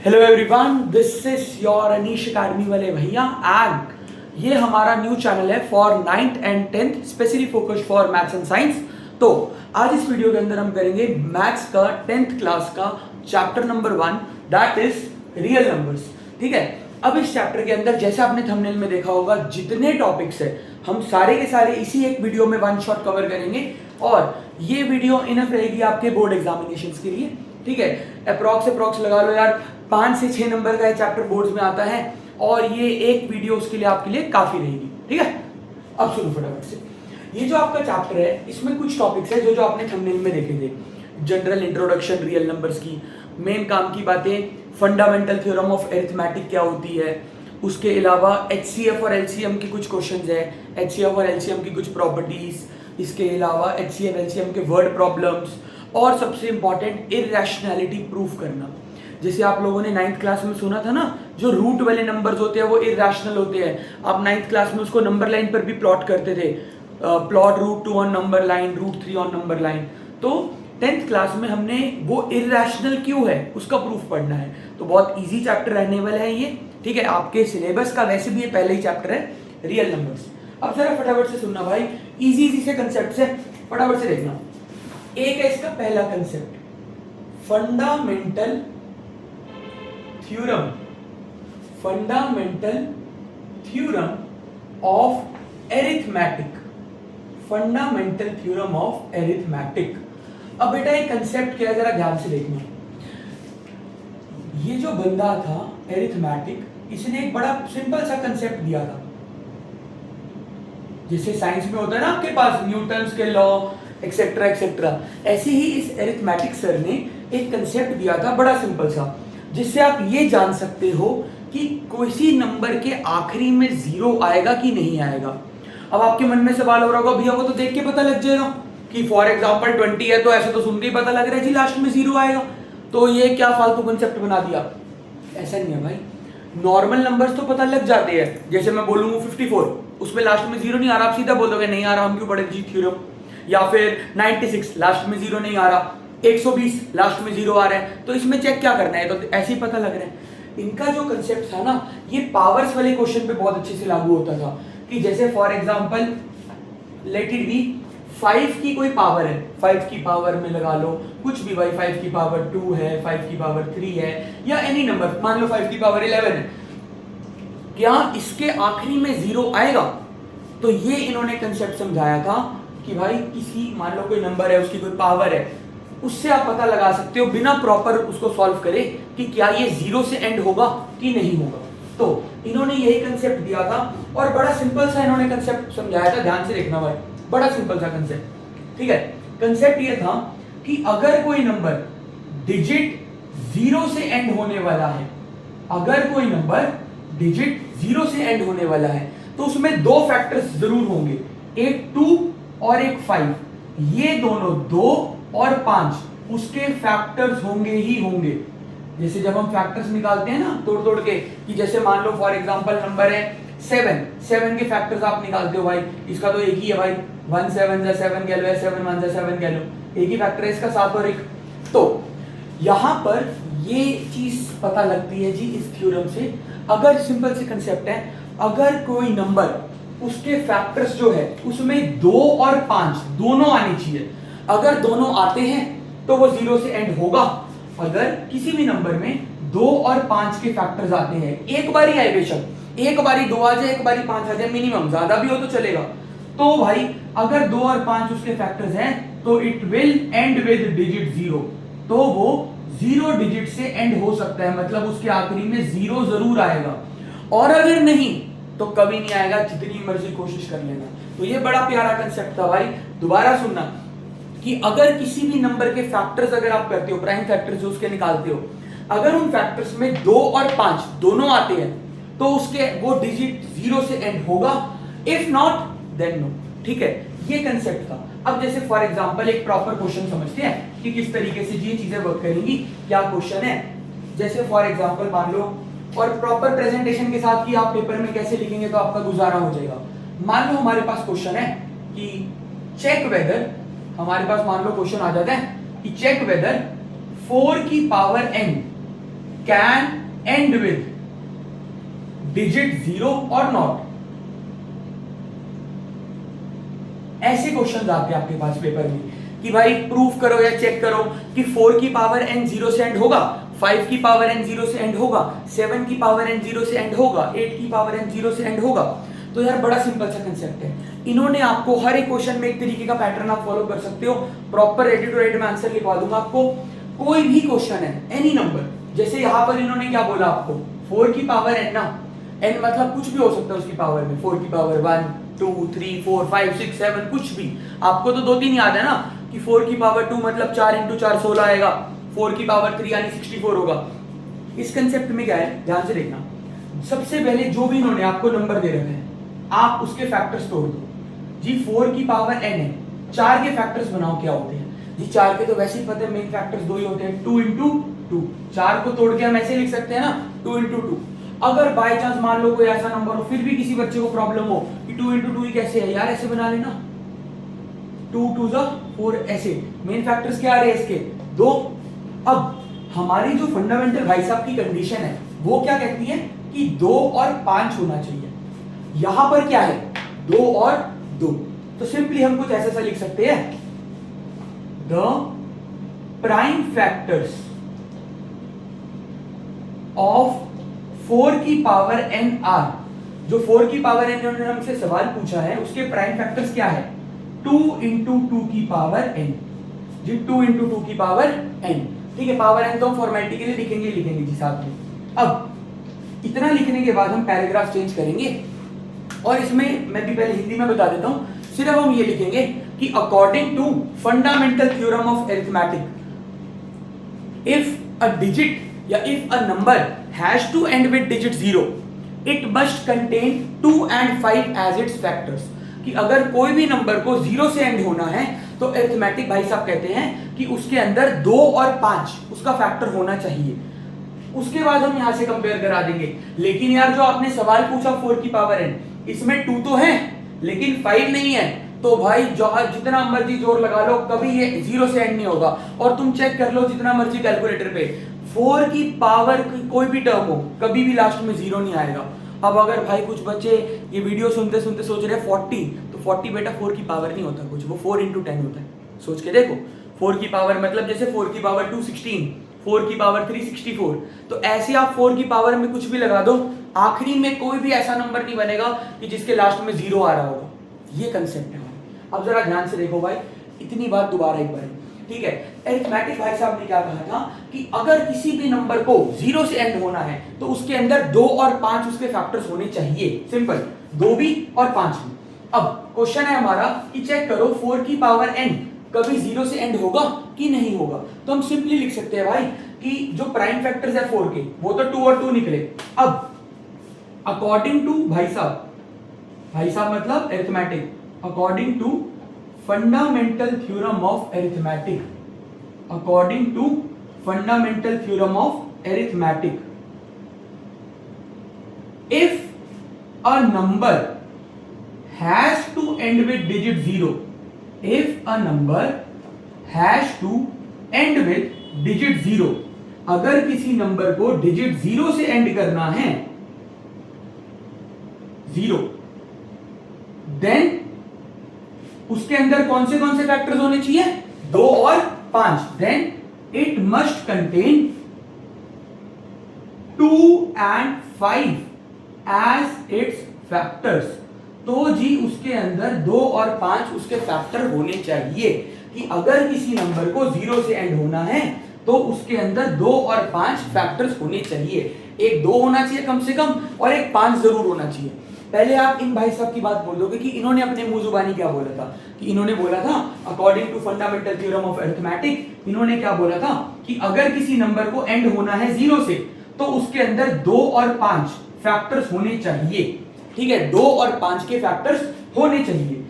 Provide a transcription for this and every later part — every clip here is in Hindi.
Hello everyone, this is your Anish academy वाले भैया एंड ये हमारा न्यू चैनल है for 9th and 10th specially focus for maths and science. तो आज इस वीडियो के अंदर हम करेंगे मैथ्स का 10th क्लास का chapter number 1 that is real numbers. ठीक है, अब इस चैप्टर के अंदर जैसे आपने थंबनेल में देखा होगा जितने टॉपिक्स है हम सारे के सारे इसी एक वीडियो में वन शॉट कवर करेंगे और ये वीडियो इनफ रहेगी आपके बोर्ड एग्जामिनेशंस के लिए। ठीक है, अप्रॉक्स लगा लो यार, 5 से 6 नंबर का चैप्टर बोर्ड्स में आता है और ये एक वीडियो उसके लिए आपके लिए काफी रहेगी। ठीक है, अब सुनो फटाफट से। ये जो आपका चैप्टर है इसमें कुछ टॉपिक्स है जो आपने थंबनेल में देखे थे। जनरल इंट्रोडक्शन रियल नंबर्स की, मेन काम की बातें, फंडामेंटल थ्योरम ऑफ अरिथमेटिक क्या होती है, उसके अलावा एचसीएफ और एलसीएम के कुछ क्वेश्चंस है, एचसीएफ और एलसीएम की कुछ प्रॉपर्टीज, इसके अलावा एचसीएफ एलसीएम के वर्ड प्रॉब्लम्स और सबसे इंपॉर्टेंट इरैशनैलिटी प्रूफ करना। जैसे आप लोगों ने 9th क्लास में सुना था ना, जो रूट वाले नंबर्स होते हैं वो इरैशनल होते हैं। आप 9th क्लास में उसको नंबर लाइन पर भी प्लॉट करते थे, plot root 2 on number line, root 3 on number line. तो 10th क्लास में हमने वो इरैशनल क्यों है उसका प्रूफ पढ़ना है। तो बहुत इजी चैप्टर रहने वाला है ये। ठीक है, आपके सिलेबस का वैसे भी ये पहले ही चैप्टर है रियल नंबर्स। अब जरा फटाफट से सुनना भाई, इजी से कंसेप्ट है, फटाफट से देखना। एक है इसका पहला concept, fundamental theorem, fundamental theorem of arithmetic, fundamental theorem of arithmetic. अब बेटा ये कंसेप्ट क्या है जरा ध्यान से देखना। ये जो बंदा था एरिथमेटिक, इसने एक बड़ा सिंपल सा कंसेप्ट दिया था। जैसे साइंस में होता है ना आपके पास न्यूटन्स के लॉ एक्सेट्रा एक्सेट्रा, ऐसे ही इस एरिथमेटिक सर ने एक कंसेप्ट दिया था बड़ा सिंपल सा, जिससे आप ये जान सकते हो कि किसी नंबर के आखिरी में जीरो आएगा कि नहीं आएगा। अब आपके मन में सवाल हो रहा होगा, भैया वो तो देख के पता लग जाएगा कि फॉर एग्जांपल 20 है तो ऐसे तो सुन के ही पता लग रहा है जी लास्ट में जीरो आएगा, तो ये क्या फालतू कंसेप्ट बना दिया। ऐसा नहीं है भाई, नॉर्मल नंबर्स तो पता लग जाते हैं। जैसे मैं बोलूंगा 54, उसमें लास्ट में जीरो नहीं आ रहा, आप सीधा बोलोगे नहीं आ रहा, हम क्यों पढ़े जी थ्योरम। या फिर 96 लास्ट में जीरो नहीं आ रहा, 120 लास्ट में जीरो आ रहा है, तो इसमें चेक क्या करना है, तो ऐसे ही पता लग रहा है। इनका जो कंसेप्ट था ना, ये पावर्स वाले क्वेश्चन पे बहुत अच्छे से लागू होता था कि जैसे for example let it be 5 की कोई पावर है, 5 की पावर में लगा लो कुछ भी भाई, 5 की पावर 2 है, 5 की पावर 3 है, या एनी नंबर, मान लो 5 की पावर 11 है, क्या इसके आखिरी में जीरो आएगा। तो ये इन्होंने कंसेप्ट समझाया था कि भाई किसी, मान लो कोई नंबर है, उसकी कोई पावर है, उससे आप पता लगा सकते हो बिना प्रॉपर उसको सॉल्व करे कि क्या ये जीरो से एंड होगा कि नहीं होगा। तो इन्होंने यही कंसेप्ट दिया था और बड़ा सिंपल सा इन्होंने कंसेप्ट समझाया था, ध्यान से देखना भाई, बड़ा सिंपल सा कंसेप्ट। ठीक है, कंसेप्ट ये था कि अगर कोई नंबर डिजिट जीरो से एंड होने वाला है, अगर कोई नंबर डिजिट जीरो से एंड होने वाला है, तो उसमें दो फैक्टर्स जरूर होंगे, एक 2 और एक 5। ये दोनों 2 और 5 उसके फैक्टर्स होंगे ही होंगे। जैसे जब हम फैक्टर्स निकालते हैं ना तोड़ तोड़ के, कि जैसे मान लो फॉर एग्जांपल नंबर है 7 के फैक्टर्स आप निकालते हो भाई, इसका तो एक ही है भाई, 1 7 जा 7 कह लो या 7 1 जा 7 कह लो, एक ही फैक्टर है इसका, 7 और 1। तो यहां पर ये चीज पता लगती है जी इस थ्योरम से। अगर सिंपल सी कंसेप्ट है, अगर कोई नंबर उसके फैक्टर्स जो है उसमें 2 और 5 दोनों आने चाहिए, अगर दोनों आते हैं तो वो जीरो से एंड होगा। अगर किसी भी नंबर में 2 और 5 के फैक्टर्स आते हैं, एक बारी आए बेशक, एक बारी 2 आ जाए, एक बारी 5 आ जाए, मिनिमम, ज्यादा भी हो तो चलेगा, तो भाई अगर 2 और 5 उसके फैक्टर्स हैं तो it will and with digit 0, तो वो 0 डिजिट से एंड हो सकता है, मतलब उसके आखिरी में 0 जरूर आएगा। और अगर नहीं तो कभी नहीं आएगा, जितनी मर्जी कोशिश कर लेना। तो ये बड़ा प्यारा कंसेप्ट था भाई, दोबारा सुनना, कि अगर किसी भी नंबर के फैक्टर्स अगर आप करते हो, प्राइम फैक्टर्स जो उसके निकालते हो, अगर उन फैक्टर्स में 2 और 5 दोनों आते हैं तो उसके वो डिजिट 0 से एंड होगा, इफ नॉट देन नो। ठीक है, ये कंसेप्ट था। अब जैसे फॉर एग्जांपल एक प्रॉपर क्वेश्चन समझते हैं कि किस तरीके से ये चीजें वर्क करेंगी, क्या क्वेश्चन है। जैसे फॉर एग्जांपल मान लो, और प्रॉपर प्रेजेंटेशन के साथ कि आप पेपर में कैसे लिखेंगे तो आपका गुजारा हो जाएगा। मान लो हमारे पास क्वेश्चन है कि चेक वेदर, हमारे पास मान लो क्वेश्चन आ जाता है कि चेक वेदर 4 की power n can and with digit 0 और नॉट। ऐसे क्वेश्चन आते हैं आपके पास पेपर में कि भाई प्रूफ करो या चेक करो कि 4 की पावर n 0 से एंड होगा, 5 की पावर n 0 से एंड होगा, 7 की पावर n 0 से एंड होगा, 8 की पावर n 0 से एंड होगा। तो यार बड़ा सिंपल सा कंसेप्ट है। इन्होंने आपको हर एक क्वेश्चन में एक तरीके का पैटर्न आप फॉलो कर सकते हो। प्रॉपर रेडी टू राइट में आंसर लिखवा दूंगा आपको। कोई भी क्वेश्चन है, एनी नंबर, जैसे यहां पर इन्होंने क्या बोला आपको, 4 की पावर n ना, n मतलब कुछ भी हो सकता है उसकी पावर में, 4 की पावर 1 2 3 4 5 6 7 कुछ भी। आपको तो 2-3 याद है ना कि 4 की पावर 2 मतलब 4 × 4 16 आएगा, 4 की पावर 3 यानी 64 होगा। इस कंसेप्ट में क्या है, ध्यान से देखना। सबसे पहले जो भी इन्होंने आपको नंबर दे रखे हैं, आप उसके फैक्टर्स तोड़ दो जी। 4 की पावर n है, 4 के फैक्टर्स बनाओ क्या होते हैं जी। 4 के तो वैसे ही पता है, मेन फैक्टर्स दो ही होते हैं, 2 × 2। 4 को तोड़ के हम ऐसे लिख सकते हैं ना, 2 × 2। अगर बाय चांस मान लो कोई ऐसा नंबर हो, फिर भी किसी बच्चे को प्रॉब्लम हो कि 2 × 2 ही कैसे है यार, ऐसे बना लेना, 2 × 2 = 4 ऐसे। मेन फैक्टर्स क्या आ रहे हैं इसके, 2। अब हमारी जो फंडामेंटल भाई साहब की कंडीशन है वो क्या कहती है कि 2 और 5 होना चाहिए। यहां पर क्या है, 2 और 2। तो सिंपली हम कुछ ऐसा लिख सकते हैं, द प्राइम फैक्टर्स ऑफ 4 की पावर n आर। जो 4 की पावर n इन्होंने हमसे सवाल पूछा है, उसके प्राइम फैक्टर्स क्या है, 2 × 2 की पावर n जी, 2 × 2 की पावर n। ठीक है, पावर n तो हम फॉर्मेलिटी के लिए लिखेंगे जी साथ में। अब इतना लिखने के बाद हम पैराग्राफ चेंज करेंगे और इसमें मैं भी पहले हिंदी में बता देता हूं। सिर्फ हम ये लिखेंगे कि according to fundamental theorem of arithmetic, if a digit या if a number has to end with digit 0, it must contain 2 and 5 as its factors. कि अगर कोई भी नंबर को 0 से एंड होना है तो अरिथमेटिक भाई साहब कहते हैं कि उसके अंदर 2 और 5 उसका फैक्टर होना चाहिए। उसके बाद हम यहां से कंपेयर करा देंगे। लेकिन यार जो आपने सवाल पूछा 4 की पावर n, इसमें 2 तो है लेकिन 5 नहीं है, तो भाई जितना मर्जी जोर लगा लो कभी ये 0 से एंड नहीं होगा। और तुम चेक कर लो जितना मर्जी कैलकुलेटर पे, 4 की पावर की कोई भी टर्म हो कभी भी लास्ट में 0 नहीं आएगा। अब अगर भाई कुछ बच्चे ये वीडियो सुनते सुनते सोच रहे हैं 40, तो 40 बेटा 4 की पावर नहीं होता कुछ, वो 4 × 10 होता है। सोच के देखो, 4 की पावर मतलब जैसे 4 की पावर 2 16, 4 की पावर 3 64। तो ऐसे आप 4 की पावर में कुछ भी लगा दो, आखिरी में कोई भी ऐसा नंबर नहीं बनेगा कि जिसके लास्ट में 0 आ रहा होगा। ये कंसेप्ट है। अब जरा ध्यान से देखो भाई, इतनी बात दोबारा एक बार, ठीक है। अरिथमेटिक भाई साहब ने क्या कहा था कि अगर किसी भी नंबर को 0 से एंड होना है तो उसके अंदर 2 और 5 उसके फैक्टर्स होने चाहिए। सिंपल, 2 भी और 5 भी। अब क्वेश्चन है हमारा कि चेक करो 4 की पावर n कभी 0 से एंड होगा कि नहीं होगा। तो हम सिंपली लिख सकते हैं भाई कि जो प्राइम फैक्टर्स है 4 के, वो तो 2 और 2 निकले। अब अकॉर्डिंग टू भाई साहब मतलब arithmetic, according to fundamental theorem of arithmetic, according to fundamental theorem of arithmetic, if a number has to end with digit 0, if a number has to end with digit 0, अगर किसी नंबर को डिजिट 0 से एंड करना है 0, देन उसके अंदर कौन से फैक्टर्स होने चाहिए, 2 और 5। Then it must contain 2 and 5 as its factors. तो जी उसके अंदर 2 और 5 उसके फैक्टर होने चाहिए कि अगर किसी नंबर को 0 से एंड होना है तो उसके अंदर 2 और 5 फैक्टर्स होने चाहिए। एक 2 होना चाहिए कम से कम और एक 5 जरूर होना चाहिए। पहले आप इन भाई साहब की बात बोल दोगे कि इन्होंने अपने मुंह जुबानी क्या बोला था, कि इन्होंने बोला था according to fundamental theorem of arithmetic, इन्होंने क्या बोला था कि अगर किसी नंबर को एंड होना है 0 से तो उसके अंदर 2 और 5 फैक्टर्स होने चाहिए। ठीक है, 2 और 5 के फैक्टर्स होने चाहिए।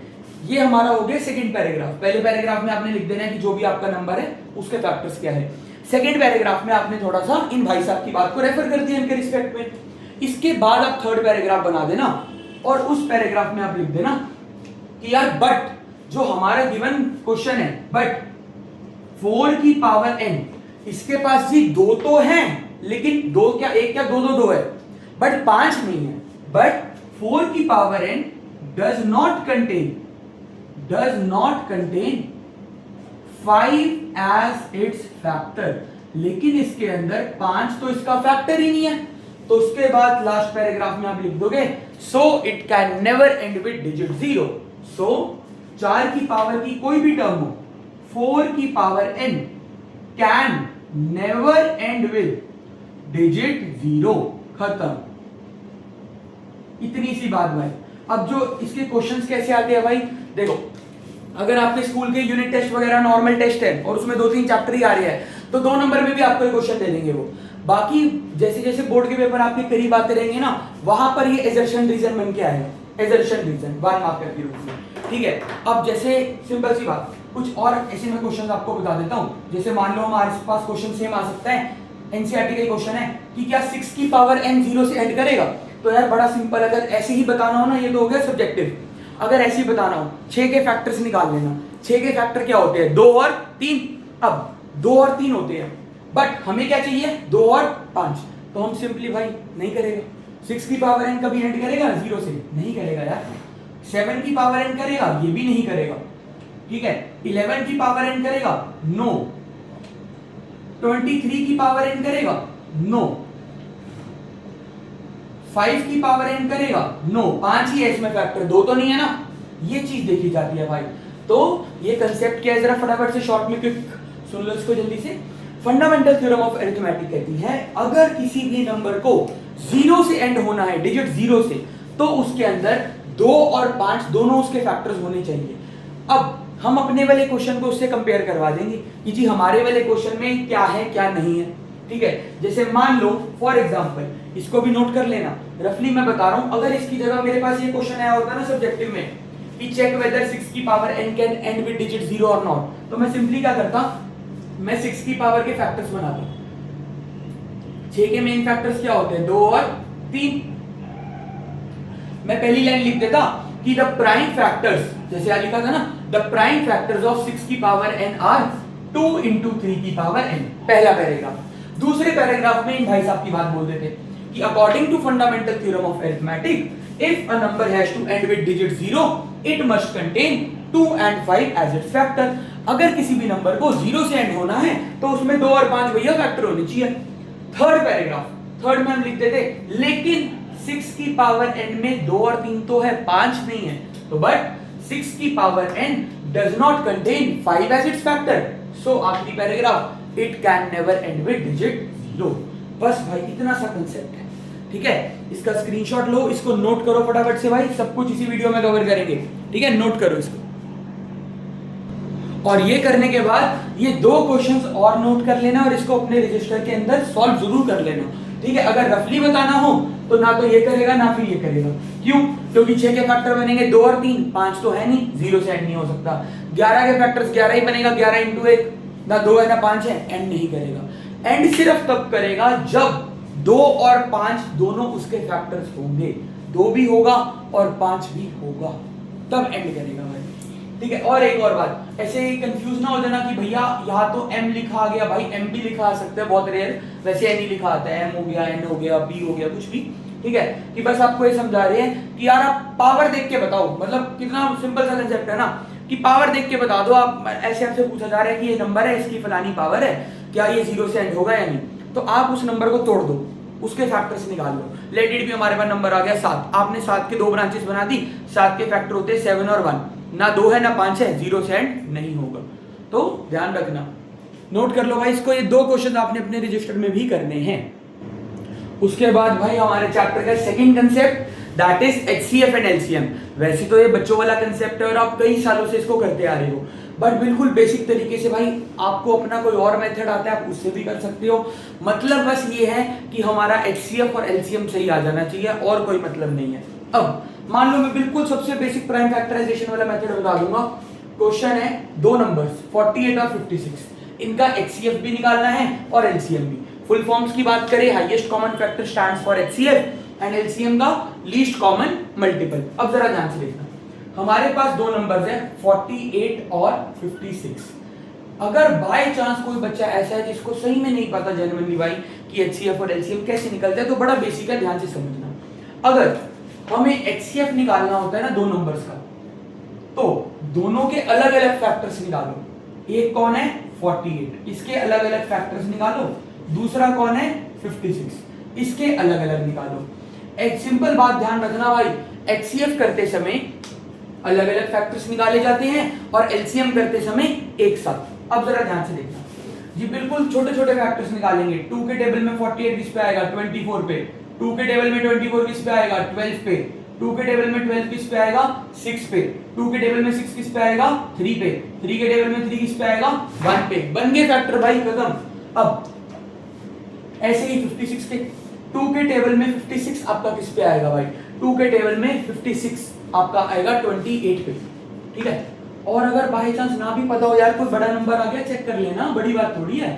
ये हमारा हो गया सेकंड पैराग्राफ। पहले पैराग्राफ में आपने लिख देना है कि जो भी आपका नंबर है उसके फैक्टर्स क्या है। सेकंड पैराग्राफ में आपने थोड़ा सा इन भाई साहब की बात को रेफर कर दिया इनके रिस्पेक्ट में। इसके बाद आप थर्ड पैराग्राफ बना देना और उस पैराग्राफ में आप लिख देना कि यार बट जो हमारा गिवन क्वेश्चन है, बट 4 की पावर n, इसके पास जी 2 तो हैं लेकिन दो क्या एक क्या दो दो दो है, बट 5 नहीं है। बट 4 की power n does not contain 5 as its factor, लेकिन इसके अंदर 5 तो इसका फैक्टर ही नहीं है। तो उसके बाद लास्ट पैराग्राफ में आप लिख दोगे so it can never and with digit 0। सो 4 की पावर की कोई भी टर्म हो, 4 की power n can never and with digit 0। खत्म, इतनी सी बात भाई। अब जो इसके क्वेश्चंस कैसे आते हैं भाई, देखो अगर आपके स्कूल के यूनिट टेस्ट वगैरह नॉर्मल टेस्ट है और उसमें 2-3 चैप्टर ही आ रहे हैं तो 2 नंबर में भी आपको क्वेश्चन दे देंगे वो। बाकी जैसे जैसे बोर्ड के पेपर आपके करीब आते रहेंगे ना, वहां पर ये एजर्शन रीजन बन के आएगा, एजर्शन रीजन 1 मार्क के रूप में, ठीक है। अब जैसे सिंपल सी बात, कुछ और ऐसे में क्वेश्चन आपको बता देता हूं। जैसे मान लो हमारे पास क्वेश्चन सेम आ सकता है, एनसीईआरटी का क्वेश्चन है कि क्या 6 की पावर n 0 से एंड करेगा। तो यार बड़ा सिंपल, अगर ऐसे ही बताना हो ना, ये तो हो गया सब्जेक्टिव। अगर ऐसे ही बताना हो 6 के फैक्टर्स निकाल लेना। 6 के फैक्टर क्या होते हैं, 2 और 3। अब 2 और 3 होते हैं, बट हमें क्या चाहिए 2 और 5। तो हम सिंपली भाई नहीं करेगा। 6 की पावर n कभी एंड करेगा 0 से, नहीं करेगा यार। 7 की पावर n करेगा, ये भी नहीं करेगा, ठीक है। 11 की पावर n करेगा, नो। 23 की पावर n करेगा, नो। 5 की पावर n करेगा, नो। 5 ही है इसमें फैक्टर, 2 तो नहीं है ना। ये चीज देखी जाती है भाई। तो ये कंसेप्ट क्या है, जरा फटाफट से शॉर्ट में क्विक सुन लो इसको जल्दी से। फंडामेंटल थ्योरम ऑफ अरिथमेटिक कहती है अगर किसी भी नंबर को 0 से एंड होना है, डिजिट 0 से, तो उसके अंदर 2 और 5 दोनों उसके फैक्टर्स होने चाहिए। अब हम अपने वाले क्वेश्चन को उससे कंपेयर करवा देंगे कि जी हमारे वाले क्वेश्चन में क्या है क्या नहीं है, ठीक है। जैसे मान लो फॉर एग्जांपल, इसको भी नोट कर लेना, रफली मैं बता रहा हूं। अगर इसकी जगह मेरे पास ये क्वेश्चन आया होता ना सब्जेक्टिव में कि चेक वेदर 6 की power n can and with digit 0 और नॉट, तो मैं सिंपली क्या करता, मैं 6 की पावर के फैक्टर्स बनाता। 6 के मेन फैक्टर्स क्या होते हैं, 2 और 3। मैं पहली लाइन लिख देता कि द प्राइम फैक्टर्स, जैसे यहां लिखा था ना, द प्राइम फैक्टर्स ऑफ 6 की पावर n आर 2 into 3 की पावर n, पहला पैराग्राफ। दूसरे पैराग्राफ में इन भाई साहब की बात बोल देते कि according to fundamental theorem of arithmetic if a number has to end with digit 0 it must contain 2 and 5 as its factor. अगर किसी भी नंबर को 0 से एंड होना है तो उसमें 2 और 5 भैया फैक्टर होने चाहिए। थर्ड पैराग्राफ, थर्ड में हम लिख देते लेकिन 6 की पावर n में 2 और 3 तो है, 5 नहीं है। तो बट 6 की power n does not contain 5 as its factor, so आखिरी paragraph it can never end with digit 0। बस भाई इतना सा कंसेप्ट है, ठीक है। इसका स्क्रीनशॉट लो, इसको नोट करो फटाफट से भाई, सब कुछ इसी वीडियो में कवर करेंगे, ठीक है। नोट करो इसको, और ये करने के बाद ये 2 क्वेश्चंस और नोट कर लेना और इसको अपने रजिस्टर के अंदर सॉल्व जरूर कर लेना, ठीक है। अगर रफली बताना हो तो ना तो ये करेगा ना फिर ये करेगा। क्यों? क्योंकि 6 के फैक्टर बनेंगे 2 और 3, 5 तो है नहीं, 0 से एंड नहीं हो सकता। 11 के फैक्टर्स 11 ही बनेगा, 11 इंटू 1, ना 2 है ना 5 है, एंड नहीं करेगा। एंड सिर्फ तब करेगा जब 2 और 5 दोनों उसके फैक्टर्स होंगे, 2 भी होगा और 5 भी होगा, तब एंड करेगा भाई, ठीक है। और एक और बात, ऐसे ही कंफ्यूज ना हो जाना कि भैया यहाँ तो m लिखा आ गया, भाई m भी लिखा आ सकता है, बहुत रेयर, वैसे n ही लिखा आता है, m हो गया, n हो गया, b हो गया, कुछ भी, ठीक है। कि बस आपको ये समझा रहे हैं कि यार आप पावर देख के बताओ, मतलब कितना सिंपल सा कंसेप्ट है ना कि पावर देख के बता दो। आप ऐसे आपसे पूछा जा रहा है कि ये नंबर है, इसकी फलानी पावर है, क्या ये 0 से एंड होगा या नहीं, तो आप उस नंबर को तोड़ दो, उसके फैक्टर्स निकाल लो। लेट इट भी हमारे पास नंबर आ गया 7, आपने 7 के 2 ब्रांचेस बना दी, 7 के फैक्टर होते हैं 7 और 1, ना 2 है ना 5 है, 0 से एंड नहीं होगा। तो ध्यान रखना, नोट कर लो भाई इसको, ये 2 क्वेश्चन आपने अपने रजिस्टर में भी करने हैं। उसके बाद भाई हमारे चैप्टर का second concept that is HCF and LCM. वैसे तो ये बच्चों वाला कंसेप्ट है और आप कई सालों से इसको करते आ रहे हो, बट बिल्कुल बेसिक तरीके से भाई आपको अपना कोई और मेथड आता है आप उससे भी कर सकते हो। मतलब बस ये है कि हमारा एचसीएफ और एलसीएम सही आ जाना चाहिए, और कोई मतलब नहीं है। अब मान लो मैं बिल्कुल सबसे बेसिक प्राइम फैक्टराइजेशन वाला मेथड बता दूंगा। क्वेश्चन है 2 नंबर्स 48 और 56, इनका एचसीएफ भी निकालना है और एलसीएम भी। फुल फॉर्म्स की बात करें, highest common factor stands for HCF and LCM का लीस्ट कॉमन मल्टीपल। अब जरा ध्यान से देखना, हमारे पास 2 नंबर्स हैं 48 और 56। अगर बाय चांस कोई बच्चा ऐसा है जिसको सही में नहीं पता जेन्युइनली भाई कि एचसीएफ और एलसीएम कैसे निकलता है, तो बड़ा बेसिक है, ध्यान से समझना। अगर हमें एचसीएफ निकालना होता है ना 2 नंबर्स का, तो दोनों के अलग अलग फैक्टर्स निकालो। एक कौन है 48, इसके अलग अलग फैक्टर्स निकालो। दूसरा कौन है 56, इसके अलग अलग निकालो। एक सिंपल बात ध्यान रखना भाई, एचसीएफ करते समय अलग अलग फैक्टर्स निकाले जाते हैं और एलसीएम करते समय एक साथ। अब जरा ध्यान से देखना जी, बिल्कुल छोटे छोटे फैक्टर्स निकालेंगे। 2 के टेबल में 48 किस पे आएगा 24 पे, 2 के टेबल में 24 किस पे आएगा 12 पे, 2 के टेबल में 12 किस पे आएगा 6 पे, 2 के टेबल में 6 किस पे आएगा 3 पे, 3 के टेबल में 3 किस पे आएगा 1 पे। बन गए फैक्टर भाई, खत्म। अब ऐसे ही 56 के 2 के टेबल में 56 आपका किस पे आएगा भाई, 2 के टेबल में 56 आपका आएगा 28 पे, ठीक है। और अगर बाय चांस ना भी पता हो यार, कोई बड़ा नंबर आ गया चेक कर लेना, बड़ी बात थोड़ी है।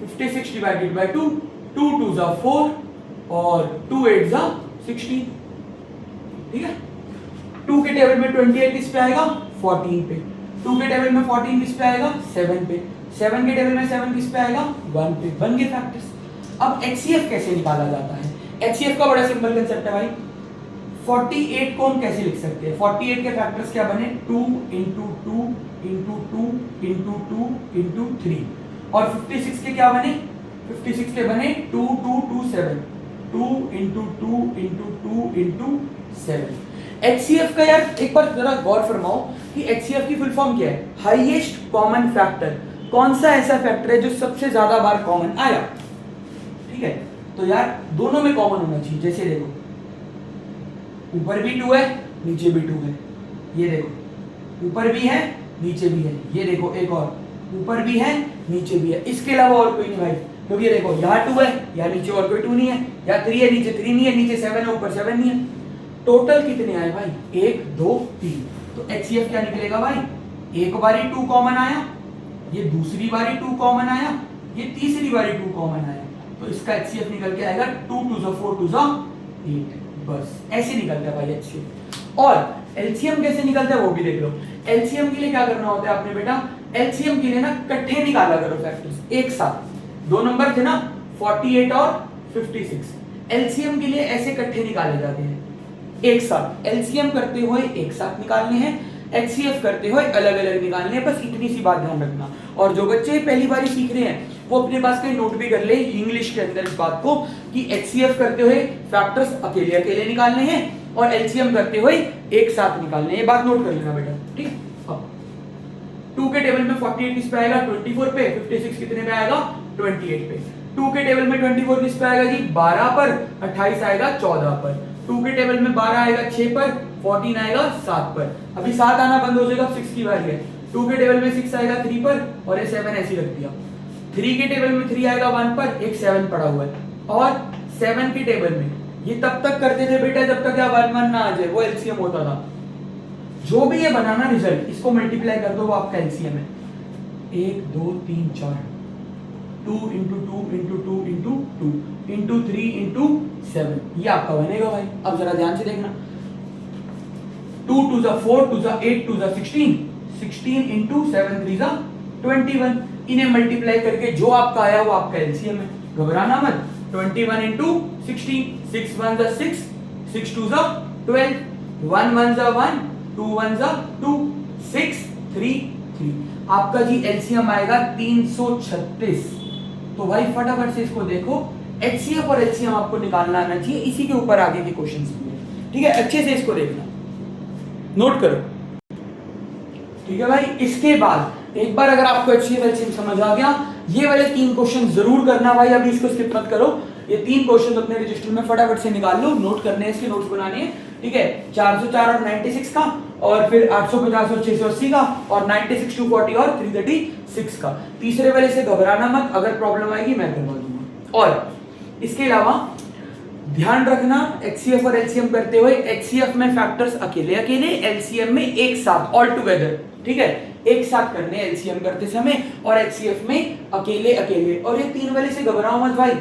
56 डिवाइडेड बाय 2, 2 2 जा 4 और 2 8 जा 16, ठीक है। 2 के टेबल में 28 किस पे आएगा 14 पे, 2 के टेबल में 14 किस पे आएगा 7 पे, 7 के टेबल में 7 किस पे आएगा 1 पे। बन गए फैक्टर्स। अब एचसीएफ कैसे निकाला जाता है? एचसीएफ का बड़ा सिंपल कंसेप्ट है भाई। 48 को हम कैसे लिख सकते हैं? 48 के फैक्टर्स क्या बने 2 इंटू 2 इंटू 2 इंटू 2 इंटू 3। और 56 के क्या बने? 56 के बने 2 2 2 7, 2 इंटू 2 इंटू 2 इंटू 7। एचसीएफ का यार एक बार जरा गौर फरमाओ कि एचसीएफ की फुल फॉर्म क्या है? Highest common factor. कौन सा ऐसा फैक्टर है जो सबसे ज्यादा बार कॉमन आया? ठीक है, तो यार दोनों में कॉमन होना चाहिए। जैसे देखो ऊपर भी 2 है नीचे भी 2 है, ये देखो ऊपर भी है नीचे भी है, ये देखो एक और ऊपर भी है नीचे भी है, इसके अलावा और कोई नहीं भाई। क्योंकि ये देखो यहाँ 2 है, यहाँ नीचे और कोई 2 नहीं है, यहाँ 3 है नीचे 3 नहीं है, नीचे 7 है ऊपर 7 नहीं है। टोटल कितने आए भाई? 1 2 3। तो एचसीएफ क्या निकलेगा भाई? एक बारी 2 कॉमन आया, ये दूसरी बारी 2 कॉमन आया, ये तीसरी बारी 2 कॉमन आया, तो इसका एचसीएफ निकल के आएगा 2 2 जा 4 2 जा 8। बस ऐसे निकलता है भाई एचसीएफ। और एलसीएम कैसे निकलता है वो भी देख लो। एलसीएम के लिए क्या करना होता है आपने बेटा? एलसीएम के लिए ना इकट्ठे निकाला करो फैक्टर्स एक साथ। 2 नंबर थे ना 48 और 56, एलसीएम के लिए ऐसे इकट्ठे निकाले जाते हैं एक साथ। एलसीएम करते हुए एक साथ निकालने हैं, एचसीएफ करते हुए अलग अलग निकालने हैं। बस इतनी सी बात ध्यान रखना। और जो बच्चे पहली बार सीख रहे हैं वो अपने पास कहीं नोट भी कर ले इंग्लिश के अंदर इस बात को कि एचसीएफ करते हुए फैक्टर्स अकेले अकेले निकालने हैं और एलसीएम करते हुए एक साथ निकालने हैं। ये बात नोट कर लेना बेटा, ठीक। अब 2 के टेबल में 48 किस पे आएगा 24 पे, 56 कितने पे आएगा 28 पे। 2 के टेबल में 24 किस पे आएगा जी 12 पर, 28 आएगा 14 पर। 2 के टेबल में 12 आएगा 6 पर, 14 आएगा 7 पर। अभी 7 आना बंद हो जाएगा, 6 की बारी है। 2 के टेबल में 6 आएगा 3 पर और ये 7 ऐसे रख दिया। 3 के टेबल में 3 आएगा 1 पर, एक 7 पड़ा हुआ है। और 7 के टेबल में ये तब तक करते थे बेटा जब तक 1 1 ना आ जाए, वो एलसीएम होता था। जो भी ये बनाना रिजल्ट इसको मल्टीप्लाई कर दो, वो आपका एलसीएम है। 1 2 3 4, 2 into 2 into 2 into 2 into 3 into 7, ये आपका बनेगा भाई। अब जरा ध्यान से देखना, 2 2 जा 4, 2 जा 8, 2 जा 16, 16 इंटू 7 3 जा 21। इन्हें मल्टीप्लाई करके जो आपका आया वो आपका एलसीएम है, घबराना मत। 21 इंटू 16, 6 1 जा 6, 6 2 जा 12, 1 1 जा 1, 2 1 जा 2, 6 3 3। आपका जी एलसीएम आएगा 336। तो भाई फटाफट से इसको देखो, एचसीएफ और एलसीएम आपको निकालना आना चाहिए। इसी के ऊपर आगे के क्वेश्चंस होंगे, ठीक है। अच्छे से इसको देखना, नोट करो, ठीक है भाई। इसके बाद एक बार अगर आपको एचसीएफ एलसीएम समझ आ गया, ये वाले 3 क्वेश्चन जरूर करना भाई। अभी इसको स्किप मत करो, ये 3 क्वेश्चन अपने रजिस्टर में फटाफट से निकाल लो, नोट करने हैं, इसके नोट्स बनाने हैं, ठीक है। 404 और 96 का, और फिर 850 और 680 का, और 96 240 और 336 का। तीसरे वाले से घबराना मत, अगर प्रॉब्लम आएगी मैं करवा दूंगा। और इसके अलावा ध्यान रखना, एचसीएफ और एलसीएम करते हुए एचसीएफ में फैक्टर्स अकेले अकेले, एलसीएम में एक साथ ऑल टुगेदर, ठीक है। एक साथ करने एलसीएम करते समय, और एचसीएफ में अकेले अकेले। और ये 3 वाले से घबराओ मत भाई,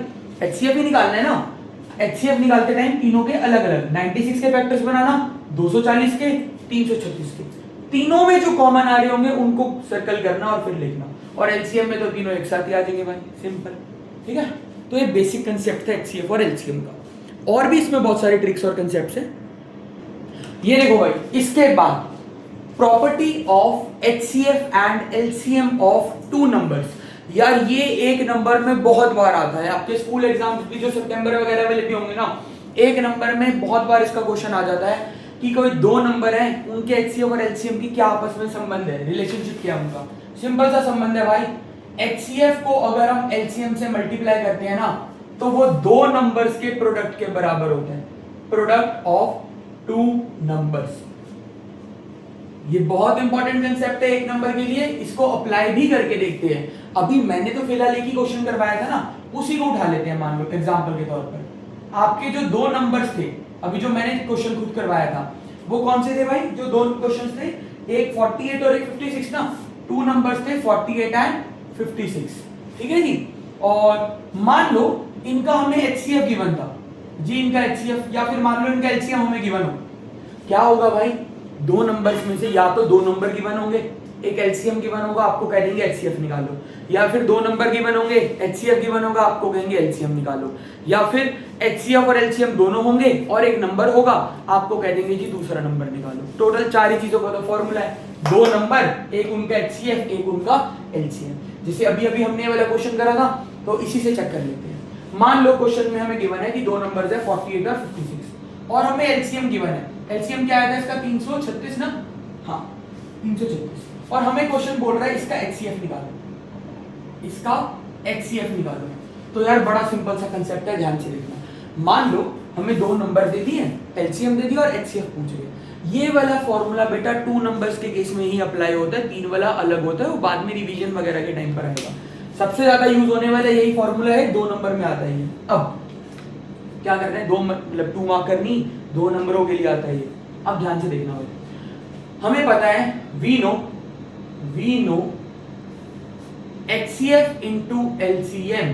एचसीएफ ही निकालना है ना। एचसीएफ निकालते टाइम तीनों के अलग अलग 96 के फैक्टर्स बनाना, 240 के, 336 के, तीनों में जो कॉमन आ रहे होंगे उनको सर्कल करना और फिर लिखना। और एलसीएम में तो तीनों एक साथ ही आ जाएंगे भाई, सिंपल। ठीक है, तो ये बेसिक कंसेप्ट था एचसीएफ और एलसीएम का। और भी इसमें बहुत सारे ट्रिक्स और कंसेप्ट हैं। ये देखो भाई, इसके बाद property of HCF and LCM of two numbers. यार ये एक नंबर में बहुत बार आता है, आपके स्कूल एग्जाम्स भी जो सितंबर वगैरह में लेते होंगे ना, एक नंबर में बहुत बार इसका क्वेश्चन आ जाता है कि कोई दो नंबर हैं, उनके एचसीएफ और एलसीएम की क्या आपस में संबंध है, रिलेशनशिप क्या है उनका। सिंपल सा संबंध है भाई, एचसीएफ को अगर हम एलसीएम से मल्टीप्लाई करते हैं ना, तो वो दो नंबर्स के प्रोडक्ट के बराबर होते हैं, प्रोडक्ट ऑफ टू नंबर्स। ये बहुत इंपॉर्टेंट कंसेप्ट है एक नंबर के लिए, इसको अप्लाई भी करके देखते हैं। अभी मैंने तो फिलहाल एक ही क्वेश्चन करवाया था ना, उसी को उठा लेते हैं मान लो एग्जांपल के तौर पर। आपके जो दो नंबर्स थे, अभी जो मैंने क्वेश्चन खुद करवाया था, वो कौन से थे भाई? जो दो क्वेश्चंस थे, एक 48 और एक 56 ना, टू नंबर्स थे 48 एंड 56। ठीक है जी। और मान लो इनका हमें एचसीएफ गिवन था जी, इनका एचसीएफ, या फिर मान लो इनका एलसीएम हमें गिवन हो, क्या होगा भाई? दो नंबर्स में से या तो दो नंबर गिवन होंगे, एक एलसीएम गिवन होगा, आपको कह देंगे एचसीएफ निकालो, या फिर दो नंबर गिवन होंगे, एचसीएफ गिवन होगा, आपको कहेंगे एलसीएम निकालो, या फिर एचसीएफ और एलसीएम दोनों होंगे और एक नंबर होगा, आपको कह देंगे जी दूसरा नंबर निकालो। टोटल चार ही चीजों का तो फॉर्मूला है, दो नंबर, एक उनका एचसीएफ, एक उनका एलसीएम। जैसे अभी अभी हमने वाला क्वेश्चन करा था, तो इसी से चेक कर लेते हैं। मान लो क्वेश्चन में हमें गिवन है कि दो नंबर्स है 48 और 56 और हमें एलसीएम गिवन है। एलसीएम क्या आया था इसका? 336 ना, हाँ 336। और हमें क्वेश्चन बोल रहा है इसका एचसीएफ निकालो, इसका एचसीएफ निकालो। तो यार बड़ा सिंपल सा कंसेप्ट है, ध्यान से देखना। मान लो हमें दो नंबर दे दिए, एलसीएम दे दिया और एचसीएफ पूछ रहे। ये वाला फॉर्मूला बेटा टू नंबर्स के केस में ही अप्लाई होता है, तीन वाला अलग होता है, वो बाद में रिवीजन वगैरह के टाइम पर आएगा। सबसे ज्यादा यूज होने वाला यही फॉर्मूला है, दो नंबर में आता है। अब क्या करना है, दो मतलब टू मार्क करनी, दो नंबरों के लिए आता है ये। अब ध्यान से देखना भाई, हमें पता है we know HCF into LCM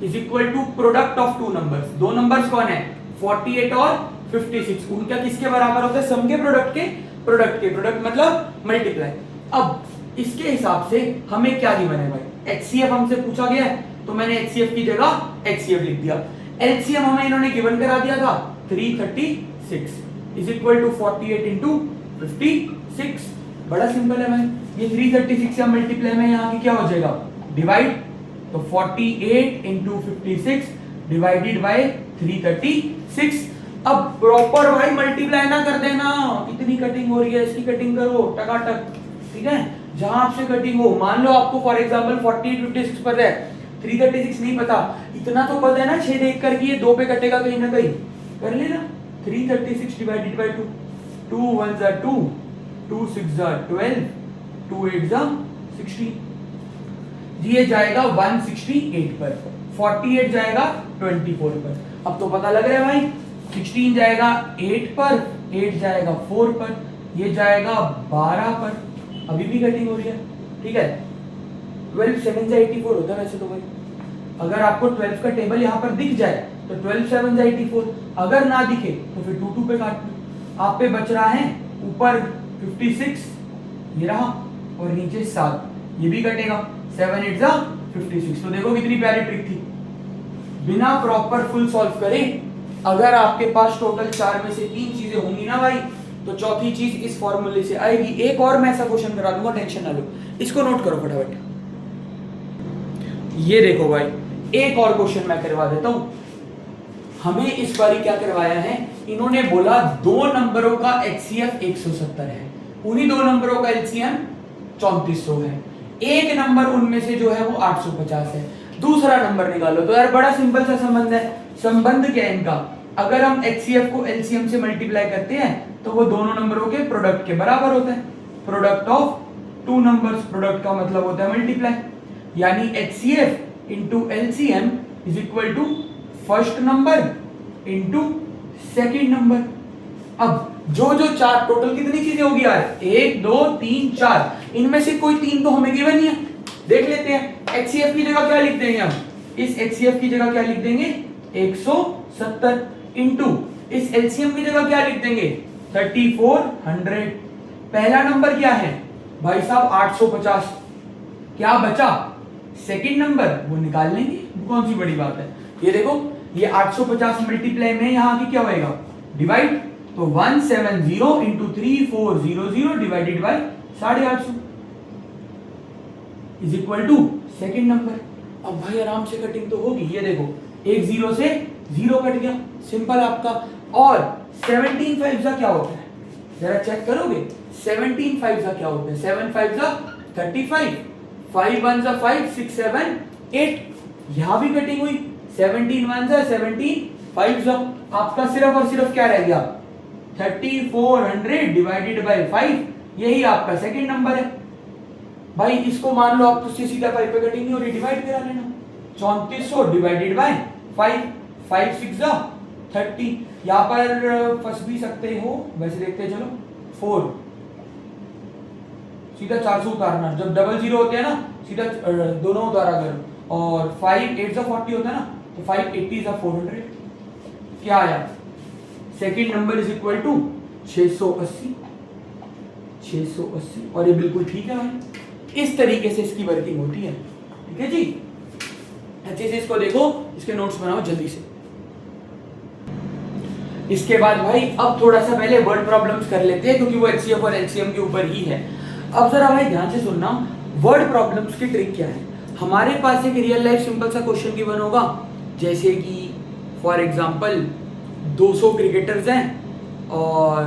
is equal to product of two numbers. दो नंबर्स कौन है? 48 और 56। उनका किसके बराबर होता है? सम के प्रोडक्ट के, प्रोडक्ट मतलब मल्टीप्लाई। अब इसके हिसाब से हमें क्या गिवन है भाई? HCF हमसे पूछा गया है, तो मैंने HCF की जगह HCF लिख दिया। LCM हमें इन्होंने गिवन करा दिया था 336 इज इक्वल टू 48 इंटू 56। बड़ा सिंपल है भाई, ये 336 या मल्टीप्लाई में यहाँ की क्या हो जाएगा? डिवाइड, तो 48 इंटू 56 डिवाइडेड बाय 336। अब प्रॉपर भाई मल्टीप्लाई ना कर देना, इतनी कटिंग हो रही है, इसकी कटिंग करो टकाटक, ठीक है? जहां आपसे कटिंग हो, मान लो आपको फॉर एग्जांपल 48 56 पता है, 336 नहीं पता, इतना तो पता है ना, 6 देख कर कि ये 2 पे कटेगा कहीं ना कहीं, कर लेना। 336 डिवाइडेड बाय 2, 2 1 जा 2, 2 6 जा 12, 2 8 जा 16, ये जाएगा 168 पर, 48 जाएगा 24 पर। अब तो पता लग रहा है भाई, 16 जाएगा 8 पर, 8 जाएगा 4 पर, ये जाएगा 12 पर। अभी भी कटिंग हो रही है, ठीक है? 12 7 जा 84 होता है वैसे तो भाई। अगर आपको 12 का टेबल यहाँ पर दिख जाए तो 12 7 जा 84, अगर ना दिखे तो फिर 2 2 पे काट लो। आप पे बच रहा है ऊपर 56, ये रहा, और नीचे 7, ये भी कटेगा, 7 8 जा 56। तो देखो कितनी प्यारी ट्रिक थी, बिना प्रॉपर फुल सॉल्व करे। अगर आपके पास टोटल 4 में से 3 चीजें होंगी ना भाई, तो चौथी चीज इस फॉर्मूले से आएगी। एक और मैं ऐसा क्वेश्चन करा दूंगा, टेंशन ना लो, इसको नोट करो फटाफट। ये देखो भाई, एक और क्वेश्चन मैं करवा देता हूं। हमें इस बारी क्या करवाया है, इन्होंने बोला दो नंबरों का HCF 170 है, उन्हीं दो नंबरों का LCM 3400 है, एक नंबर उनमें से जो है वो 850 है, दूसरा नंबर निकालो। तो यार बड़ा सिंपल सा संबंध है। संबंध क्या है इनका? अगर हम HCF को LCM से मल्टीप्लाई करते हैं तो वो दोनों नंबरों के प्रोडक्ट के बराबर होता है, product of two numbers. Product का मतलब होता है मल्टीप्लाई, यानी HCF into LCM is equal to first number into second number. अब जो जो चार, टोटल कितनी चीजें होगी यार? 1 2 3 4, इनमें से कोई 3 तो हमें गिवन ही है, देख लेते हैं। HCF की जगह क्या लिख देंगे हम? इस HCF की जगह क्या लिख देंगे? 170 इंटू इस LCM की जगह क्या लिख देंगे? 3400। पहला नंबर क्या है भाई साहब? 850, क्या बचा सेकंड नंबर, वो निकाल लेंगे, कौन सी बड़ी बात है। ये देखो ये 850 मल्टीप्लाई में यहाँ आगे क्या होएगा डिवाइड, तो 170 into 3400 divided by 850 is equal to second number. अब भाई आराम से कटिंग तो होगी, ये देखो एक जीरो से जीरो कट गया, सिंपल आपका। और 17 फाइव का क्या होता है जरा चेक करोगे, 17 फाइव का क्या होता है, 7 फाइव का 35, 5 वन जा 5, 6 7 8, यहां भी कटिंग हुई, 17 वन जा 17, 5 जा आपका सिर्फ और सिर्फ क्या रह गया 3400 डिवाइडेड बाय 5, यही आपका सेकंड नंबर है। भाई इसको मान लो आप उससे सीधा 5 पे कटिंग नहीं हो रही, डिवाइड करा लेना, 3400 डिवाइडेड बाय 5, 5 6 जा 30, यहां पर फंस भी सकते हो, वैसे देखते चलो 4, सीधा 400 उतारना, जब डबल जीरो होते हैं ना सीधा दोनों उतारा करो, और 5 8 जा 40 होता है ना, तो 5 80 जा 400, क्या आया second number is equal to 680, 680, और ये बिल्कुल ठीक है भाई, इस तरीके से इसकी वर्किंग होती है। ठीक है जी, अच्छे से इसको देखो, इसके नोट्स बनाओ जल्दी से। इसके बाद भाई अब थोड़ा सा पहले वर्ड प्रॉब्लम्स कर लेते हैं, क्योंकि वो एचसीएफ और एलसीएम के ऊपर ही है। अब जरा भाई ध्यान से सुनना, वर्ड प्रॉब्लम्स की ट्रिक क्या है। हमारे पास एक रियल लाइफ सिंपल सा क्वेश्चन गिवन होगा, जैसे कि फॉर एग्जांपल 200 क्रिकेटर्स हैं और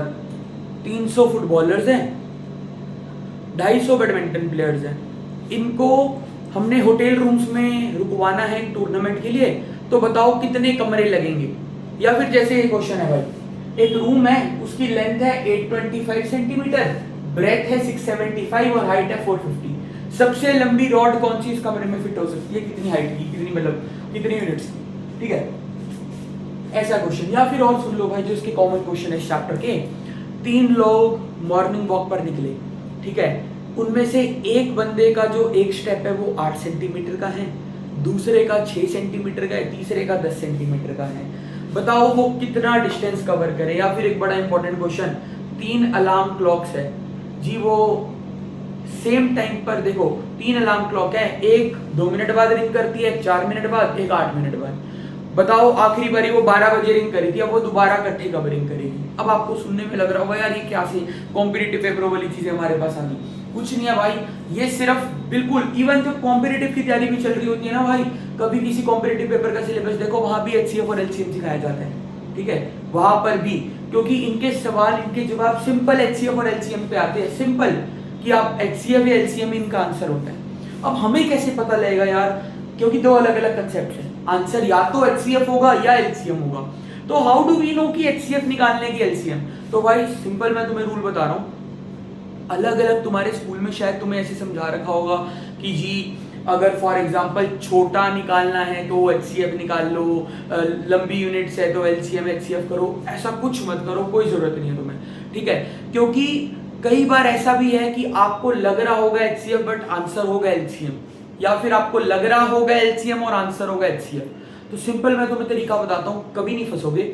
300 फुटबॉलर्स हैं, 250 बैडमिंटन प्लेयर्स हैं, इनको हमने होटल रूम्स में रुकवाना है टूर्नामेंट के लिए, तो बताओ कितने कमरे लगेंगे। या फिर जैसे ये क्वेश्चन है भाई, एक रूम है, उसकी लेंथ है 825 सेंटीमीटर, ब्रेथ है 675 और हाइट है 450। सबसे लंबी रॉड कौन सी इस कमरे में फिट हो सकती है, कितनी हाइट की, कितनी मतलब कितनी यूनिट्स की। ठीक है, ऐसा क्वेश्चन। या फिर और सुन लो भाई, जो इसके कॉमन क्वेश्चन है इस चैप्टर के, 3 लोग मॉर्निंग वॉक पर निकले, ठीक है, उनमें से एक बंदे का जो एक स्टेप है वो 8 सेंटीमीटर का है, दूसरे का 6 सेंटीमीटर का है, तीसरे का 10 सेंटीमीटर का है, बताओ वो कितना डिस्टेंस कवर करे। या फिर एक बड़ा इंपॉर्टेंट क्वेश्चन, 3 अलार्म क्लॉक्स है जी, वो सेम टाइम पर, देखो 3 अलार्म क्लॉक है, एक 2 मिनट बाद रिंग करती है, 4 मिनट बाद, एक 8 मिनट बाद, बताओ आखिरी बारी वो 12 बजे रिंग करी थी, अब वो दोबारा इकट्ठे कब रिंग करेगी। अब आपको सुनने में लग रहा होगा यार ये क्या से कॉम्पिटिटिव पेपरों वाली चीजें हमारे पास आ गई, कुछ नहीं है भाई, ये सिर्फ बिल्कुल, इवन जब कॉम्पिटिटिव की तैयारी भी चल रही होती है ना भाई, कभी किसी कॉम्पिटिटिव पेपर का सिलेबस देखो, वहां भी एचसीएफ और एलसीएम सिखाया जाता है। ठीक है, वहां पर भी, क्योंकि इनके सवाल, इनके जवाब सिंपल एचसीएफ और एलसीएम पे आते हैं, सिंपल कि आप एचसीएफ या एलसीएम इनका आंसर होता है। अब हमें कैसे पता लगेगा यार, क्योंकि दो अलग अलग कंसेप्ट है, आंसर या तो एचसीएफ होगा या एलसीएम होगा, तो हाउ डू वी नो कि एचसीएफ निकालने की एलसीएम। तो भाई सिंपल मैं तुम्हें रूल बता रहा हूँ, अलग अलग तुम्हारे स्कूल में शायद तुम्हें ऐसे समझा रखा होगा कि जी अगर फॉर एग्जांपल छोटा निकालना है तो एचसीएफ निकाल लो, लंबी यूनिट्स है तो एलसीएम एचसीएफ करो, ऐसा कुछ मत करो, कोई जरूरत नहीं है तुम्हें। ठीक है, क्योंकि कई बार ऐसा भी है कि आपको लग रहा होगा एचसीएफ बट आंसर होगा एलसीएम, या फिर आपको लग रहा होगा एलसीएम और आंसर होगा एचसीएफ। तो सिंपल मैं तुम्हें तरीका बताता हूँ, कभी नहीं फंसोगे।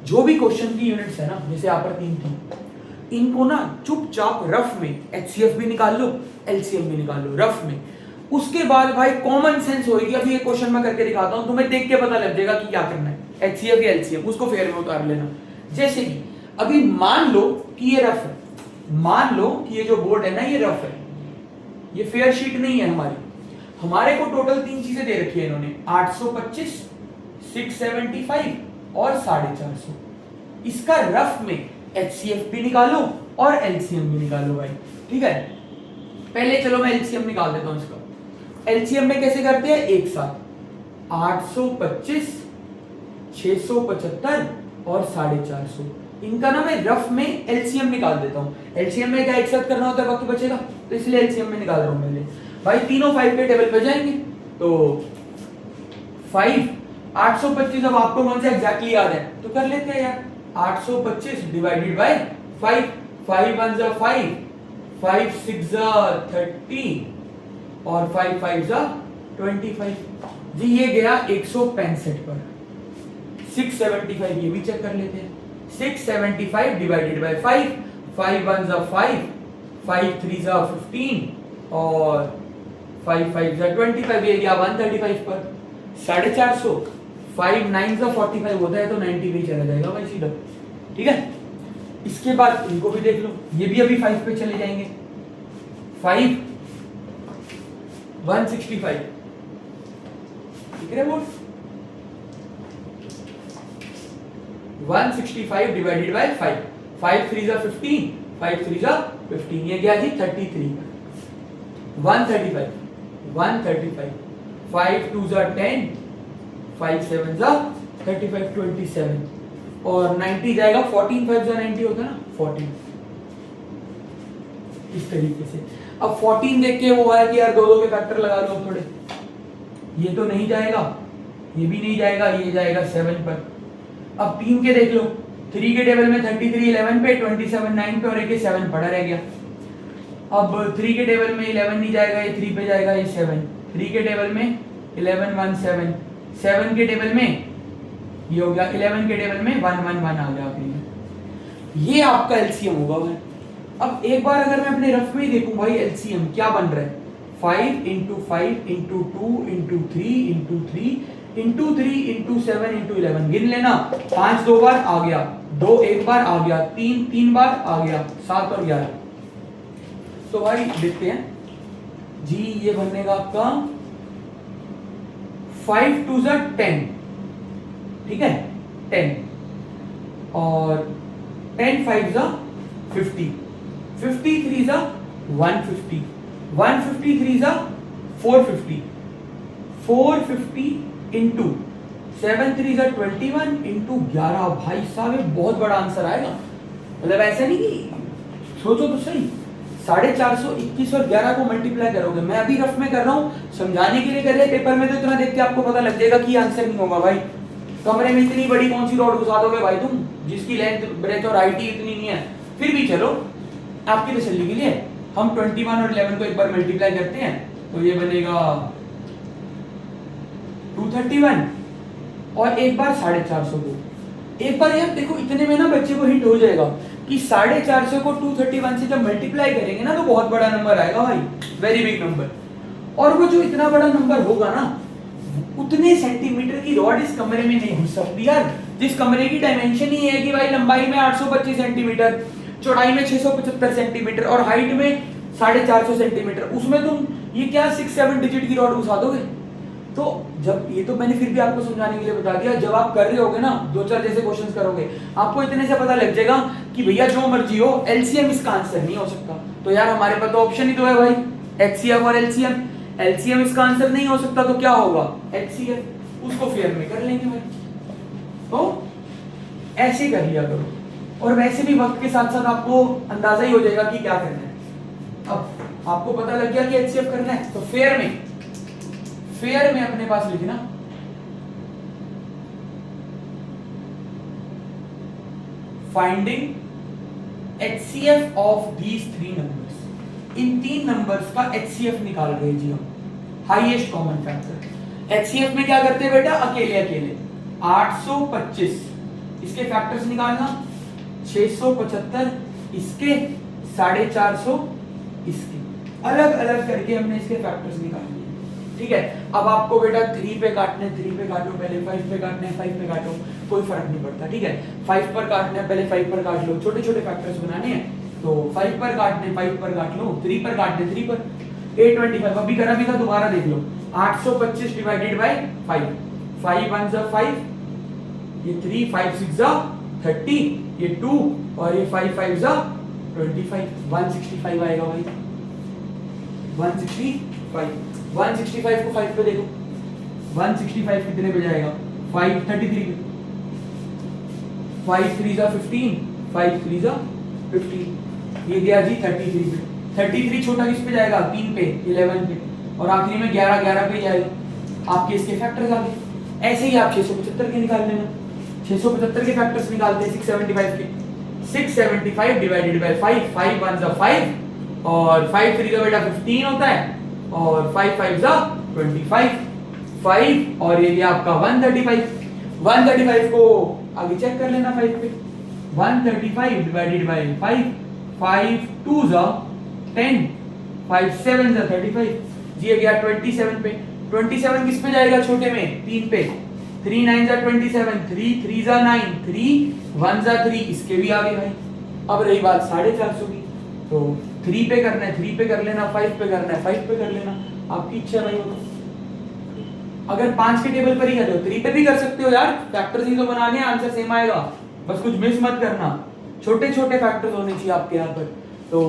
जो भी क्वेश्चन की यूनिट्स है ना, जैसे यहाँ पर 3 थी, इनको ना चुपचाप रफ में एचसीएफ भी निकाल लो, एलसीएम भी निकाल लो रफ में। उसके बाद भाई कॉमन सेंस होगी, अभी ये क्वेश्चन मैं करके दिखाता हूँ, तुम्हें देख के पता लग जाएगा कि क्या करना है, एचसीएफ या एलसीएम, उसको फेयर में उतार लेना। जैसे कि अभी मान लो कि ये रफ है, मान लो कि ये जो बोर्ड है ना ये रफ है, ये फेयर शीट नहीं है हमारी, हमारे को टोटल 3 चीजें दे रखी है इन्होंने, 825, 675 और 450। इसका रफ में एचसीएफ भी निकालो और एलसीएम भी निकालो भाई। ठीक है, पहले चलो मैं एलसीएम निकाल देता हूं इसका। एलसीएम में कैसे करते हैं, एक साथ 825, 675 और 450, इनका ना मैं रफ में एलसीएम निकाल देता हूं। एलसीएम में क्या एक साथ करना होता है, बाकी बचेगा, तो इसलिए एलसीएम में निकाल रहा हूं पहले। भाई तीनों 5 के टेबल पे जाएंगे, तो 5 825, अब आपको कौन सा एग्जैक्टली याद है तो कर लेते हैं यार, 825 डिवाइडेड बाय 5, 5 1 जा 5, 5 6 जा 30 और 5 5 जा 25 जी, ये गया 165 पर। 675 ये भी चेक कर लेते हैं, 675 डिवाइडेड बाय 5, 5 1 जा 5, 5 3 जा 15 और 5 5 जा 25, ये गया 135 पर 450, 5 9 जा 45 होता है तो 90 पे चला जाएगा भाई सीधा। ठीक है, इसके बाद इनको भी देख लो, ये भी अभी 5 पे चले जाएंगे। 5 165, ठीक है बोल, 165 डिवाइडेड बाय 5, 5 3 जा 15, 5 3 जा 15, ये गया जी 33, 135 135, 5 2 जा 10, 5 7 जा 35, 27 और 90 जाएगा, 14 5 जा 90 होता है ना 14, इस तरीके से। अब 14 देख के वो है कि यार दो दो के फैक्टर लगा लो थोड़े, ये तो नहीं जाएगा, ये भी नहीं जाएगा, ये जाएगा 7 पर। अब 3 के देख लो, 3 के टेबल में 33 11 पे, 27 9 पे और एक 7 पड़ा रह गया। अब 3 के टेबल में 11 नहीं जाएगा, ये 3 पे जाएगा, ये 7, 3 के टेबल में 11 1 7, 7 के टेबल में ये हो गया, 11 के टेबल में 1 1 1 आ गया आखिरी में। ये आपका एलसीएम होगा भाई। अब एक बार अगर मैं अपने रफ में ही देखूं भाई एलसीएम क्या बन रहा है, 5 into 5 into 2 into 3 into 3 into 3 into 7 into 11, गिन लेना, 5 2 बार आ गया, 2 1 बार आ गया, 3 3 बार आ गया, 7 और 11। तो भाई देखते हैं जी, ये बनेगा आपका 5 2 जा 10, ठीक है 10 और 10 5 जा 50, 53 जा 150, 153 जा 450, 450 इंटू 7 3 जा 21 इंटू 11, भाई साहब ये बहुत बड़ा आंसर आएगा। मतलब ऐसा नहीं कि सोचो तो सही, 450, 21 और 11 को मल्टीप्लाई करोगे, मैं अभी रफ में कर रहा हूँ समझाने के लिए कर रहे, पेपर में तो इतना देख के आपको पता लग जाएगा कि आंसर नहीं होगा भाई। कमरे में इतनी बड़ी कौन सी रॉड घुसा दोगे भाई तुम, जिसकी लेंथ ब्रेथ और हाइट ही इतनी नहीं है। फिर भी चलो आपकी तसल्ली के लिए हम 21 और 11 को एक बार मल्टीप्लाई करते हैं, तो ये बनेगा 231 और एक बार 450 को, एक बार यार देखो इतने में ना बच्चे को हिट हो जाएगा कि 450 को 231 से जब मल्टीप्लाई करेंगे ना तो बहुत बड़ा नंबर आएगा भाई, वेरी बिग नंबर। और वो जो इतना बड़ा नंबर होगा ना, उतने सेंटीमीटर की रॉड इस कमरे में नहीं घुस सकती यार। जिस कमरे की डायमेंशन ही है कि भाई लंबाई में 825 सेंटीमीटर, चौड़ाई में 675 सेंटीमीटर और हाइट में 450 सेंटीमीटर, उसमें तुम ये क्या 6-7 डिजिट की रॉड घुसा दोगे। तो जब ये तो मैंने फिर भी आपको समझाने के लिए बता दिया, जब आप कर रहे होगे ना 2-4 जैसे क्वेश्चंस करोगे, आपको इतने से पता लग जाएगा कि भैया जो मर्जी हो एलसीएम इसका आंसर नहीं हो सकता। तो यार हमारे पास तो ऑप्शन ही तो है भाई, एचसीएफ और एलसीएम। एलसीएम इसका आंसर नहीं हो सकता तो क्या होगा, एचसीएफ, उसको फेयर में कर लेंगे भाई। तो ऐसे कर लिया करो, और वैसे भी वक्त के साथ साथ आपको अंदाजा ही हो जाएगा कि क्या करना है। अब आपको पता लग गया कि एचसीएफ करना है, तो फेयर में अपने पास लिखना finding HCF of these 3 numbers. In 3 numbers का एचसीएफ निकाल रहे हैं जी हम, हाईएस्ट कॉमन फैक्टर। एचसीएफ में क्या करते हैं बेटा, अकेले 825 इसके फैक्टर्स निकालना, 675 इसके, 450 इसके, अलग अलग करके हमने इसके फैक्टर्स निकाले। ठीक है, अब आपको बेटा 3 पे काटने 3 पे काटो पहले, 5 पे काटने 5 पे काटो, कोई फर्क नहीं पड़ता। ठीक है, 5 पर काटने पहले 5 पर काट लो, छोटे छोटे फैक्टर्स बनाने हैं तो 5 पर काटने 5 पर काट लो, 3 पर काटने 3 पर। 825 अभी करा भी था, दोबारा देख लो, 825 डिवाइडेड बाय 5, 5 1 जा 5, ये 3 5 6 जा 30, ये 2 और ये 5 5 जा 25, 165 आएगा भाई, 165। 165 को 5 पे देखो, 165 कितने पे जाएगा, 533 पे, 5 3 जा 15, 5 3 जा 15, ये गया जी 33 पे। 33 छोटा किस पे जाएगा, 3 पे, 11 पे, और आखिरी में 11 11 पे जाएगा। आपके इसके फैक्टर्स आ गए। ऐसे ही आप 675 के निकाल लेना, 675 के फैक्टर्स निकालते हैं 675 के, 675 डिवाइडेड बाय 5, 5 1 जा 5 और 5 3 का बेटा 15 होता है और 5 5 जा 25, 5 और ये आपका 135। 135 को आगे चेक कर लेना 5 पे, 135 डिवाइडेड बाय 5, 5 2 जा 10, 5 7 जा 35, ये गया 27 पे, 27 किस पे जाएगा छोटे में, 3 पे, 3 9 जा 27, 3 3 जा 9, 3 1 जा 3, इसके भी आगे भाई। अब रही बात 450 की, तो 3 पे करना है 3 पे कर लेना, 5 पे करना है 5 पे कर लेना, आपकी इच्छा है भाई वो तो। अगर 5 के टेबल पर ही कर रहे हो 3 पे भी कर सकते हो यार, फैक्टर्स ही तो बनाने हैं, आंसर सेम आएगा, बस कुछ मिस मत करना, छोटे छोटे फैक्टर्स होने चाहिए आपके यहाँ पर। तो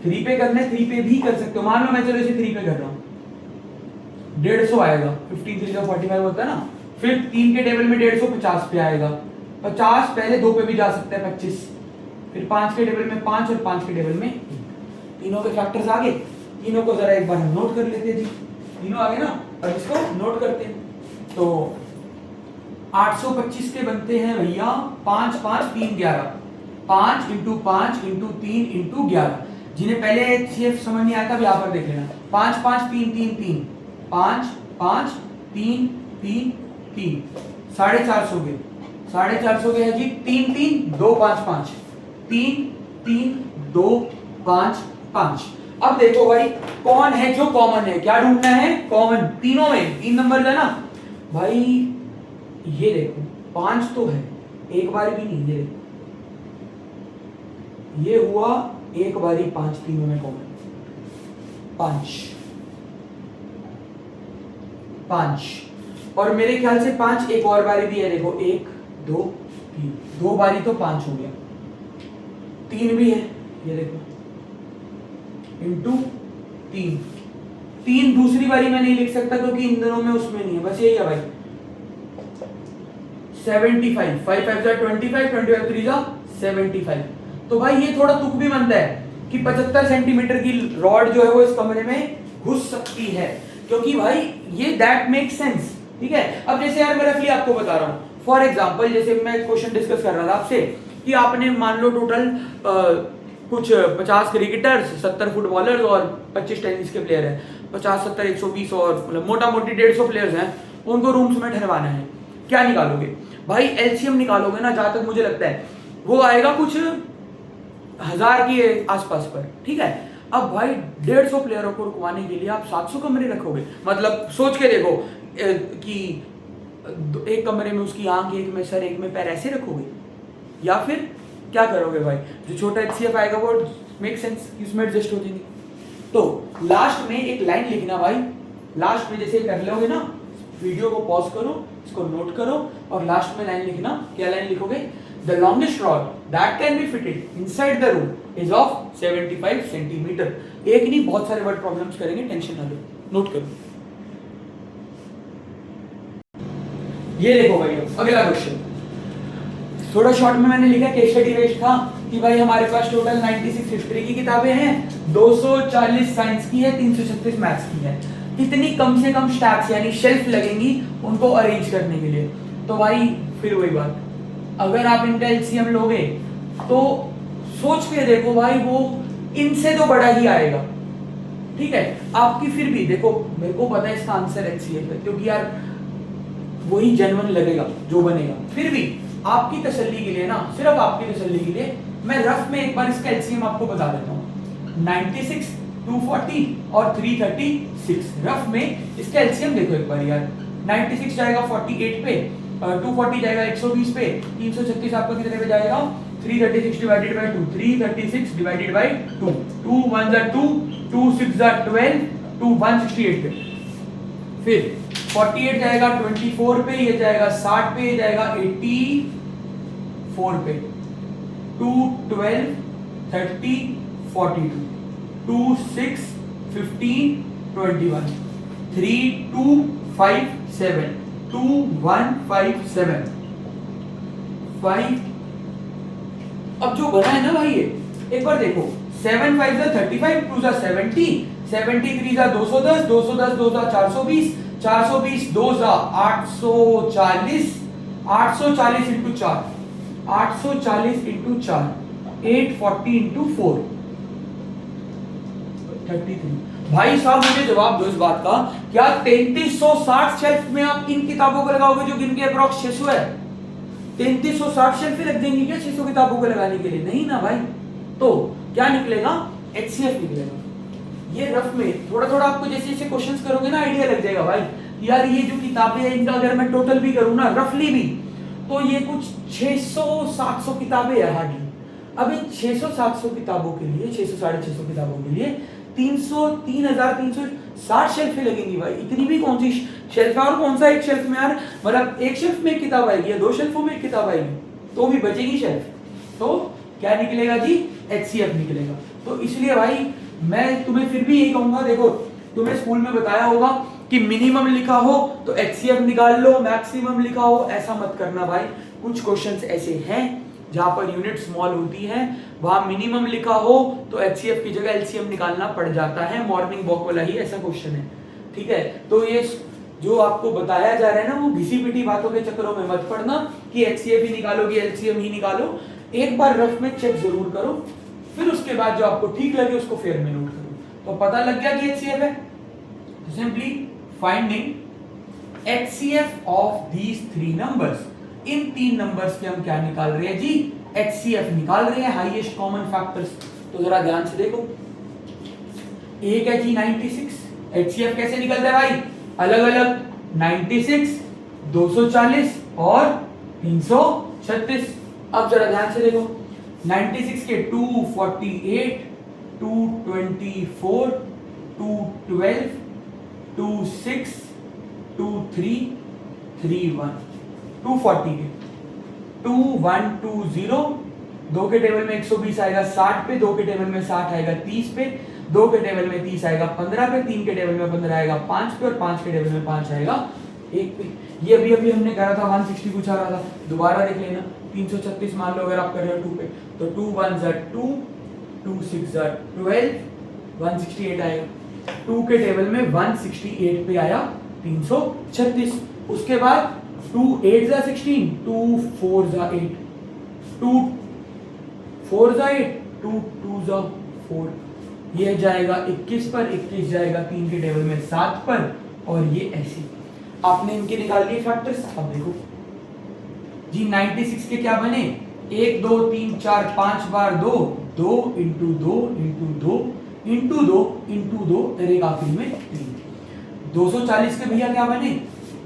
3 पे करना है 3 पे भी कर सकते हो, मान लो मैं चलो इसे 3 पे कर रहा हूँ, 150 आएगा, 15 3 का 45 होता है ना, फिर 3 के टेबल में 150 50 पे आएगा, 50 पहले 2 पे भी जा सकते हैं 25, फिर 5 के टेबल में 5 और 5 के टेबल में 1, तीनों के फैक्टर्स आगे, तीनों को जरा एक बार हम नोट कर लेते हैं जी, तीनों आगे ना, अब इसको नोट करते हैं। तो 825 के बनते हैं भैया 5 5 3 11, 5 इंटू 5 इंटू 3 इंटू 11, जिन्हें पहले HCF समझ नहीं आया था यहाँ पर देख लेना, 5 5 3 3 3, 5 5 3 3 3, 450 के 450 के है जी 3 3 2 5 5, 3 3 2 5 5। अब देखो भाई कौन है जो कॉमन है, क्या ढूंढना है, कॉमन, तीनों में 3 नंबर है ना भाई, ये देखो 5 तो है, एक बार भी नहीं, ये देखो ये हुआ एक बारी 5, तीनों में कॉमन 5 5, और मेरे ख्याल से 5 एक और बारी भी है, देखो 1 2 3, 2 बारी तो 5 हो गया, 3 भी है, ये देखो इंटू 3, 3 दूसरी बारी में नहीं लिख सकता क्योंकि इन दोनों में उसमें नहीं है, बस यही है भाई 75, 5 5 जा 25, 25 3 जा 75। तो भाई ये थोड़ा तुक भी बनता है कि 75 सेंटीमीटर की रॉड जो है वो इस कमरे में घुस सकती है, क्योंकि भाई ये दैट मेक सेंस, ठीक है। अब जैसे यार मैं रफली आपको बता रहा हूँ, फॉर एग्जांपल जैसे मैं क्वेश्चन डिस्कस कर रहा था आपसे कि आपने मान लो टोटल कुछ 50 क्रिकेटर्स, 70 फुटबॉलर्स और 25 टेनिस के प्लेयर हैं, 50 70 120 और मतलब मोटा मोटी 150 प्लेयर्स हैं, उनको रूम्स में ठहरवाना है, क्या निकालोगे भाई, एलसीएम निकालोगे ना, जहां तक मुझे लगता है वो आएगा कुछ 1000 के आसपास पर, ठीक है। अब भाई 150 प्लेयरों को रुकवाने के लिए आप 700 कमरे रखोगे, मतलब सोच के देखो कि एक कमरे में उसकी आंख, एक में सर, एक में पैर, ऐसे रखोगे, या फिर क्या करोगे भाई, जो छोटा HCF आएगा वो मेक सेंस, इसमें एडजस्ट हो जाएगी। तो लास्ट में एक लाइन लिखना भाई, लास्ट में जैसे कर लोगे ना, वीडियो को पॉज करो, इसको नोट करो और लास्ट में लाइन लिखना, क्या लाइन लिखोगे, the longest rod that can be fitted inside the room is of 75 centimetre. एक नहीं बहुत सारे वर्ड प्रॉब्लम्स करेंगे, टेंशन ना लो, नोट करो। ये देखो भाई अगला क्वेश्चन, थोड़ा शॉर्ट में मैंने लिखा, केस स्टडी बेस्ड था कि भाई हमारे पास टोटल 96 हिस्ट्री की किताबें हैं, 240 साइंस की है, 336 मैथ्स की है, कितनी कम से कम स्टैक्स यानी शेल्फ लगेंगी उनको अरेंज करने के लिए। तो भाई फिर वही बात, अगर आप इनका एलसीएम लोगे तो सोच के देखो भाई वो इनसे तो बड़ा ही आएगा, ठीक है। आपकी फिर भी देखो, मेरे को पता है इसका आंसर एचसीएफ है क्योंकि यार वही जेन्युइन लगेगा जो बनेगा, फिर भी आपकी तसल्ली के लिए ना, सिर्फ आपकी तसल्ली के लिए मैं रफ में एक बार इसका एलसीएम आपको बता देता हूँ। 96, 240 और 336, रफ में इसका एलसीएम देखो एक बार यार, 96 जाएगा 48 पे, 240 जाएगा 120 पे, 336 आपका कितने पे जाएगा, 336 डिवाइडेड बाय 2, 336 डिवाइडेड बाय 2, 2 1 जा 2, 2 6 जा 12, 2 168 पे, फिर 48 जाएगा 24 पे, ये जाएगा 60 पे, ये जाएगा 84 पे, 2 12 30 42, 2 6 15 21, 3 2 5 7, 2 1 5 7 5। अब जो बना है ना भाई ये एक बार देखो, 7 5 जा 35, 2 जा 70, 73 जा 210, 210 2 जा 420, 420 2 जा 840, 840 इंटू 4, 840 इंटू 4, 840 इंटू 4, 33। भाई साहब मुझे जवाब दो इस बात का, क्या 3360 शेल्फ में आप इन किताबों को लगाओगे जो गिन के अप्रॉक्स 600 है? 3360 शेल्फ रख देंगे क्या 600 किताबों को लगाने के लिए? नहीं ना भाई। तो क्या निकलेगा? HCF निकलेगा। ये रफ में थोड़ा थोड़ा आपको जैसे जैसे क्वेश्चंस करोगे ना आइडिया लग जाएगा भाई, यार ये जो किताबें हैं इनका अगर मैं टोटल भी करूँ ना रफली भी, तो ये कुछ 600-700 किताबें है हार्डली। अब इन 600-700 किताबों के लिए, 600-650 किताबों के लिए 3,360 शेल्फें लगेंगी भाई। इतनी भी कौन सी शेल्फ है, और कौन सा एक शेल्फ में यार, मतलब एक शेल्फ में एक किताब आएगी या 2 शेल्फों में एक किताब आएगी, तो भी बचेगी शेल्फ, तो क्या निकलेगा जी, HCF निकलेगा। तो इसलिए भाई मैं तुम्हें फिर भी यही कहूंगा, देखो तुम्हें स्कूल में बताया होगा कि मिनिमम लिखा हो तो HCF निकाल लो, मैक्सिमम लिखा हो ऐसा मत करना भाई। कुछ क्वेश्चंस ऐसे हैं जहां पर यूनिट स्मॉल होती है, वहां मिनिमम लिखा हो तो HCF की जगह LCM निकालना पड़ जाता है। मॉर्निंग वॉक वाला ही ऐसा क्वेश्चन है, ठीक है। तो ये जो आपको बताया जा रहा है ना, वो घिसी पिटी बातों के चक्करों में मत पड़ना कि HCF ही निकालो कि LCM ही निकालो। एक बार रफ में चेक जरूर करो, फिर उसके बाद जो आपको ठीक लगे उसको फेयर में नोट करो, तो पता लग गया कि HCF है। तो simply finding HCF of these 3 numbers, in 3 numbers के हम क्या निकाल रहे हैं जी, HCF निकाल रहे हैं, हाईएस्ट कॉमन फैक्टर्स। तो जरा ध्यान से देखो, एक है जी 96, HCF कैसे निकलता है भाई, अलग अलग 96, 240 और 336। अब जरा ध्यान से देखो, 96 के 248, 224, 212, 26, 23, 31, 240 के 2120, 2 के टेबल में 120 आएगा 60 पे, 2 के टेबल में 60 आएगा 30 पे, 2 के टेबल में 30 आएगा 15 पे, 3 के टेबल में 15 आएगा 5 पे, और 5 के टेबल में 5 आएगा 1 पे। ये अभी हमने करा था 160 पूछा रहा था, दोबारा देख लेना। 336 मान लो अगर आप कर रहे हो 2 पे, तो 2 1 ज़ा 2, 2 6 ज़ा 12, 168 आएगा। 2 के टेबल में 168 पे आया 336। उसके बाद 2 8 ज़ा 16, 2 4 ज़ा 8, 2 4 ज़ा 8, 2 2 ज़ा 4, ये जाएगा 21 पर, 21 जाएगा 3 के टेबल में 7 पर, और ये ऐसे आपने इनके निकाल लिए फैक्टर्स। अब देखो जी 96 के क्या बने, 1 2 3 4 5 बार 2, 2 इंटू 2 इंटू 2 इंटू 2 इंटू 2, और एक आखिरी में 3। 240 के भैया क्या बने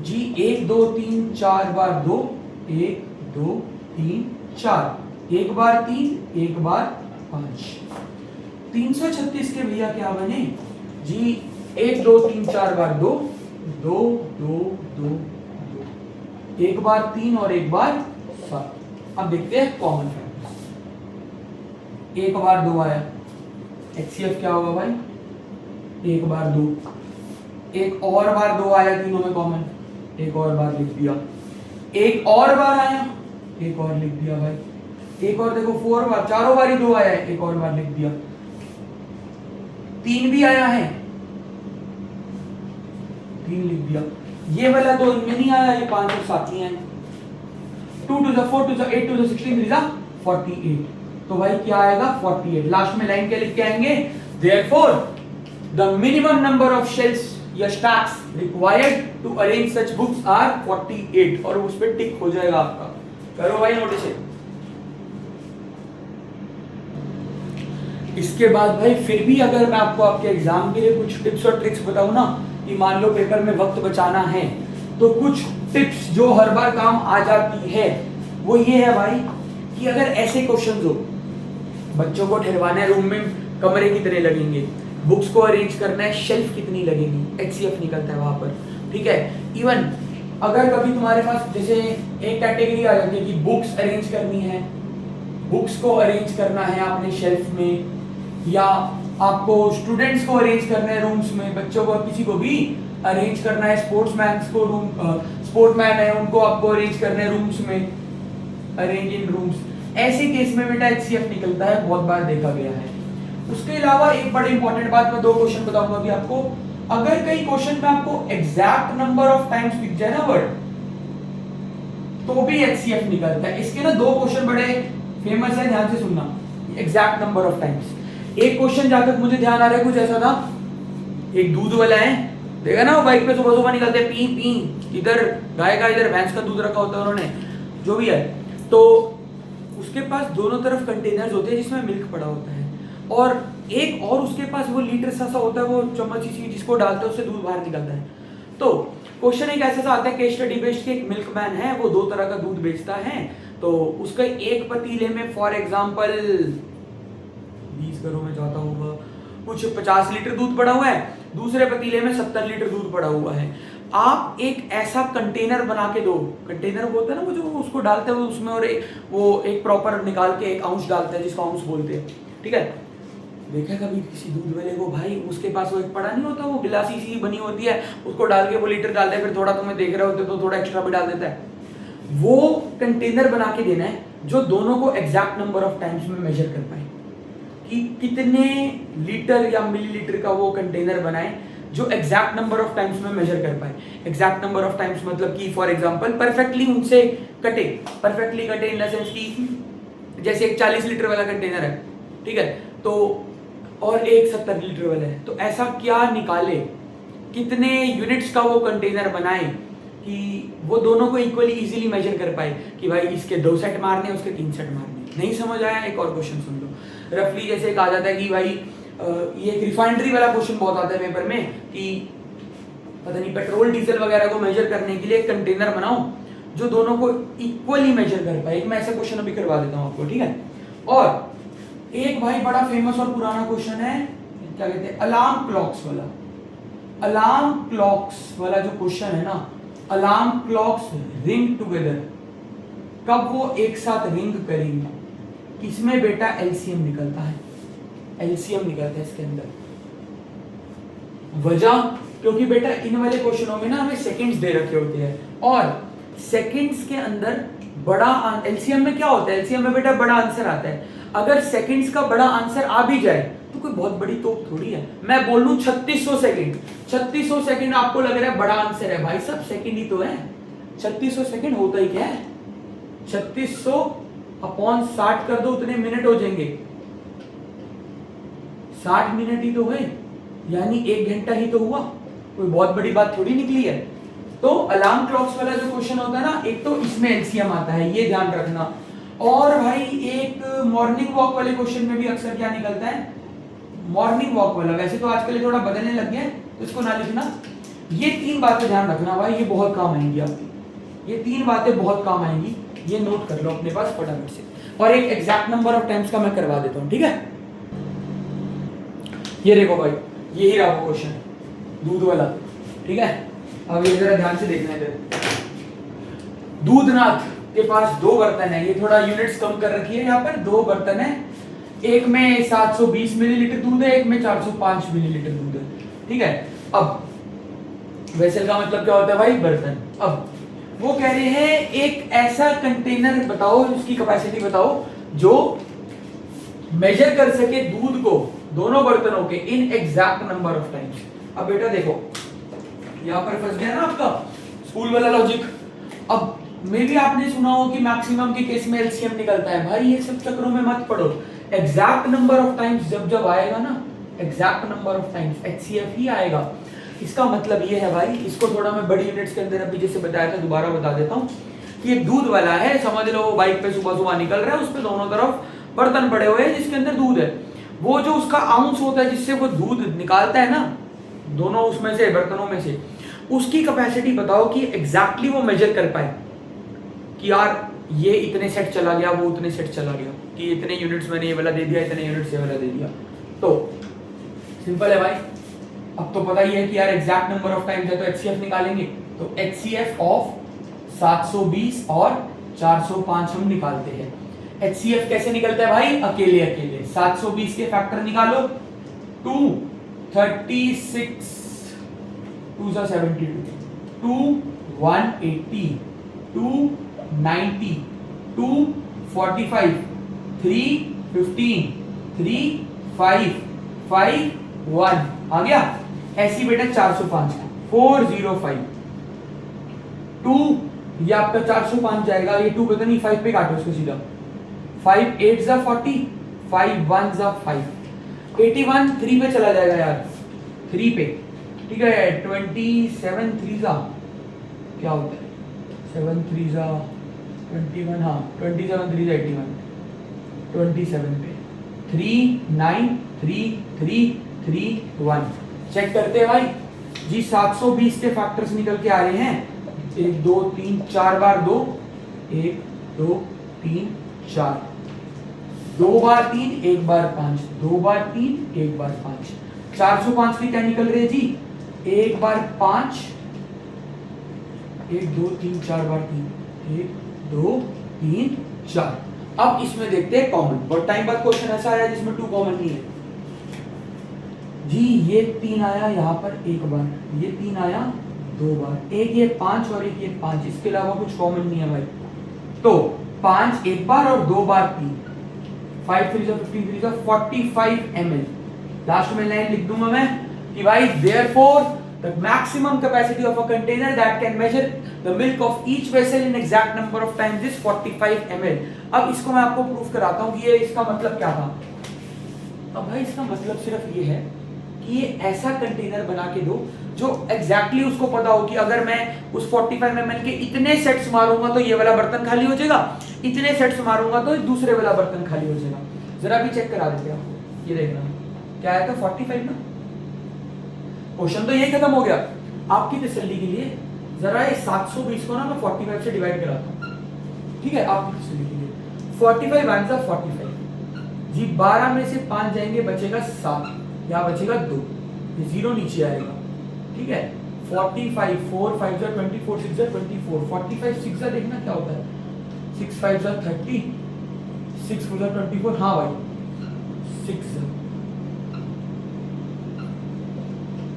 जी, 1 2 3 4 बार 2, 1 2 3 4, एक बार 3, एक बार 5। 336 के भैया क्या बने जी, 1 2 3 4 बार 2, 2 2 2 2, एक बार 3 और एक बार 7। अब देखते हैं कॉमन फैक्टर्स। एक बार 2 आया, HCF क्या होगा भाई, एक बार 2, एक और बार 2 आया तीनों में कॉमन, एक और बार लिख दिया, एक और बार आया, एक और लिख दिया भाई, एक और देखो 4 बार, चारों बार ही 2 आया है, एक और बार लिख दिया, 3 भी आया है, 3 लिख दिया। ये वाला 2 इनमें नहीं आया, ये 5 और 7 ही आए। 2 2 ज़ा 4, 2 ज़ा 8, 2 ज़ा 16, 3 ज़ा 48। तो भाई क्या आएगा 48। लास्ट में लाइन क्या लिख के आएंगे, therefore the minimum number of shelves या stacks required to arrange such books are 48, और उस पे टिक हो जाएगा आपका। करो भाई नोटिस। इसके बाद भाई फिर भी अगर मैं आपको आपके एग्जाम के लिए कुछ टिप्स और ट्रिक्स बताऊं ना, कि मान लो पेपर में वक्त बचाना है, तो कुछ टिप्स जो हर बार काम आ जाती है वो ये है भाई कि अगर ऐसे क्वेश्चंस हो, बच्चों को ठहरवाना है रूम में, कमरे कितने लगेंगे, बुक्स को अरेंज करना है, शेल्फ कितनी लगेगी, HCF निकलता है वहां पर, ठीक है। इवन अगर कभी तुम्हारे पास जैसे एक कैटेगरी आ जाती है कि बुक्स अरेंज करनी है, बुक्स को अरेंज करना है आपने शेल्फ में, या आपको स्टूडेंट्स को अरेंज करना है रूम्स में, बच्चों को किसी को भी अरेंज करना है, स्पोर्ट्समैन को रूम, स्पोर्टमैन है उनको आपको अरेंज करना है रूम्स में, अरेंज इन रूम्स, ऐसे केस में बेटा HCF निकलता है, बहुत बार देखा गया है। उसके अलावा एक बड़ी इंपॉर्टेंट बात, मैं 2 क्वेश्चन बताऊंगा अभी आपको। अगर कई क्वेश्चन में आपको एग्जैक्ट नंबर ऑफ टाइम्स दिख जाए ना वर्ड, तो भी HCF निकलता है। इसके ना 2 क्वेश्चन बड़े फेमस है, ध्यान से सुनना, एग्जैक्ट नंबर ऑफ टाइम्स। एक क्वेश्चन जहां तक मुझे ध्यान आ रहा है कुछ ऐसा था, एक दूध वाला है, देखा ना वो बाइक पे सुबह सुबह निकलते पी पी, इधर गाय का इधर भैंस का दूध रखा होता है उन्होंने, जो भी है, तो उसके पास दोनों तरफ कंटेनर्स होते हैं जिसमें मिल्क पड़ा होता है, और एक और उसके पास वो लीटर सा होता है, वो चम्मच सी जिसको डालते हैं उससे दूध बाहर निकलता है। तो क्वेश्चन एक ऐसा सा आता है, केस स्टडी बेस्ड के एक मिल्कमैन है, वो 2 तरह का दूध बेचता है। तो उसका एक पतीले में फॉर एग्जांपल 20 घरों में जाता होगा कुछ 50 लीटर दूध पड़ा हुआ है, दूसरे पतीले में 70 लीटर दूध पड़ा हुआ है। आप एक ऐसा कंटेनर बना के दो, कंटेनर बोलते हैं ना वो जो उसको डालते हैं वो उसमें, और वो एक प्रॉपर निकाल के एक आउंस डालते हैं जिसको आउंस बोलते हैं, ठीक है। देखा कभी किसी दूध वाले को, भाई उसके पास वो एक पड़ा नहीं होता, वो गिलासी सी बनी होती है, उसको डाल के वो लीटर डालता है, फिर थोड़ा तुम्हें देख रहे होते तो थोड़ा एक्स्ट्रा भी डाल देता है। वो कंटेनर बना के देना है जो दोनों को एग्जैक्ट नंबर ऑफ टाइम्स में मेजर कर पाए, कि कितने लीटर या मिलीलीटर का वो कंटेनर बनाए जो एग्जैक्ट नंबर ऑफ टाइम्स में मेजर कर पाए। एग्जैक्ट नंबर ऑफ टाइम्स मतलब कि फॉर एग्जांपल परफेक्टली उनसे कटे, परफेक्टली कटे इन द सेंस कि जैसे एक 40 लीटर वाला कंटेनर है, ठीक है, तो और एक 70 लीटर वाला है, तो ऐसा क्या निकाले, कितने यूनिट्स का वो कंटेनर बनाए कि वो दोनों को इक्वली इजीली मेजर कर पाए कि भाई इसके 2 सेट मारने उसके 3 सेट मारने। नहीं समझ आया, एक और क्वेश्चन सुन लो। रफली जैसे एक आ जाता है कि भाई ये एक रिफाइनरी वाला क्वेश्चन बहुत आता है पेपर में कि पता नहीं पेट्रोल डीजल वगैरह को मेजर करने के लिए एक कंटेनर बनाओ जो दोनों को इक्वली मेजर कर पाए। मैं ऐसा क्वेश्चन अभी करवा देता हूँ आपको, ठीक है। और एक भाई बड़ा फेमस और पुराना क्वेश्चन है, क्या कहते हैं, अलार्म क्लॉक्स वाला। अलार्म क्लॉक्स वाला जो क्वेश्चन है ना, अलार्म क्लॉक्स रिंग टुगेदर, कब वो एक साथ रिंग करेंगे, इसमें बेटा एलसीएम निकलता है, एलसीएम निकलता है इसके अंदर। वजह क्योंकि बेटा इन वाले क्वेश्चनों में ना हमें सेकंड्स दे रखे होते हैं, और सेकंड्स के अंदर बड़ा एलसीएम में क्या होता है, एलसीएम में बेटा बड़ा आंसर आता है। अगर सेकंड्स का बड़ा आंसर आ भी जाए तो कोई बहुत बड़ी तोप थोड़ी है। मैं बोल लूं 3600 सेकंड, 3600 सेकंड आपको लग रहा है बड़ा आंसर है, भाई सब सेकंड ही तो है। 3600 सेकंड होता ही क्या है, 3600 अपॉन 60 कर दो, उतने मिनट हो जाएंगे, 60 मिनट ही तो हुए, यानी 1 घंटा ही तो हुआ, कोई बहुत बड़ी बात थोड़ी निकली है। तो अलार्म क्लॉक्स वाला जो क्वेश्चन होता है ना, एक तो इसमें एलसीएम आता है, ये ध्यान रखना। और भाई एक मॉर्निंग वॉक वाले क्वेश्चन में भी अक्सर क्या निकलता है, मॉर्निंग वॉक वाला, वैसे तो आजकल ये थोड़ा बदलने लग गया है तो इसको ना लिखना। ये 3 बातें ध्यान रखना भाई, ये बहुत काम आएंगी आपकी, ये 3 बातें बहुत काम आएंगी, ये नोट कर लो अपने पास फटाफट से। और एक एग्जैक्ट नंबर ऑफ टाइम्स का मैं करवा देता हूँ, ठीक है। ये देखो भाई, यही रहा वो क्वेश्चन दूध वाला, ठीक है। अब ये जरा ध्यान से देखना है। दूधनाथ के पास 2 बर्तन है, ये थोड़ा यूनिट्स कम कर रखी है, यहाँ पर 2 बर्तन है, एक में 720 मिलीलीटर दूध है, एक में 405 मिलीलीटर दूध है, ठीक है। अब वेसल का मतलब क्या होता है भाई, बर्तन। अब वो कह रहे हैं एक ऐसा कंटेनर बताओ, उसकी कैपेसिटी बताओ जो मेजर कर सके दूध को दोनों बर्तनों के in exact number of times. अब बेटा देखो यहां पर फंस गया ना आपका स्कूल वाला लॉजिक। अब मे भी आपने सुना हो कि मैक्सिमम के केस में एलसीएम निकलता है, भाई ये सब चक्रों में मत पड़ो। एग्जैक्ट नंबर ऑफ टाइम्स जब आएगा ना, exact number of times HCF ही आएगा। इसका मतलब ये है भाई, इसको थोड़ा मैं बड़ी यूनिट्स के अंदर अभी जैसे बताया था दोबारा बता देता हूँ कि एक दूध वाला है, समझ लो वो बाइक पे सुबह सुबह निकल रहा है, उस पे दोनों तरफ बर्तन पड़े हुए हैं जिसके अंदर दूध है। वो जो उसका आउंस होता है जिससे वो दूध निकालता है ना दोनों उसमें से बर्तनों में से, उसकी कैपेसिटी बताओ कि एग्जैक्टली वो मेजर कर पाए कि यार ये इतने सेट चला गया, वो उतने सेट चला गया, कि इतने यूनिट्स मैंने ये वाला दे दिया, इतने यूनिट्स ये वाला दे दिया। तो सिंपल है भाई, अब तो पता ही है कि यार एग्जैक्ट नंबर ऑफ टाइम्स है तो एचसीएफ निकालेंगे। तो एचसीएफ ऑफ 720 और 405 हम निकालते हैं। एचसीएफ कैसे निकलता है भाई, अकेले अकेले 720 के फैक्टर निकालो, 2 36 2 72 2 180 2 90 2 45 3 15 3 5 5 1 आ गया। ऐसी बेटा 405 405 2, ये आपका 405 जाएगा, ये 2 पे तो नहीं 5 पे काटो इसको सीधा, 5 8 जा 40 5 1 जा 5 81 3 पे चला जाएगा यार, 3 पे, ठीक है। 27 3 जा क्या होता है, 7 3 जा 21, हाँ 27 3 जा 81 27 पे 3933331। चेक करते हैं भाई जी, 720 के फैक्टर्स निकल के आ रहे हैं। 1 2 3 4 बार 2, 1 2 3 4, 2 बार 3 1 बार 5, 2 बार 3 1 बार 5, 405 की क्या निकल रही है जी? 1 बार 5, 1 2 3 4 बार 3, 1 2 3 4। अब इसमें देखते हैं कॉमन। बहुत टाइम बाद क्वेश्चन ऐसा आया जिसमें 2 कॉमन नहीं है जी। ये 3 आया यहाँ पर 1 बार, ये 3 आया 2 बार, एक ये 5 और एक ये 5, इसके अलावा कुछ कॉमन नहीं है भाई। तो 5 1 बार और 2 बार 3, 5 3 15 3 45 ml। लास्ट में लाइन लिख दूंगा मैं कि भाई therefore the maximum capacity of a container that can measure the milk of each vessel in exact number of times is 45 ml। अब इसको मैं आपको प्रूफ कराता हूँ कि ये इसका मतलब क्या था। अब भाई इसका मतलब सिर्फ ये है कि ये ऐसा कंटेनर बना के दो जो एग्जैक्टली उसको पता हो कि अगर मैं उस 45 ml के इतने सेट्स मारूंगा तो ये वाला बर्तन खाली हो जाएगा, इतने सेट्स मारूंगा तो दूसरे वाला बर्तन खाली हो जाएगा। जरा भी चेक करा देते हैं आपको, ये देखना क्या आया था 45 ना। क्वेश्चन तो यही खत्म हो गया। आपकी तसल्ली के लिए जरा ये 720 को ना मैं 45 से डिवाइड कराता हूँ, ठीक है? आपकी तसल्ली के लिए 45 आंसर 45 जी, 12 में से 5 जाएंगे बचेगा 7, यहाँ बचेगा 2, ये 0 नीचे आएगा, ठीक है? 45 4 5 जा 24 6 जा 24, 45 6 जा देखना क्या होता है, 6 5 जा 30, 6 4 जा 24। हाँ भाई 6 जा।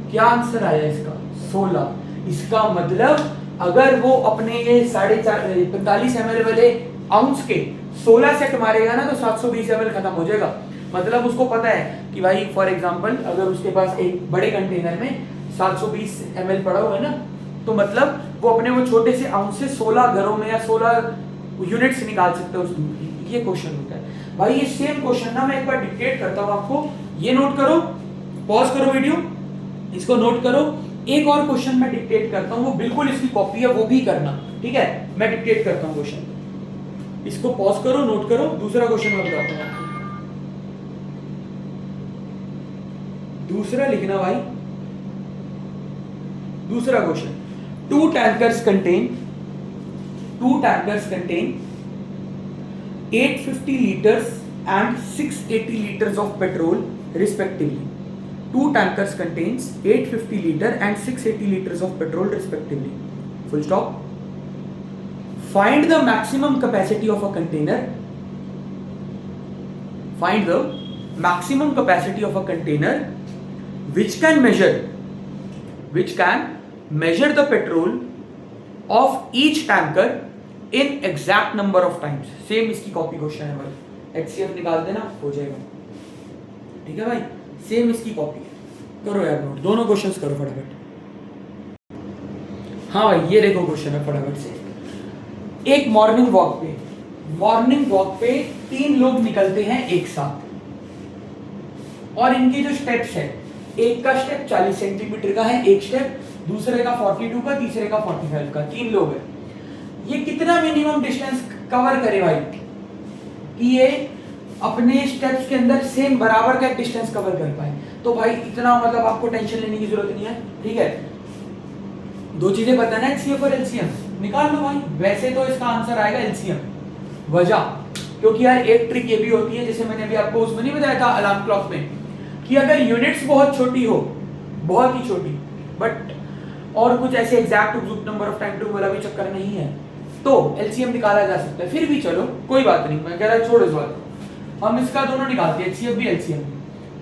क्या आंसर आया इसका? 16। इसका मतलब अगर वो अपने ये 45 ml वाले आउंस के 16 सेट मारेगा ना तो 720 ml खत्म हो जाएगा। मतलब उसको पता है कि भाई फॉर एग्जांपल अगर उसके पास एक बड़े कंटेनर में 720 ml पड़ा हुआ है ना, तो मतलब वो अपने वो छोटे से आउंस से 16 घरों में या 16 यूनिट्स निकाल सकते हैं उस दूध की। ये क्वेश्चन होता है भाई। ये सेम क्वेश्चन ना मैं एक बार डिक्टेट करता हूँ आपको, ये नोट करो, पॉज करो वीडियो, इसको नोट करो। एक और क्वेश्चन मैं डिक्टेट करता हूं, वो बिल्कुल इसकी कॉपी है, वो भी करना, ठीक है? मैं डिक्टेट करता हूं क्वेश्चन, इसको पॉज करो, नोट करो। दूसरा क्वेश्चन मैं बताता हूं आपको, दूसरा लिखना भाई। दूसरा question, two tankers contain 850 liters and 680 liters of petrol respectively. Two tankers contains 850 liter and 680 liters of petrol respectively. Full stop. Find the maximum capacity of a container. Find the maximum capacity of a container which can measure the petrol of each tanker in exact number of times. Same इसकी कॉपी क्वेश्चन है भाई, HCF निकाल देना हो जाएगा, ठीक है भाई? सेम इसकी कॉपी है, करो यार नोट, दोनों क्वेश्चंस करो फटाफट। हाँ भाई ये देखो क्वेश्चन है फटाफट से। एक मॉर्निंग वॉक पे 3 लोग निकलते हैं एक साथ, और इनके जो स्टेप्स है, एक का स्टेप 40 सेंटीमीटर का है, एक स्टेप, दूसरे का 42 का, तीसरे का 45 का। 3 लोग हैं, ये कितना मिनिमम डिस्टेंस कवर करे भाई कि ये अपने स्टेप्स के अंदर सेम बराबर का डिस्टेंस कवर कर पाए? तो भाई इतना मतलब आपको टेंशन लेने की जरूरत नहीं है, ठीक है? 2 चीजें पता है, HCF और LCM निकाल लो भाई। वैसे तो इसका आंसर आएगा LCM, वजह क्योंकि यार एक ट्रिक ये भी होती है, जैसे मैंने अभी आपको उसमें नहीं बताया था अलार्म क्लॉक में, कि अगर यूनिट्स बहुत छोटी हो, बहुत ही छोटी, बट और कुछ ऐसे exact number of time two वाला भी चक्कर नहीं है, तो LCM निकाला जा सकता है। फिर भी चलो कोई बात नहीं, मैं कह रहा छोड़ इस बात, हम इसका दोनों निकालते हैं, HCF भी LCM।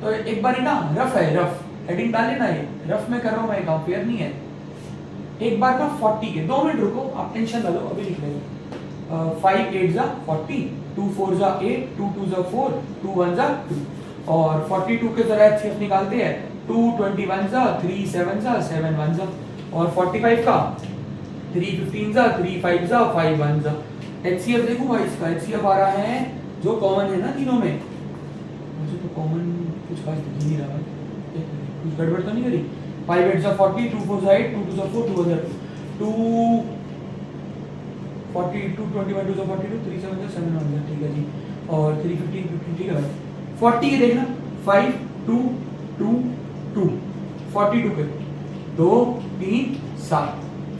तो एक बार ना रफ है, रफ हेडिंग डाल लेना, ये रफ में कर रहा हूँ मैं, कंपेयर नहीं है। एक बार का 40 के, 2 मिनट रुको, आप टेंशन ना लो, अभी लिख लेंगे। 5 8 जा 40, 2 4 जा 8, 2 2 जा 4, 2 1 जा 2, और 42 के जरा HCF निकालते हैं। 2 21 जा 3 7 जा 7 1 जा, और 45 का 3 15 जा 3 5 जा 5 1 जा। HCF देखो भाई, इसका HCF आ रहा है जो कॉमन है ना तीनों में, मुझे तो कॉमन कुछ खास दिख नहीं रहा है, कुछ गड़बड़ तो नहीं करी। 5 8 जा 40, 2 4 जा 8, 2 2 जा 4, 2 1 जा 2 42, 21 2 जा 42, 3 7 जा 7 1 जा, ठीक है जी। और 3 15 15, ठीक है भाई। 40 के देखना 5 2 2 2 42 के 2 3 7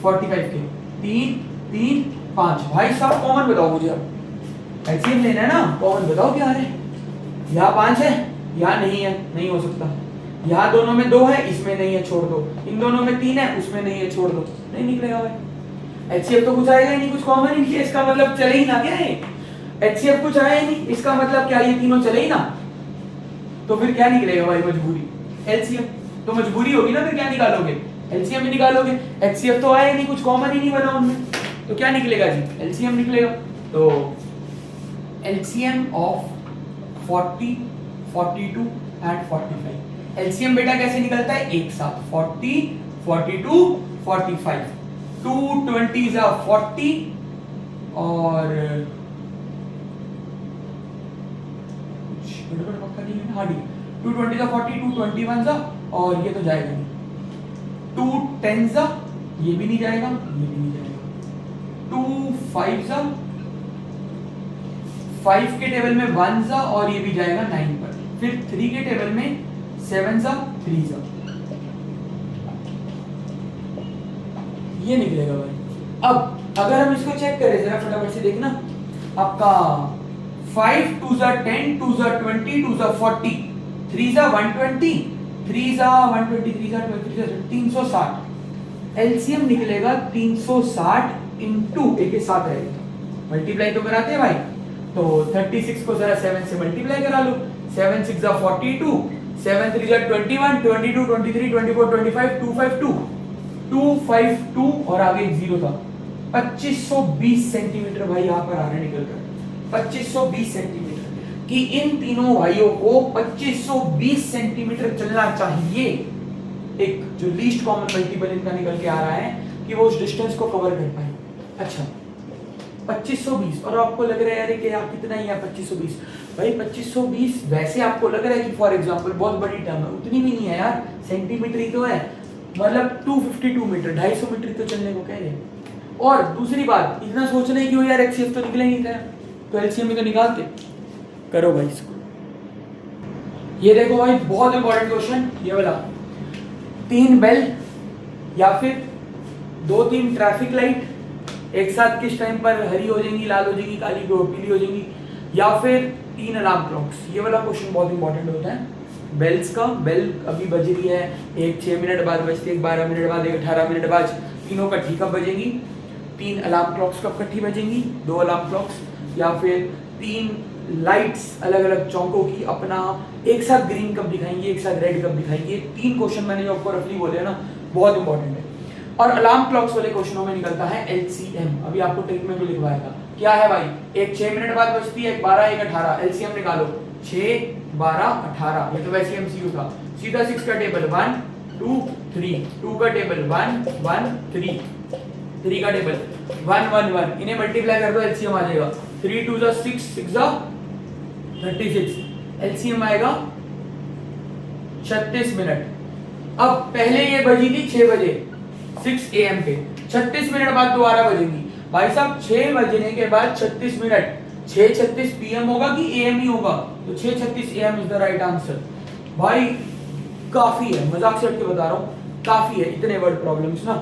45 के 3 3 5। भाई साहब कॉमन बताओ मुझे, अब एलसीएम लेना है ना, कॉमन बताओ क्या है। यहाँ 5 है, यहाँ नहीं है, नहीं हो सकता। यहाँ दोनों में 2 है, इसमें नहीं है, छोड़ दो। इन दोनों में 3 है, उसमें नहीं है, छोड़ दो। नहीं निकलेगा भाई। एचसीएफ तो कुछ आएगा ही नहीं, कुछ कॉमन ही नहीं, इसका मतलब चले ही ना क्या है। एचसीएफ कुछ आया ही नहीं, इसका मतलब क्या, ये तीनों चले ही ना। तो फिर क्या निकलेगा भाई, मजबूरी एलसीएम। तो मजबूरी होगी ना, फिर क्या निकालोगे, एलसीएम ही निकालोगे। एचसीएफ तो आया ही नहीं, कुछ कॉमन ही नहीं बना उनमें, तो क्या निकलेगा जी, एलसीएम निकलेगा। तो एलसीएम ऑफ 40 42 एंड 45। एलसीएम बेटा कैसे निकलता है, एक साथ 40 42 45। 2 20 40 और गड़बड़ पक्का नहीं है, हाँ ठीक, 2 20 40 2 21 और ये तो जाएगा नहीं, 2 10 ये भी नहीं जाएगा, ये भी नहीं जाएगा। 2 5 5 के टेबल में 1 और ये भी जाएगा 9 पर। फिर 3 के टेबल में 7 3 ये निकलेगा भाई। अब अगर हम इसको चेक करें जरा फटाफट से देखना, आपका 5 2 10 2 20 2 40 3 120 3 120 3 360। एलसीएम निकलेगा 360 इंटू एक के साथ रहेगा, मल्टीप्लाई तो कराते हैं भाई। तो 36 को जरा 7 से मल्टीप्लाई करा लो, 7 6 42 7 3 21 22 23 24 25 252 252 और आगे एक जीरो था। 2520 सेंटीमीटर भाई यहाँ पर आ रहा है निकल कर, 2520 सेंटीमीटर कि इन तीनों भाइयों को 2520 सेंटीमीटर चलना चाहिए। एक जो लीस्ट कॉमन मल्टीपल इनका निकल के आ रहा है कि वो उस डिस्टेंस को कवर कर पाए। अच्छा 2520 और आपको लग रहा है यार कि यार कितना ही है 2520, भाई 2520 वैसे आपको लग रहा है कि फॉर एग्जांपल बहुत बड़ी टर्म है, उतनी भी नहीं है यार, सेंटीमीटर ही तो है, मतलब 252 मीटर 250 मीटर तो चलने को कह रहे हैं। और दूसरी बात इतना सोचना है कि वो यार एचसीएफ तो निकले नहीं था, तो एलसीएम में तो निकालते। करो भाई इसको, ये देखो भाई बहुत इंपॉर्टेंट क्वेश्चन ये वाला, 3 बेल या फिर 2-3 ट्रैफिक लाइट एक साथ किस टाइम पर हरी हो जाएंगी, लाल हो जाएंगी, काली पीली हो जाएंगी, या फिर 3 अलार्म क्लॉक्स। ये वाला क्वेश्चन बहुत इंपॉर्टेंट होता है। बेल्स का, बेल अभी बज रही है, एक 6 मिनट बाद बजती है, एक 12 मिनट बाद, एक 18 मिनट बाद, तीनों इकट्ठी कब बजेंगी, 3 अलार्म क्लॉक्स कब इकट्ठी बजेंगी, 2 अलार्म क्लॉक्स, या फिर 3 लाइट्स अलग अलग चौकों की अपना एक साथ ग्रीन कब दिखाएंगे, एक साथ रेड कब दिखाएंगे। 3 क्वेश्चन मैंने जो आपको रफली बोले ना, बहुत इंपॉर्टेंट है। और अलार्म क्लॉक्स वाले क्वेश्चनों में निकलता है एलसीएम, अभी आपको ट्रिक में भी लिखवाएगा। क्या है भाई, एक 6 मिनट बाद बजती है, एक 12 एक 18, एलसीएम निकालो 6 12 18। ये तो वैसे एमसीक्यू था, सीधा 6 का टेबल 1 2 3, 2 का टेबल 1 1 3, 3 का टेबल 1 1 1, इन्हें मल्टीप्लाई कर दो एलसीएम आ जाएगा 3 2 6 6 36, एलसीएम आएगा 36 मिनट। अब पहले ये बजी थी 6 बजे 6 AM पे, 36 मिनट बाद दोबारा बजेंगी। भाई साहब 6 बजने के बाद 36 मिनट, 6:36 PM होगा कि AM ही होगा, तो 6:36 AM is the right answer. भाई काफी है, मजाक से हट के बता रहा हूँ, काफी है इतने वर्ड प्रॉब्लम्स ना।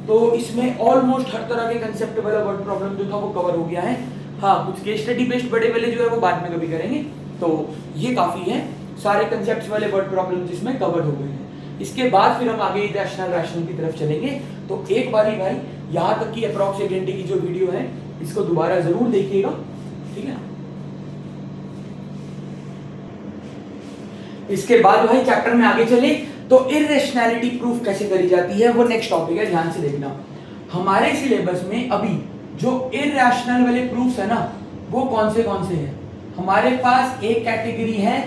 तो इसमें ऑलमोस्ट हर तरह के कंसेप्ट वाला वर्ड प्रॉब्लम जो था वो कवर हो गया है। हाँ कुछ केस स्टडी बेस्ड बड़े वाले जो है वो बाद में कभी करेंगे। तो ये काफी है, सारे कंसेप्ट्स वाले वर्ड प्रॉब्लम जिसमें कवर हो गए हैं। इसके बाद फिर हम आगे रैशनल की तरफ चलेंगे। तो एक बारी भाई यहाँ तक की अप्रॉक्स 1 घंटे की जो वीडियो है इसको दोबारा जरूर देखिएगा, ठीक है। इसके बाद भाई चैप्टर में आगे चले तो इररेशनैलिटी प्रूफ कैसे करी जाती है वो नेक्स्ट टॉपिक है, ध्यान से देखना। हमारे सिलेबस में अभी जो इररेशनल वाले प्रूफ्स है ना वो कौन से हैं। हमारे पास एक कैटेगरी है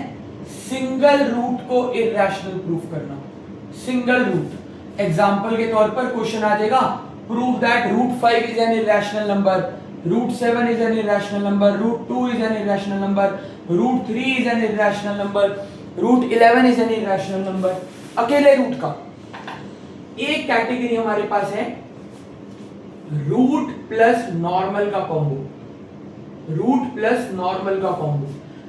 सिंगल रूट को इररेशनल प्रूफ करना, सिंगल रूट। एग्जांपल के तौर पर क्वेश्चन आ जाएगा, prove that root 5 is an irrational number, root 7 is an irrational number, root 2 is an irrational number, root 3 is an irrational number, root 11 is an irrational number. अकेले रूट का। एक कैटेगरी हमारे पास है रूट प्लस नॉर्मल का कॉम्बो, रूट प्लस नॉर्मल का कॉम्बो।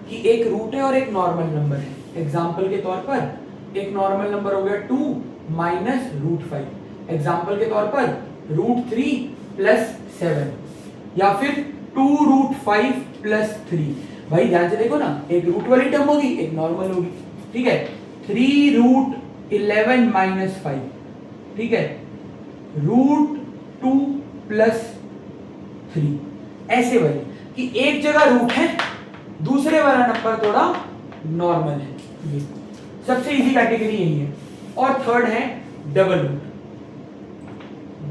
कि एक रूट है और एक नॉर्मल नंबर है। एग्जाम्पल के तौर पर एक नॉर्मल नंबर हो गया 2 माइनस रूट 5, एग्जाम्पल के तौर पर रूट 3 प्लस 7, या फिर 2 रूट 5 प्लस 3। भाई ध्यान से देखो ना, एक रूट वाली टर्म होगी, एक नॉर्मल होगी, ठीक है। 3 रूट 11 माइनस 5, ठीक है, रूट 2 प्लस 3, ऐसे वाली कि एक जगह रूट है, दूसरे वाला नंबर थोड़ा नॉर्मल है। ये सबसे इजी कैटेगरी यही है। और थर्ड है double root,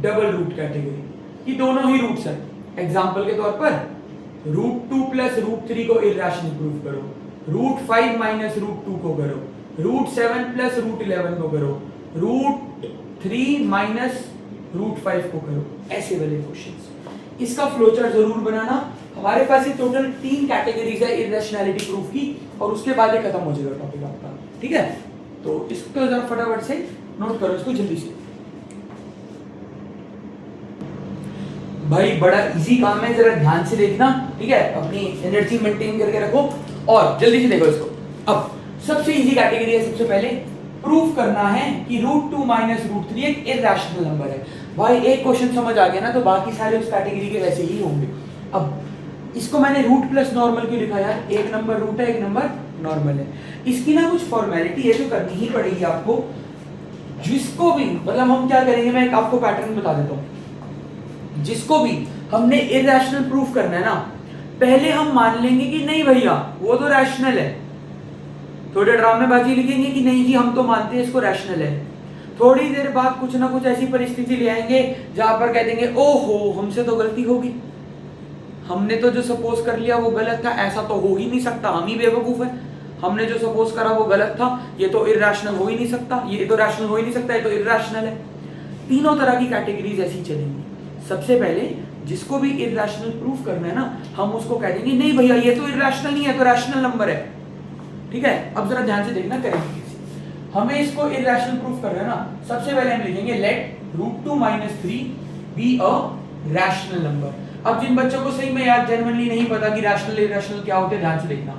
double root category, कि दोनों ही रूट्स हैं। एग्जाम्पल के तौर पर रूट 2 प्लस रूट 3 को इर्रेशनल प्रूफ करो, रूट 5 माइनस रूट 2 को करो, रूट 7 प्लस रूट 11 को करो, रूट 3 माइनस रूट 5 को करो, ऐसे वाले क्वेश्चंस। इसका फ्लोचार्ट जरूर बनाना। हमारे पास ये टोटल 3 कैटेगरीज है इर्रेशनैलिटी प्रूफ की, और उसके बाद ये खत्म हो जाएगा टॉपिक आपका, ठीक है। तो इसको जरा फटाफट से नोट करो इसको जल्दी से। भाई बड़ा इजी काम है, जरा ध्यान से देखना, ठीक है। अपनी एनर्जी मेंटेन करके रखो और जल्दी से देखो इसको। अब सबसे इजी कैटेगरी है, सबसे पहले प्रूफ करना है कि रूट 2 माइनस रूट 3 एक इर्रेशनल नंबर है। भाई एक क्वेश्चन समझ आ गया ना, तो बाकी सारे उस कैटेगरी के वैसे ही होंगे। अब इसको मैंने रूट प्लस नॉर्मल क्यों लिखा यार, एक नंबर रूट है, एक नंबर नॉर्मल है। इसकी ना कुछ फॉर्मेलिटी है जो करनी ही पड़ेगी आपको। जिसको भी, मतलब हम क्या करेंगे, मैं एक आपको पैटर्न बता देता हूँ। जिसको भी हमने इर्रेशनल प्रूफ करना है ना, पहले हम मान लेंगे कि नहीं भैया वो तो रैशनल है, थोड़े ड्रामेबाजी लिखेंगे कि नहीं जी हम तो मानते हैं इसको रैशनल है। थोड़ी देर बाद कुछ ना कुछ ऐसी परिस्थिति ले आएंगे जहां पर कह देंगे ओहो हमसे तो गलती होगी, हमने तो जो सपोज कर लिया वो गलत था, ऐसा तो हो ही नहीं सकता, हम ही बेवकूफ है, हमने जो सपोज करा वो गलत था, ये तो इर्रेशनल हो ही नहीं सकता, ये तो रैशनल हो ही नहीं सकता, ये तो इर्रेशनल है। तीनों तरह की कैटेगरीज ऐसी चलेंगी। सबसे पहले जिसको भी इर्रेशनल प्रूफ करना है ना, हम उसको कह देंगे नहीं भैया ये तो इर्रेशनल नहीं है, तो रैशनल नंबर है, ठीक है। अब जरा ध्यान से देखना करेंगे, हमें इसको इर्रेशनल प्रूफ करना है ना, सबसे पहले हम लिखेंगे let root 2 minus 3 be a rational number. अब जिन बच्चों को सही में यार जेन्युइनली नहीं पता कि रैशनल इर्रेशनल क्या होते हैं, ध्यान से देखना।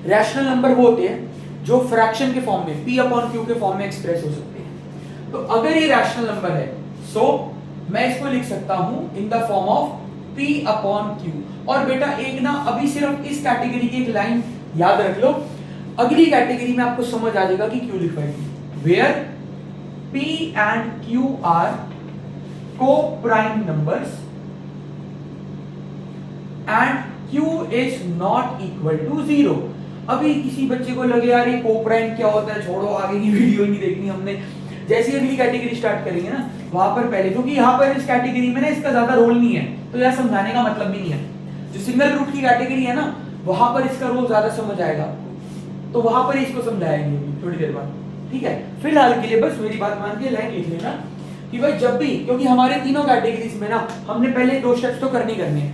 रैशनल नंबर वो होते हैं जो फ्रैक्शन के फॉर्म में p अपॉन q के फॉर्म में एक्सप्रेस हो सकते हैं। तो अगर ये रैशनल नंबर है, सो मैं इसको लिख सकता हूं in the form of p upon q। और बेटा एक ना अभी सिर्फ इस कैटेगरी की एक लाइन याद रख लो, अगली कैटेगरी में आपको समझ आ जाएगा कि क्यों लिखवाएगी। Where p and q are को prime numbers and q is not equal to 0। अभी किसी बच्चे को लगे यार ये कोप्राइम क्या होता है, छोड़ो आगे की वीडियो नहीं देखनी हमने। जैसे अगली कैटेगरी स्टार्ट करेंगे ना, वहां पर पहले, क्योंकि यहाँ पर इस कैटेगरी में ना इसका ज्यादा रोल नहीं है, तो यार समझाने का मतलब भी नहीं है। जो सिंगल रूट की कैटेगरी है ना, वहां पर इसका रोल ज्यादा समझ आएगा, तो वहां पर इसको समझाएंगे थोड़ी देर बाद, ठीक है। फिलहाल के लिए बस मेरी बात मान के लाइन लिख लेना कि भाई जब भी, क्योंकि हमारे तीनों कैटेगरीज में ना हमने पहले 2 स्टेप्स तो करने हैं।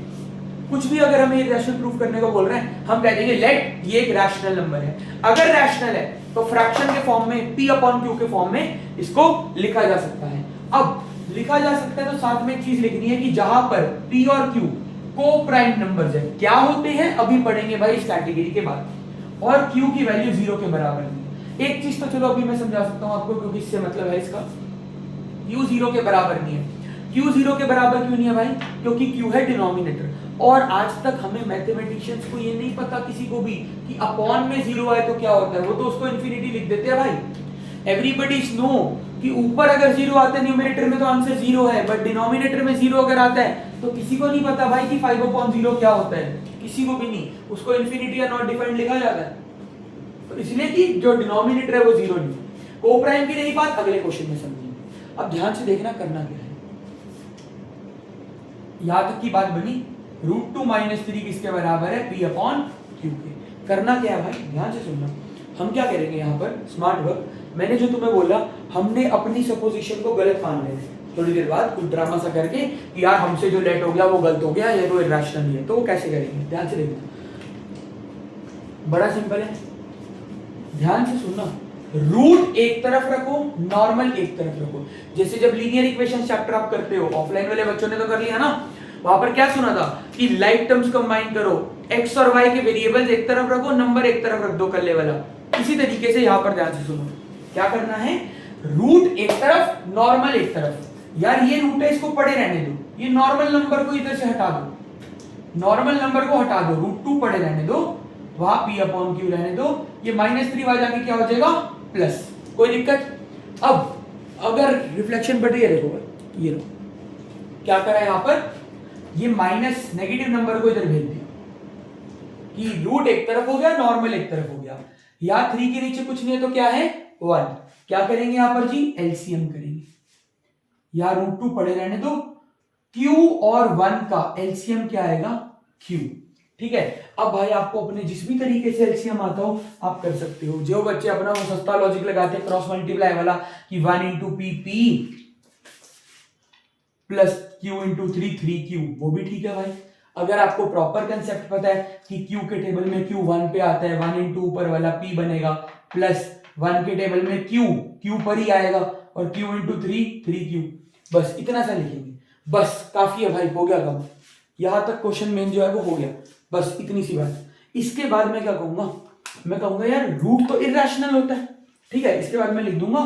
कुछ भी अगर हमें रैशनल प्रूफ करने को बोल रहे हैं, हम कह देंगे लेट ये एक रैशनल नंबर है। अगर रैशनल है तो फ्रैक्शन के फॉर्म में p अपॉन q के फॉर्म में इसको लिखा जा सकता है। अब लिखा जा सकता है तो साथ में एक चीज लिखनी है कि जहां पर p और q को प्राइम नंबर्स है, क्या होते हैं अभी पढ़ेंगे भाई इस कैटेगरी के बाद, और q की वैल्यू 0 के बराबर नहीं। एक चीज तो चलो अभी मैं समझा सकता हूं आपको, क्योंकि इससे मतलब है इसका, q 0 के बराबर नहीं है। q 0 के बराबर क्यों नहीं है भाई, क्योंकि q है डिनोमिनेटर, और आज तक हमें मैथमेटिशियंस को ये नहीं पता किसी को भी कि अपॉन में 0 आए तो क्या होता है, वो तो उसको इन्फिनिटी लिख देते हैं भाई। एवरीबडी नो कि ऊपर अगर 0 आता है न्यूमरेटर में तो आंसर 0 है, बट डिनोमिनेटर में 0 अगर आता है तो किसी को नहीं पता भाई कि 5/0 क्या होता है, किसी को भी नहीं, उसको इन्फिनिटी या नॉट डिफाइंड लिखा जाता है। तो इसलिए कि जो डिनोमिनेटर है वो 0 नहीं। कोप्राइम की नहीं बात अगले क्वेश्चन में समझेंगे। अब ध्यान से देखना करना क्या है, यहां तक की बात बनी, रूट 2 माइनस 3 किसके बराबर है, p अपॉन q के। करना क्या है भाई, ध्यान से सुनना। हम क्या करेंगे यहाँ पर, स्मार्ट वर्क, मैंने जो तुम्हें बोला, हमने अपनी सपोजिशन को गलत मान लेना है। थोड़ी देर बाद कुछ ड्रामा सा करके कि यार हमसे जो लेट हो गया वो गलत हो गया, ये तो इर्रेशनल है, तो वो कैसे करेंगे, ध्यान से देखना। बड़ा सिंपल है, ध्यान से सुनना। रूट एक तरफ रखो, नॉर्मल एक तरफ रखो। जैसे जब लीनियर इक्वेशन चैप्टर आप करते हो, ऑफलाइन वाले बच्चों ने तो कर लिया ना, वहां पर क्या सुना था कि लाइक टर्म्स कंबाइन करो, एक्स और वाई के वेरिएबल्स एक तरफ रखो, नंबर एक तरफ रख दो कल्ले वाला। इसी तरीके से यहां पर ध्यान से सुनो, क्या करना है, रूट एक तरफ, नॉर्मल एक तरफ। यार ये रूट है, इसको पड़े रहने दो, ये नॉर्मल नंबर को इधर से हटा दो, नॉर्मल नंबर को हटा दो, √2 पड़े रहने दो, वहां p/q रहने दो, ये -3 वहां जाके क्या हो जाएगा प्लस, कोई दिक्कत। अब अगर रिफ्लेक्शन बढ़ रही है, देखो ये लो क्या करा यहां पर, ये माइनस नेगेटिव नंबर को इधर भेज दिया कि रूट एक तरफ हो गया, नॉर्मल एक तरफ हो गया। यहां 3 के नीचे कुछ नहीं है तो क्या है 1। क्या करेंगे यहां पर जी, एलसीएम करेंगे, यहां √2 पड़े रहने दो, q और 1 का एलसीएम क्या आएगा q, ठीक है। अब भाई आपको अपने जिस भी तरीके से एलसीएम आता हो आप कर सकते हो। जो बच्चे अपना वो सस्ता लॉजिक लगाते हैं क्रॉस मल्टीप्लाई वाला कि 1 × pp प्लस q × 3 3q, वो भी ठीक है भाई। अगर आपको प्रॉपर कंसेप्ट पता है कि q के टेबल में q 1 पे आता है, 1 × ऊपर वाला p बनेगा, प्लस 1 के टेबल में q पर ही आएगा, और q × 3 3q, बस इतना सा लिखेंगे, बस काफी है भाई, हो गया काम। यहां तक क्वेश्चन मेन जो है वो हो गया, बस इतनी सी बात। इसके बाद मैं क्या कहूंगा, मैं कहूंगा यार रूट तो इरैशनल होता है, ठीक है। इसके बाद मैं लिख दूंगा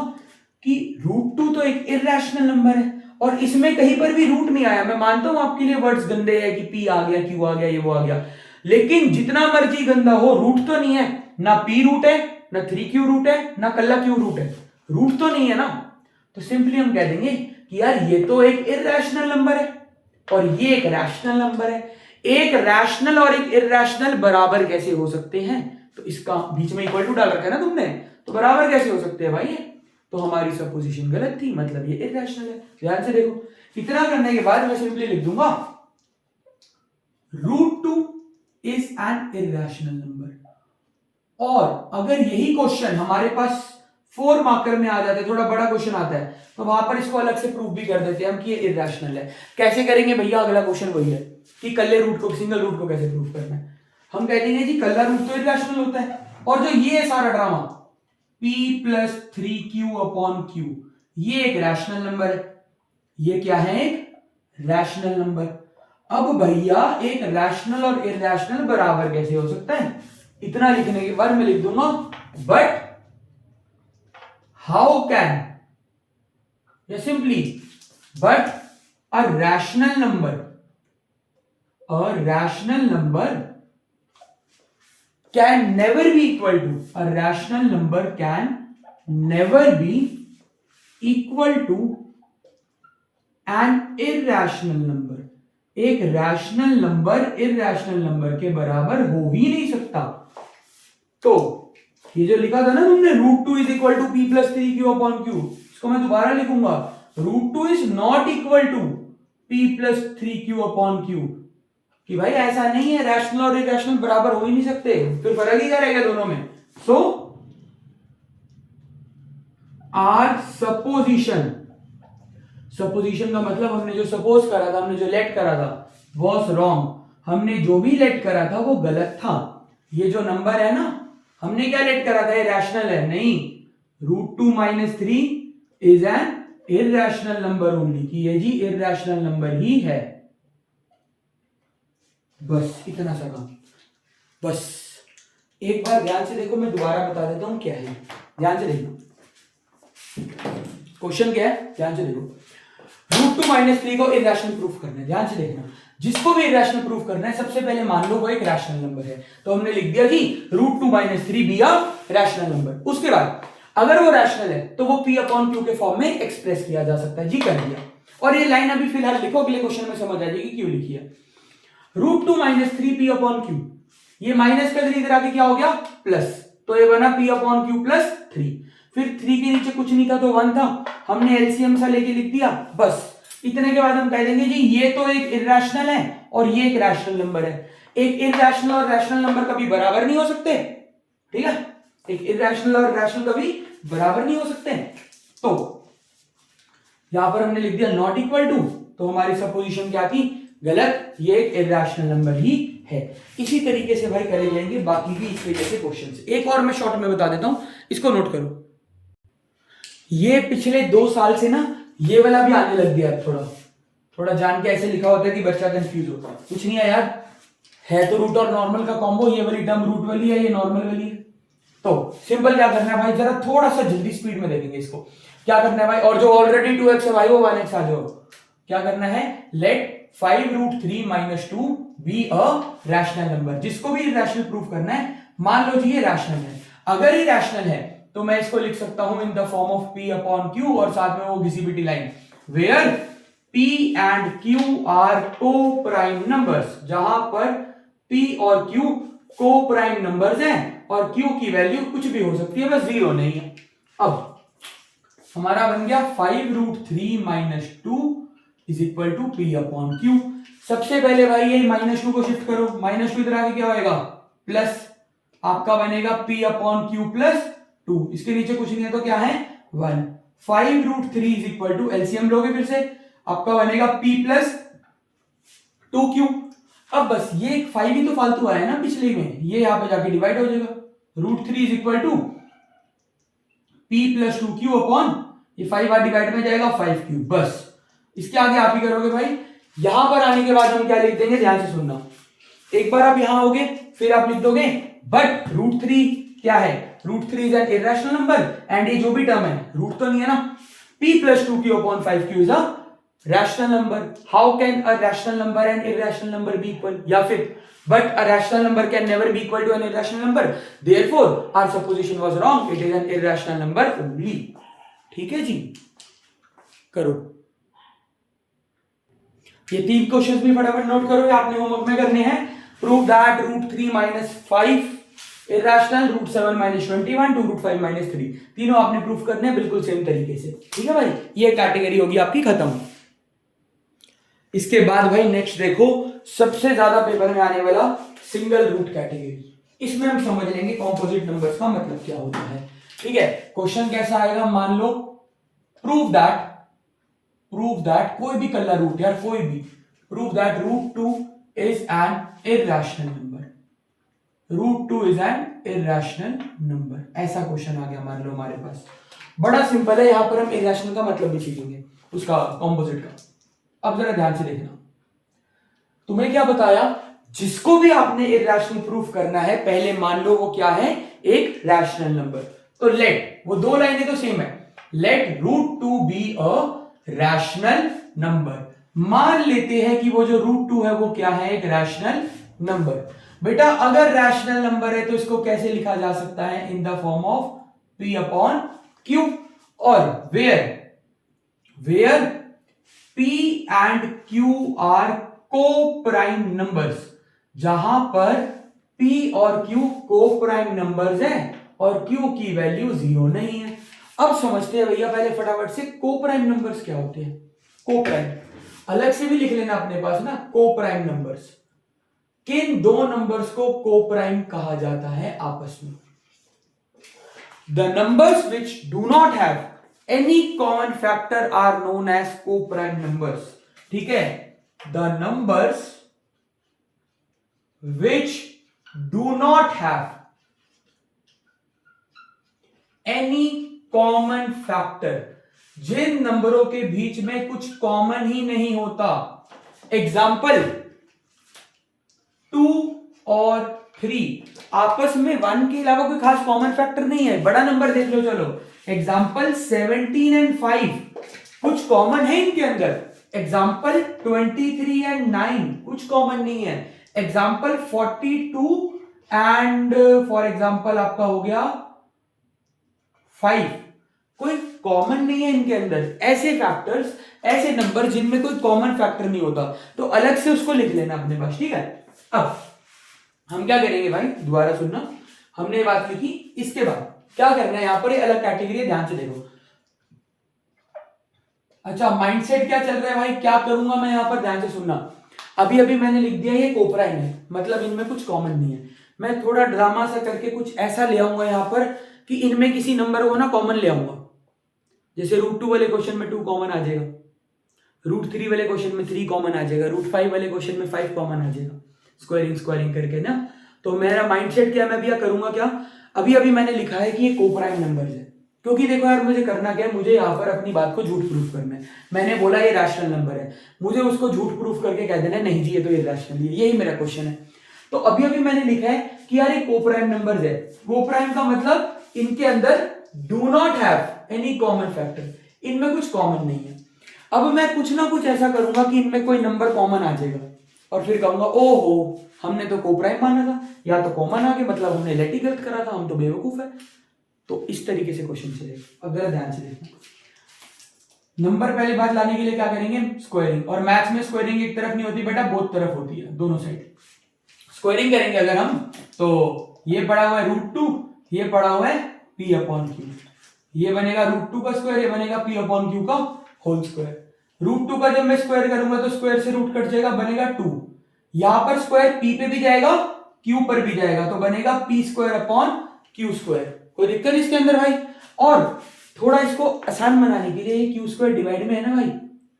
कि √2 तो एक इरैशनल नंबर है, और इसमें कहीं पर भी रूट नहीं आया। मैं मानता हूं आपके लिए वर्ड्स गंदे हैं कि p आ गया, q आ गया, ये वो आ गया, लेकिन जितना मर्जी गंदा हो रूट तो नहीं है, ना p रूट है, ना 3q रूट है, ना कल्ला q रूट है, रूट तो नहीं है ना। तो सिंपली हम कह देंगे कि यार ये तो एक इरैशनल नंबर है और ये एक रैशनल नंबर है। एक रैशनल और एक इरैशनल बराबर कैसे हो सकते हैं, तो इसका बीच में इक्वल टू डाल रखा है ना तुमने, तो बराबर कैसे हो सकते हैं भाई ये, तो हमारी सपोजिशन गलत थी, मतलब ये इरैशनल है। ध्यान से देखो, इतना करने के बाद मैं सिंपली लिख दूंगा √2 इज एन इरैशनल नंबर। और अगर यही क्वेश्चन हमारे पास 4 मार्कर में आ जाता है, थोड़ा बड़ा क्वेश्चन आता है, तो वहां पर इसको अलग से प्रूफ भी कर देते हैं हम कि ये इरैशनल है। कैसे करेंगे भैया, अगला क्वेश्चन वही है कि कल्ले रूट को, सिंगल रूट को कैसे प्रूफ करना है। हम कह देंगे जी कल्ला रूट तो इरैशनल होता है, और जो ये है सारा ड्रामा p + 3q/q, ये एक रैशनल नंबर है, ये क्या है एक रैशनल नंबर। अब भैया एक रैशनल और इरैशनल बराबर कैसे हो सकता है, इतना लिखने के बाद मैं लिख दूंगा बट हाउ कैन, या simply but a rational number can never be equal to, a rational number can never be equal to an irrational number। एक रैशनल नंबर इरैशनल नंबर के बराबर हो ही नहीं सकता। तो ये जो लिखा था ना तुमने √2 is equal to p + 3q/q, इसको मैं दोबारा लिखूंगा, √2 is not equal to p + 3q/q, कि भाई ऐसा नहीं है, रैशनल और इरैशनल बराबर हो ही नहीं सकते, फिर फर्क ही क्या रहेगा दोनों में। सो आर सपोजिशन का मतलब हमने जो सपोज करा था, हमने जो लेट करा था वॉज रॉन्ग, हमने जो भी लेट करा था वो गलत था। ये जो नंबर है ना, हमने क्या लेट करा था, ये रैशनल है नहीं, √2 - 3 is an irrational number only, कि ये जी इरैशनल नंबर ही है। बस इतना सा काम। बस एक बार ध्यान से देखो, मैं दोबारा बता देता हूं क्या है, ध्यान से देखो क्वेश्चन क्या है, ध्यान से देखो। √2 - 3 को इरैशनल प्रूफ करना है, ध्यान से देखना। जिसको भी इरैशनल प्रूफ करना है, सबसे पहले मान लो वो एक रैशनल नंबर है, तो हमने लिख दिया कि √2 - 3 बी अ रैशनल नंबर। उसके बाद अगर वो रैशनल है तो वो p/q के फॉर्म में एक्सप्रेस किया जा सकता है, जी कर दिया। और ये लाइन अभी फिलहाल लिखो, अगले क्वेश्चन में समझ आ जाएगी क्यों लिखी है। √2 - 3 p/q, ये माइनस का 3 इधर आके क्या हो गया प्लस, तो ये बना p/q + 3। फिर 3 के नीचे कुछ नहीं था तो 1 था, हमने एलसीएम सा लेके लिख दिया, बस इतने के बाद हम कह देंगे जी ये तो एक इरैशनल है और ये एक रैशनल नंबर है। एक इरैशनल और रैशनल नंबर कभी बराबर नहीं हो सकते, ठीक है, एक इरैशनल और रैशनल कभी बराबर नहीं हो सकते। तो यहां पर हमने लिख दिया नॉट इक्वल टू, तो हमारी सपोजिशन क्या थी, गलत, ये एक इरैशनल नंबर ही है। इसी तरीके से भाई करे जाएंगे बाकी भी इस वजह से क्वेश्चंस। एक और मैं शॉर्ट में बता देता हूं, इसको नोट करो। ये पिछले 2 साल से ना ये वाला भी आने लग गया, थोड़ा थोड़ा जान के ऐसे लिखा होता है कि बच्चा कंफ्यूज होता है, कुछ नहीं है यार, है तो रूट और नॉर्मल का कॉम्बो, ये वाली टर्म रूट वाली है, ये नॉर्मल वाली है। तो सिंपल क्या करना है भाई, जरा थोड़ा सा जल्दी स्पीड में देखेंगे इसको। क्या करना है भाई, और जो ऑलरेडी 2x है भाई वो 1x आ जाओ। क्या करना है, let 5√3 - 2 be a rational number. जिसको भी रैशनल प्रूफ करना है, मान लो जी ये रैशनल है। अगर ये रैशनल है तो मैं इसको लिख सकता हूं in the form of P upon Q, और साथ में वो घिसी-पिटी line, where P and Q are को प्राइम नंबर्स, जहां पर P और Q को प्राइम नंबर्स हैं और Q की वैल्यू कुछ भी हो सकती है, बस 0 नहीं है। अब हमारा बन गया 5√3 - 2 is equal to P upon Q। सबसे पहले भाई ये -2 को शिफ्ट करो, -2 इधर आके क्या होएगा, प्लस आपका बनेगा P अपॉन Q प्लस 2, इसके नीचे कुछ नहीं है तो क्या है 1। 5√3 इज इक्वल टू, एलसीएम लोगे फिर से, आपका बनेगा P प्लस 2Q। अब बस ये 5 ही तो फालतू आया ना पिछले में, ये यहां पे जाके डिवाइड हो जाएगा। √3 is equal to P plus 2Q upon, ये 5 बार डिवाइड में जाएगा 5Q, बस इसके आगे आप ही करोगे भाई। यहां पर आने के बाद हम क्या लिख देंगे, ध्यान से सुनना। एक बार आप यहां होगे फिर आप लिख दोगे बट √3 क्या है, √3 is an irrational number, and ये जो भी टर्म है रूट तो नहीं है ना, P plus 2Q upon 5Q is a rational number. How can a rational number and irrational number be equal, या फिर but a rational number can never be equal to an irrational number, therefore our supposition was wrong, it is an irrational number only। ठीक है जी, करो ये 3 क्वेश्चंस भी फटाफट नोट करो, ये आपने होमवर्क में करने हैं। प्रूव दैट √3 - 5 इरेशनल, √7 - 21 to √5 - 3, तीनों आपने प्रूफ करने हैं बिल्कुल सेम तरीके से। ठीक है भाई, ये कैटेगरी होगी आपकी खत्म। इसके बाद भाई नेक्स्ट देखो, सबसे ज्यादा पेपर में आने वाला सिंगल रूट कैटेगरी। इसमें हम समझ लेंगे कॉम्पोजिट नंबर्स का मतलब क्या होता है। ठीक है, क्वेश्चन कैसा आएगा, मान लो प्रूव दैट कोई भी कल्ला रूट, यार कोई भी, prove that √2 is an irrational number, √2 is an irrational number, ऐसा क्वेश्चन आ गया मान लो हमारे पास। बड़ा सिंपल है, यहां पर हम इररेशनल का मतलब भी सीखेंगे, उसका कॉम्पोजिट का। अब जरा ध्यान से देखना, तुम्हें क्या बताया, जिसको भी आपने इररेशनल प्रूफ करना है, पहले मान लो वो क्या है, एक रैशनल नंबर। तो लेट, वो दो लाइनें तो सेम है, let √2 be a rational number. मान लेते हैं कि वो जो √2 है वो क्या है, एक रैशनल नंबर। बेटा अगर रैशनल नंबर है तो इसको कैसे लिखा जा सकता है, in the form of P upon Q, और where P and Q are को प्राइम नंबर्स, जहां पर P और Q को प्राइम नंबर्स हैं और Q की वैल्यू 0 नहीं है। अब समझते हैं भैया पहले फटाफट से को प्राइम नंबर्स क्या होते हैं। को प्राइम अलग से भी लिख लेना अपने पास ना, को प्राइम नंबर्स, किन दो नंबर्स को को प्राइम कहा जाता है आपस में, the numbers which do not have any common factor are known as co-prime numbers। ठीक है, the numbers which do not have any common factor, जिन नंबरों के बीच में कुछ कॉमन ही नहीं होता, एग्जाम्पल 2 और 3, आपस में 1 के अलावा कोई खास कॉमन फैक्टर नहीं है। बड़ा नंबर देख लो, चलो एग्जाम्पल 17 एंड 5, कुछ कॉमन है इनके अंदर। एग्जाम्पल 23 एंड 9, कुछ कॉमन नहीं है। एग्जाम्पल 42 एंड फॉर एग्जाम्पल आपका हो गया 5, कोई कॉमन नहीं है इनके अंदर। ऐसे फैक्टर्स, ऐसे नंबर जिनमें कोई कॉमन फैक्टर नहीं होता, तो अलग से उसको लिख लेना अपने पास। ठीक है, अब हम क्या करेंगे भाई, दोबारा सुनना, हमने ये बात लिखी, इसके बाद क्या करना है, यहां पर अलग कैटेगरी है, ध्यान से देखो। अच्छा, माइंडसेट क्या चल रहा है भाई, क्या करूंगा मैं यहां पर, ध्यान से सुनना। अभी अभी मैंने लिख दिया ये कोप्राइम है, मतलब इनमें कुछ कॉमन नहीं है। मैं थोड़ा ड्रामा सा करके कुछ ऐसा ले आऊंगा यहां पर कि इनमें किसी नंबर को ना कॉमन ले आऊंगा। जैसे √2 वाले क्वेश्चन में 2 कॉमन आ जाएगा, √3 वाले क्वेश्चन में 3 कॉमन आ जाएगा, √5 वाले क्वेश्चन में 5 कॉमन आ जाएगा, स्क्वायरिंग करके ना। तो मेरा माइंडसेट क्या, मैं भी करूंगा क्या, अभी अभी मैंने लिखा है कि ये कोप्राइम नंबर है, क्योंकि देखो यार मुझे करना क्या है, मुझे यहाँ पर अपनी बात को झूठ प्रूफ करना है। मैंने बोला ये रैशनल नंबर है, मुझे उसको झूठ प्रूफ करके कह देना है नहीं जी ये तो इरैशनल है, यही मेरा क्वेश्चन है। तो अभी अभी मैंने लिखा है कि यार ये कोप्राइम नंबर्स है। कोप्राइम का मतलब इनके अंदर do not have any common factor, इनमें कुछ कॉमन नहीं है। अब मैं कुछ ना कुछ ऐसा करूंगा कि इनमें कोई नंबर कॉमन आ जाएगा और फिर कहूंगा ओहो हमने तो कोप्राइम माना था, या तो कॉमन आ गया मतलब हमने लेट ही गलत करा था, हम तो बेवकूफ है। तो इस तरीके से क्वेश्चन चलेगा। अब जरा ध्यान से देखना, नंबर पहली बात लाने के लिए क्या करेंगे, स्क्वायरिंग। और मैथ्स में स्क्वायरिंग एक तरफ नहीं होती बेटा, बहुत तरफ होती है, दोनों साइड स्क्वायरिंग करेंगे अगर हम, तो ये पड़ा हुआ है √2, ये पड़ा हुआ है p/q, ये बनेगा √2 का स्क्वायर, ये बनेगा p/q का होल स्क्वायर। √2 का जब मैं स्क्वायर करूंगा तो स्क्वायर से रूट कट जाएगा, बनेगा 2। यहां पर स्क्वायर p पे भी जाएगा q पर भी जाएगा, तो बनेगा p²/q²। कोई दिक्कत इसके अंदर भाई? और थोड़ा इसको आसान बनाने के लिए q² डिवाइड में है ना भाई,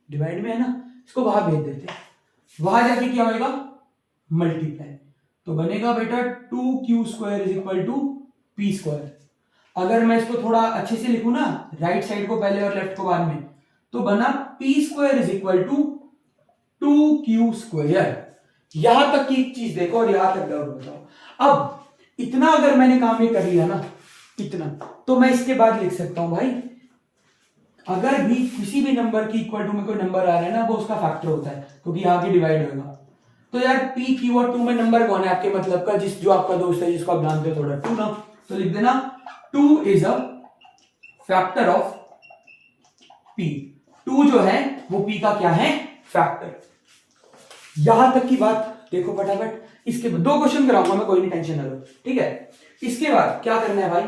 डिवाइड में है ना, इसको वहां भेज देते हैं, वहां जाके क्या होगा, मल्टीप्लाई। तो बनेगा बेटा 2q² = p²। अगर मैं इसको थोड़ा अच्छे से लिखूं ना, राइट साइड को पहले और लेफ्ट को बाद में, तो बना p² = 2q²। यहां तक की एक चीज देखो और यहां तक डाउट बताओ। अब इतना अगर मैंने काम ये कर लिया ना, इतना, तो मैं इसके बाद लिख सकता हूं भाई, अगर भी किसी भी नंबर की इक्वल टू में कोई नंबर आ रहा है ना, वो उसका फैक्टर होता है, क्योंकि यहाँ के डिवाइड होगा। तो यार p, q और 2 में नंबर कौन है आपके मतलब का, जो आपका दोस्त है जिसको आप जानते हो थोड़ा, 2 ना, तो लिख देना 2 is a factor of p। 2 जो है वो p का क्या है, फैक्टर। यहां तक की बात देखो फटाफट। इसके बाद 2 क्वेश्चन कराऊंगा मैं, कोई नहीं टेंशन ना लो, ठीक है। इसके बाद क्या करना है भाई,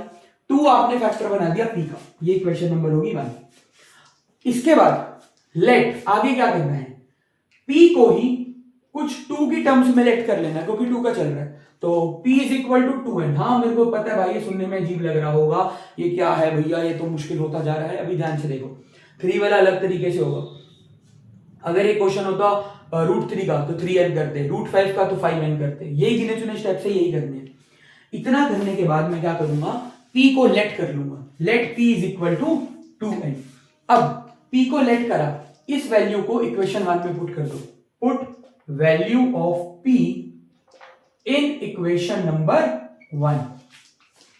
2 आपने फैक्टर बना दिया p का, ये क्वेश्चन नंबर होगी 1। इसके बाद लेट, आगे क्या करना है, p को ही कुछ 2 की टर्म्स में लेट कर लेना, क्योंकि 2 का चल रहा है। तो p = 2n। हाँ मेरे को पता है भाई, ये सुनने में अजीब लग रहा होगा, ये क्या है भैया, ये तो मुश्किल होता जा रहा है। अभी ध्यान से देखो, 3 वाला अलग तरीके से होगा। अगर ये क्वेश्चन होता √3 का तो 3n करते, √5 का तो 5n करते, यही गिने चुने स्टेप से यही करने हैं। इतना करने के बाद मैं क्या करूंगा, p को लेट कर लूंगा, लेट p = 2n। अब p को लेट करा, इस वैल्यू को इक्वेशन 1 में पुट कर दो, put value of p in equation number 1।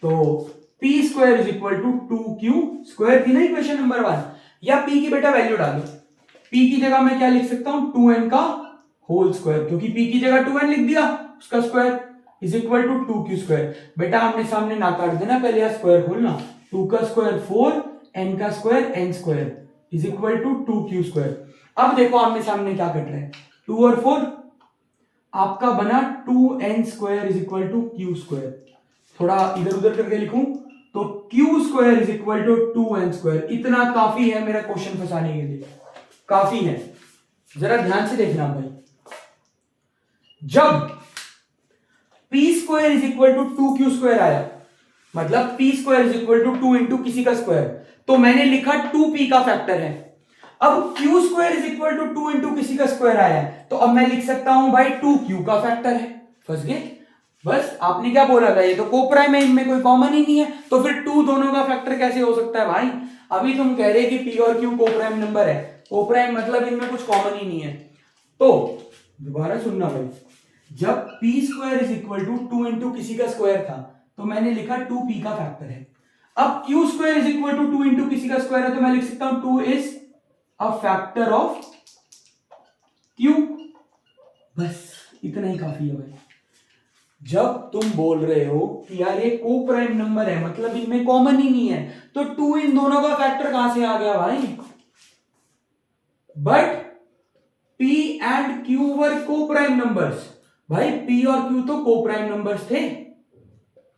तो p² = 2q² थी ना इक्वेशन नंबर 1, या p की बेटा वैल्यू डालो। p की जगह मैं क्या लिख सकता हूं, 2n का होल स्क्वायर, क्योंकि p की जगह 2n लिख दिया, उसका स्क्वायर = 2q²। बेटा आमने सामने ना काट देना, पहले यहां स्क्वायर खोलना, 2 का स्क्वायर 4, n का स्क्वायर n² = 2q²। अब देखो आमने सामने क्या कट रहा है, 2 और 4, आपका बना 2n² = q²। थोड़ा इधर उधर करके लिखूं तो q² = 2n²। इतना काफी है मेरा क्वेश्चन फंसाने के लिए, काफी है। जरा ध्यान से देखना भाई, जब p² = 2q² आया, मतलब p² = 2 इंटू किसी का स्क्वायर, तो मैंने लिखा 2p का फैक्टर है। अब q² = 2 इंटू किसी का स्क्वायर आया है, तो अब मैं लिख सकता हूं भाई 2q का फैक्टर है। फंस गए? बस आपने क्या बोला था, ये तो कोप्राइम है, इनमें कोई कॉमन ही नहीं है, तो फिर 2 दोनों का फैक्टर कैसे हो सकता है भाई? अभी तुम कह रहे कि p और q कोप्राइम नंबर है, कोप्राइम मतलब इनमें कुछ कॉमन ही नहीं है। तो दोबारा सुनना भाई, जब p² = 2 इंटू किसी का स्क्वायर था, तो मैंने लिखा 2p का फैक्टर है। अब q² = 2 इंटू किसी का स्क्वायर है, तो मैं लिख सकता हूं 2 is a factor of q। बस इतना ही काफी है भाई। जब तुम बोल रहे हो कि यार ये कोप्राइम नंबर है, मतलब इनमें कॉमन ही नहीं है, तो 2 इन दोनों का फैक्टर कहां से आ गया भाई? But p and q were coprime numbers. भाई p और q तो कोप्राइम नंबर्स थे,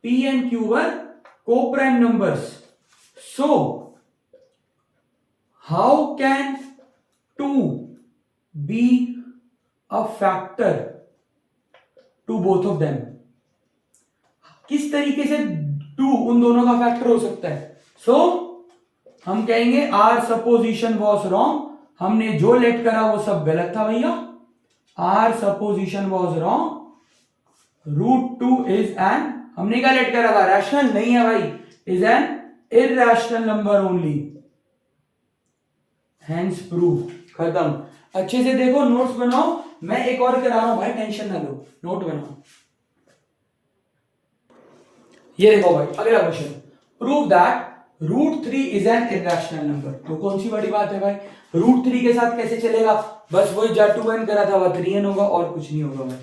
p and q were coprime numbers. So how can 2 be a factor to both of them? किस तरीके से 2 उन दोनों का फैक्टर हो सकता है? सो हम कहेंगे आर सपोजिशन वॉज रॉन्ग, हमने जो लेट करा वो सब गलत था भैया। Our supposition was wrong, √2 is an, हमने क्या लेट करा था, रैशनल नहीं है भाई, is an irrational number only, hence proof, खत्म। अच्छे से देखो, नोट्स बनाओ, मैं एक और करा रहा हूं भाई, टेंशन ना लो, नोट बनाओ। ये देखो भाई अगला question, prove that √3 is an irrational number. तो कौन सी बड़ी बात है भाई, √3 के साथ कैसे चलेगा, बस वही जा 2n करा था वह 3n होगा और कुछ नहीं होगा भाई।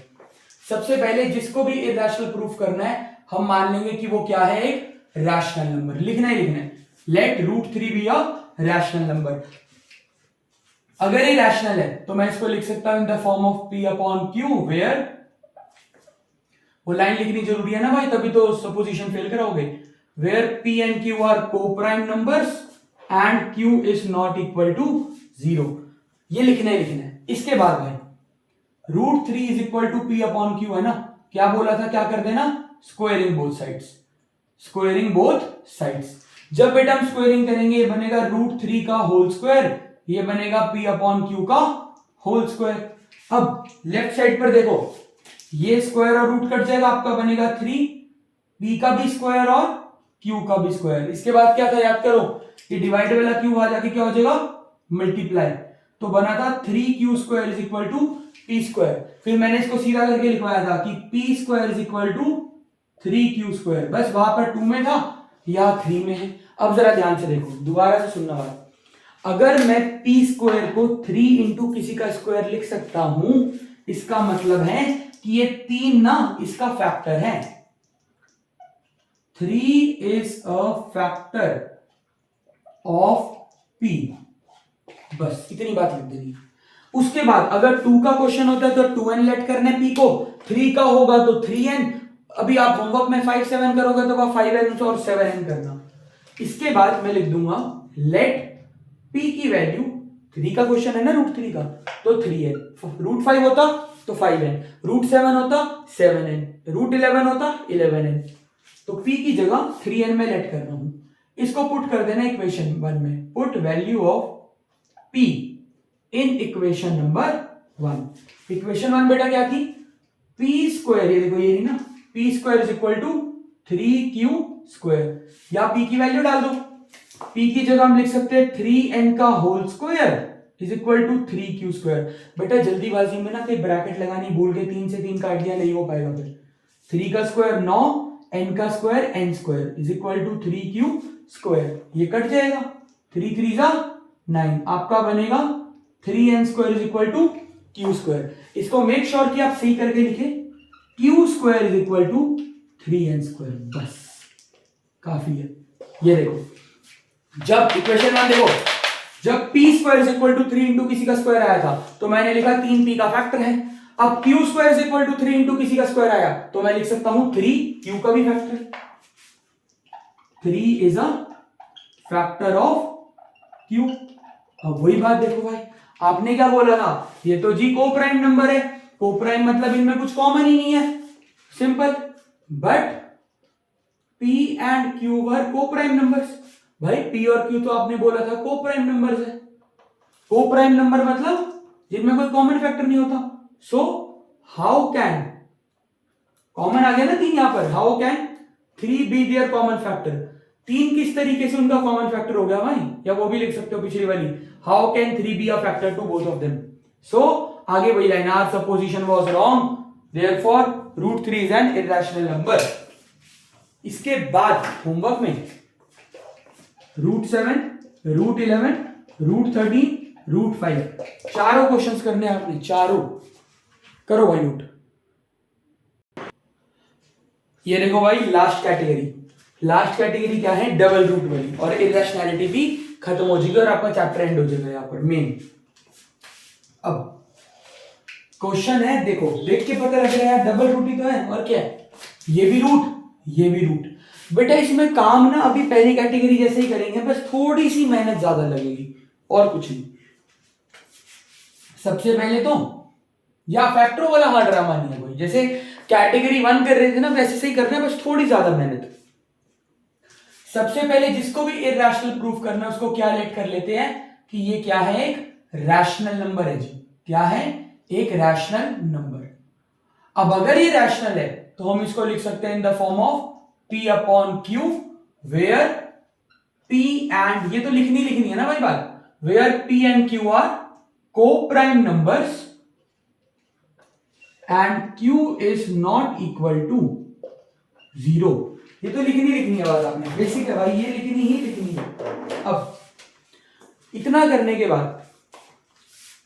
सबसे पहले जिसको भी इरेशनल प्रूफ करना है हम मान लेंगे कि वो क्या है, एक रैशनल नंबर। लिखना है let √3 be a rational number. अगर ये रैशनल है तो मैं इसको लिख सकता हूं in the form of p upon q where, वो लाइन लिखनी जरूरी है ना भाई, तभी तो सपोजिशन फेल कराओगे। Where p and q are coprime numbers and q is not equal to 0। ये लिखना है। इसके बाद भाई √3 is equal to p upon q है ना, क्या बोला था, क्या कर देना, squaring both sides. Squaring both sides, जब बेटा हम स्क्वायरिंग करेंगे ये बनेगा √3 का होल स्क्वायर, ये बनेगा p अपॉन q का होल स्क्वायर। अब लेफ्ट साइड पर देखो, ये स्क्वायर और रूट कट जाएगा, आपका बनेगा 3, p का भी स्क्वायर और q का भी स्क्वायर। इसके बाद क्या था याद करो, ये डिवाइड वाला q आ जाके क्या हो जाएगा, मल्टीप्लाई। तो बना था 3q square is equal to p square. फिर मैंने इसको सीधा करके लिखवाया था कि p square is equal to 3q square. बस वहां पर 2 में था, यहां 3 में है। अब जरा ध्यान से देखो, दोबारा से सुनना बात, अगर मैं p स्क्वायर को 3 इंटू किसी का स्क्वायर लिख सकता हूं, इसका मतलब है कि ये 3 ना इसका फैक्टर है। 3 is a factor of p। बस इतनी बात लिख देनी। उसके बाद अगर 2 का क्वेश्चन होता है तो 2n लेट करने p को, 3 का होगा तो 3n। अभी आप होमवर्क में 5 7 करोगे तो 5n और 7n करना। इसके बाद मैं लिख दूंगा लेट p की वैल्यू, 3 का क्वेश्चन है ना √3 का, तो 3n, √5 होता तो 5n, √7 होता 7n, √11 होता 11n। तो p की जगह 3n में लेट कर रहा हूं। इसको पुट कर देना इक्वेशन 1 में, put value of p in equation number 1। Equation 1 बेटा क्या थी, p स्क्वायर, ये देखो ये ना, p square is equal to 3q square, या p की वैल्यू डाल दो। p की जगह हम लिख सकते हैं 3n का whole square is equal to 3q square. बेटा जल्दीबाजी में ना कोई ब्रैकेट लगानी भूल के 3 से 3 काट दिया, नहीं हो पाएगा। फिर 3 का स्क्वायर 9, n का square n square is equal to 3q square, ये कट जाएगा, 3 3 जा 9, आपका बनेगा 3n square is equal to q square. इसको मेक श्योर कि आप सही करके लिखे, q square is equal to 3n square, बस काफी है। ये देखो जब इक्वेशन 1 देखो, जब p square is equal to 3 into किसी का स्क्वायर आया था तो मैंने लिखा 3p का फैक्टर है। अब q square is equal to 3 into किसी का स्क्वायर आया तो मैं लिख सकता हूं 3q का भी फैक्टर है। 3 is a factor of q। अब वही बात देखो भाई, आपने क्या बोला था, ये तो जी कोप्राइम नंबर है, कोप्राइम मतलब इनमें कुछ कॉमन ही नहीं है, simple. But p and q were coprime numbers. भाई p और q तो आपने बोला था कोप्राइम नंबर्स है। कोप्राइम नंबर मतलब जिनमें कोई कॉमन फैक्टर नहीं होता। सो हाउ कैन, कॉमन आ गया ना 3 यहां पर, how can 3 be their common factor. 3 किस तरीके से उनका कॉमन फैक्टर हो गया भाई, या वो भी लिख सकते हो पिछली वाली, how can 3 be a factor to both of them. So आगे वही line, our supposition was wrong, therefore √3 is an irrational number. इसके बाद होमवर्क में √7, √11, √13, √5 चारों क्वेश्चंस करने हैं आपने, चारों करो भाई नोट। ये देखो भाई लास्ट कैटेगरी, लास्ट कैटेगरी क्या है, डबल रूट वाली, और इरेशनैलिटी भी खत्म हो जाएगी और आपका चैप्टर एंड हो जाएगा यहां पर मेन। अब क्वेश्चन है, देखो देख के पता लग रहा है डबल रूट ही तो है, और क्या है, ये भी रूट ये भी रूट। बेटा इसमें काम ना अभी पहली कैटेगरी जैसे ही करेंगे, बस थोड़ी सी मेहनत ज्यादा लगेगी और कुछ नहीं। सबसे पहले तो या फैक्टरों वाला हार्ड ड्रामा नहीं है कोई, जैसे कैटेगरी 1 कर रहे थे ना वैसे से ही करना है, बस थोड़ी ज्यादा मेहनत। सबसे पहले जिसको भी इरेशनल प्रूफ करना है उसको क्या लेट कर लेते हैं कि ये क्या है, एक रैशनल नंबर है जी। क्या है, एक रैशनल नंबर। अब अगर ये रैशनल है तो हम इसको लिख सकते हैं in the form of p upon q, where p and, ये तो लिखनी है ना भाई बात, where p and q are co-prime numbers and q is not equal to 0। ये तो लिखनी है बात आपने, बेसिक है भाई, ये लिखनी है। अब इतना करने के बाद